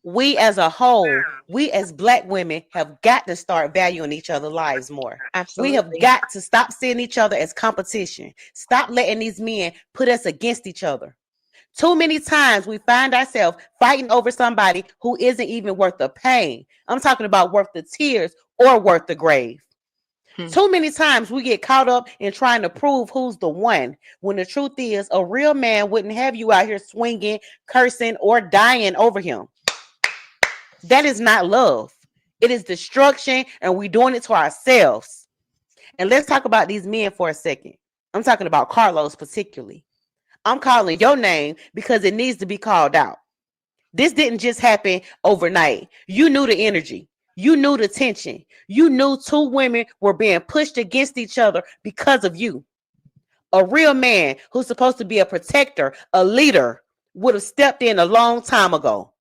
We as a whole, we as Black women have got to start valuing each other's lives more. We have Absolutely. got to stop seeing each other as competition. Stop letting these men put us against each other. Too many times we find ourselves fighting over somebody who isn't even worth the pain. I'm talking about worth the tears or worth the grave. Too many times we get caught up in trying to prove who's the one, when the truth is a real man wouldn't have you out here swinging, cursing, or dying over him. That is not love. It is destruction, and we're doing it to ourselves. And let's talk about these men for a second. I'm talking about Carlos particularly. I'm calling your name because it needs to be called out. This didn't just happen overnight. You knew the energy. You knew the tension. You knew two women were being pushed against each other because of you. A real man who's supposed to be a protector, a leader, would have stepped in a long time ago.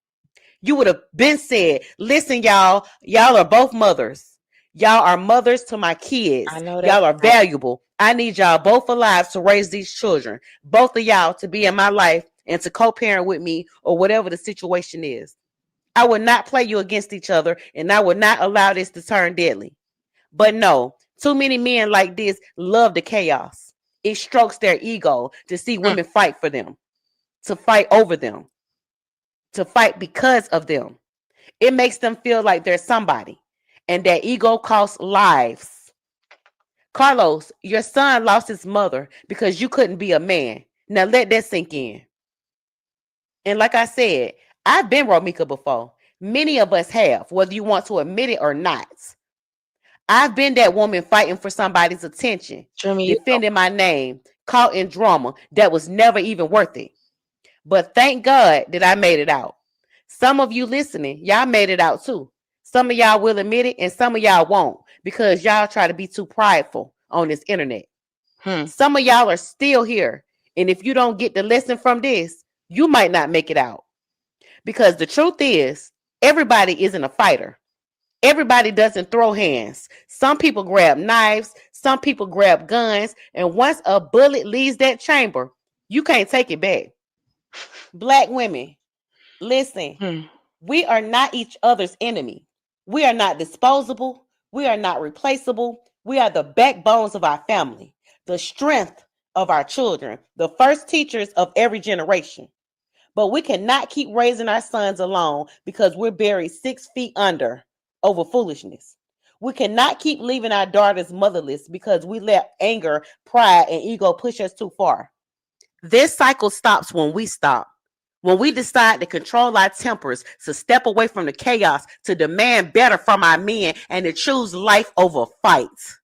You would have been said, listen, y'all are both mothers. Y'all are mothers to my I kids. know that's Y'all are right. valuable. I need y'all both alive to raise these children. Both of y'all to be in my life and to co-parent with me or whatever the situation is. I would not play you against each other, and I would not allow this to turn deadly. But no, too many men like this love the chaos. It strokes their ego to see women fight for them, to fight over them, to fight because of them. It makes them feel like they're somebody, and that ego costs lives. Carlos, your son lost his mother because you couldn't be a man. Now let that sink in. And like I said, I've been Romeica before. Many of us have, whether you want to admit it or not. I've been that woman fighting for somebody's attention, Jimmy, you so defending my name, caught in drama that was never even worth it. But thank God that I made it out. Some of you listening, y'all made it out too. Some of y'all will admit it, and some of y'all won't because y'all try to be too prideful on this internet. Some of y'all are still here. And if you don't get the lesson from this, you might not make it out. Because the truth is, everybody isn't a fighter. Everybody doesn't throw hands. Some people grab knives, some people grab guns, and once a bullet leaves that chamber, you can't take it back. Black women, listen, we are not each other's enemy. We are not disposable. We are not replaceable. We are the backbones of our family, the strength of our children, the first teachers of every generation. But we cannot keep raising our sons alone because we're buried 6 feet under over foolishness. We cannot keep leaving our daughters motherless because we let anger, pride, and ego push us too far. This cycle stops when we stop. When we decide to control our tempers, to step away from the chaos, to demand better from our men, and to choose life over fights.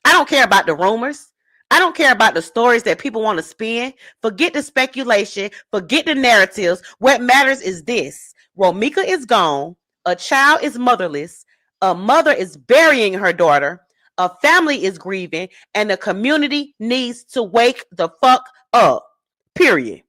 I don't care about the rumors. I don't care about the stories that people want to spin. Forget the speculation. Forget the narratives. What matters is this. Romeica is gone. A child is motherless. A mother is burying her daughter. A family is grieving. And the community needs to wake the fuck up. Period.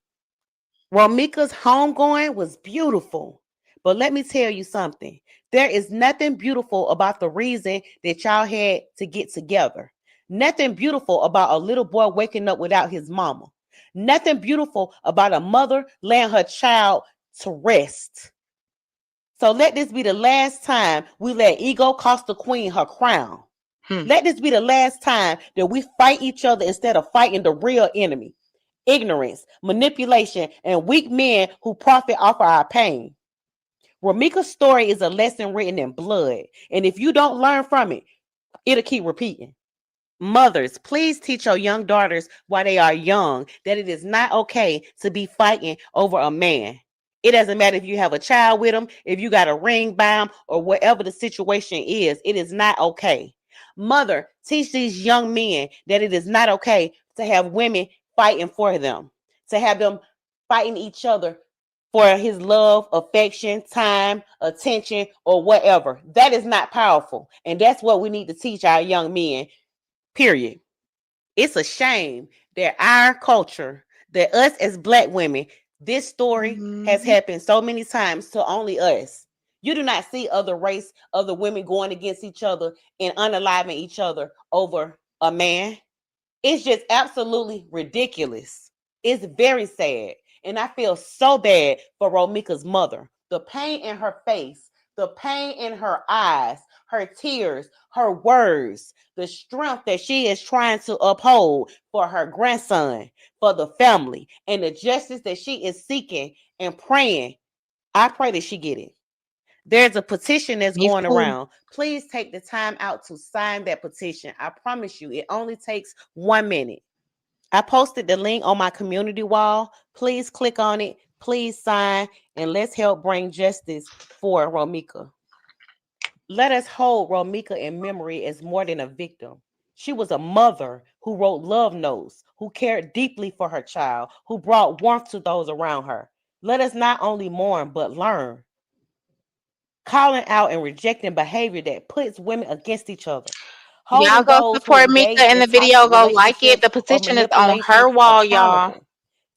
Romeica's homegoing was beautiful. But let me tell you something. There is nothing beautiful about the reason that y'all had to get together. Nothing beautiful about a little boy waking up without his mama. Nothing beautiful about a mother laying her child to rest. So let this be the last time we let ego cost the queen her crown. Let this be the last time that we fight each other instead of fighting the real enemy. Ignorance, manipulation, and weak men who profit off of our pain. Romeica's story is a lesson written in blood, and if you don't learn from it, it'll keep repeating. Mothers, please teach your young daughters while they are young that it is not okay to be fighting over a man. It doesn't matter if you have a child with him, if you got a ring by him, or whatever the situation is, it is not okay. Mother, teach these young men that it is not okay to have women fighting for them, to have them fighting each other for his love, affection, time, attention, or whatever. That is not powerful. And that's what we need to teach our young men, period. It's a shame that our culture, that us as Black women, this story has happened so many times to only us. You do not see other race, other women going against each other and unaliving each other over a man. It's just absolutely ridiculous. It's very sad. And I feel so bad for Romeica's mother. The pain in her face, the pain in her eyes, her tears, her words, the strength that she is trying to uphold for her grandson, for the family, and the justice that she is seeking and praying. I pray that she get it. There's a petition that's Me going too. around. Please take the time out to sign that petition. I promise you, it only takes 1 minute. I posted the link on my community wall. Please click on it. Please sign, and let's help bring justice for Romeica. Let us hold Romeica in memory as more than a victim. She was a mother who wrote love notes, who cared deeply for her child, who brought warmth to those around her. Let us not only mourn, but learn. Calling out and rejecting behavior that puts women against each other. Y'all Holding go those who support Mika engage in in the video. toxic Go like it. relationships The or petition is on manipulation her wall, y'all. accountable.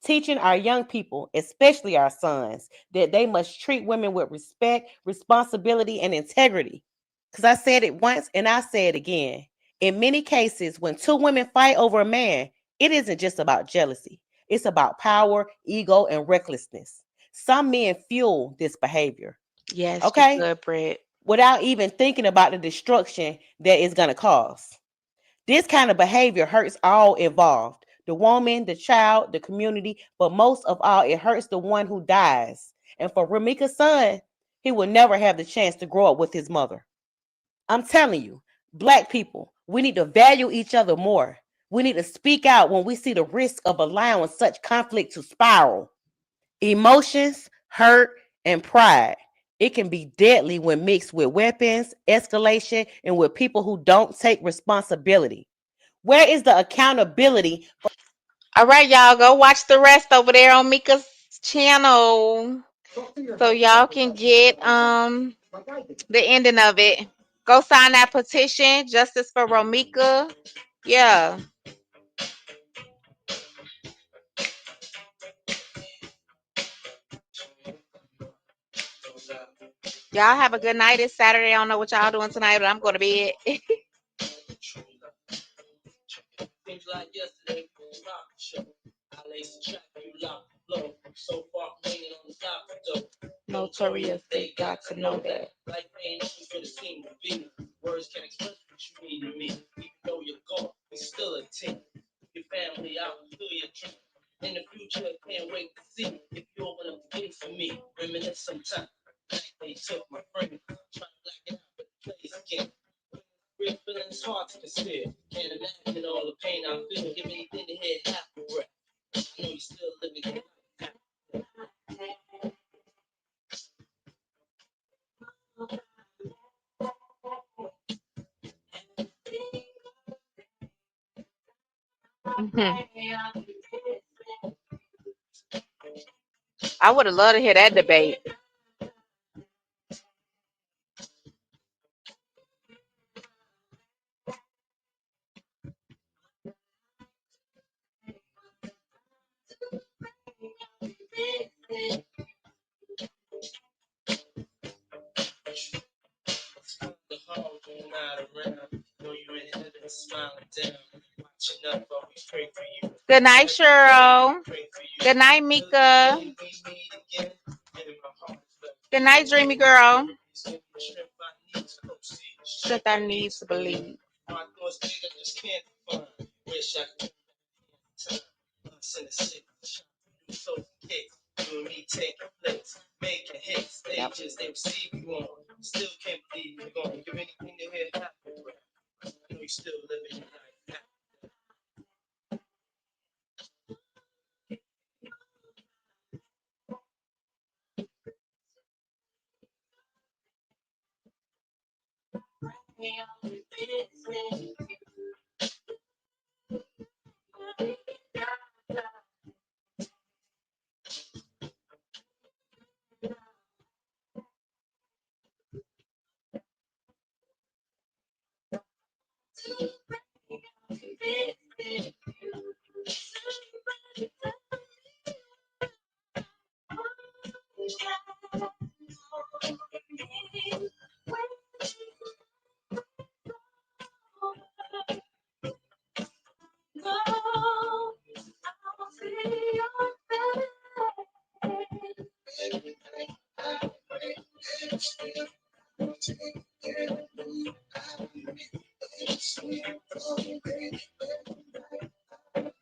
Teaching our young people, especially our sons, that they must treat women with respect, responsibility, and integrity. Because I said it once and I say it again. In many cases, when two women fight over a man, it isn't just about jealousy. It's about power, ego, and recklessness. Some men fuel this behavior. Yes, you Okay? good, Brett. Without even thinking about the destruction that it's going to cause. This kind of behavior hurts all involved, the woman, the child, the community, but most of all, it hurts the one who dies. And for Romeica's son, he will never have the chance to grow up with his mother. I'm telling you, Black people, we need to value each other more. We need to speak out when we see the risk of allowing such conflict to spiral. Emotions, hurt, and pride. It can be deadly when mixed with weapons, escalation, and with people who don't take responsibility. Where is the accountability? All right, y'all. Go watch the rest over there on Mika's channel. So y'all can get the ending of it. Go sign that petition. Justice for Romeica. Yeah. Y'all have a good night. It's Saturday. I don't know what y'all doing tonight, but I'm going to bed. Notorious, they got to know that. It's hard to conceal. Can't imagine all the pain I feel. Give anything to hear half a breath. I know you still living your life. I would have loved to hear that debate. Good night, Cheryl. Good night, Mika. Good night, Dreamy Girl. Strength I need to believe. Yep. Still can't believe you're gonna give anything to hear half a breath. I know you still living your life.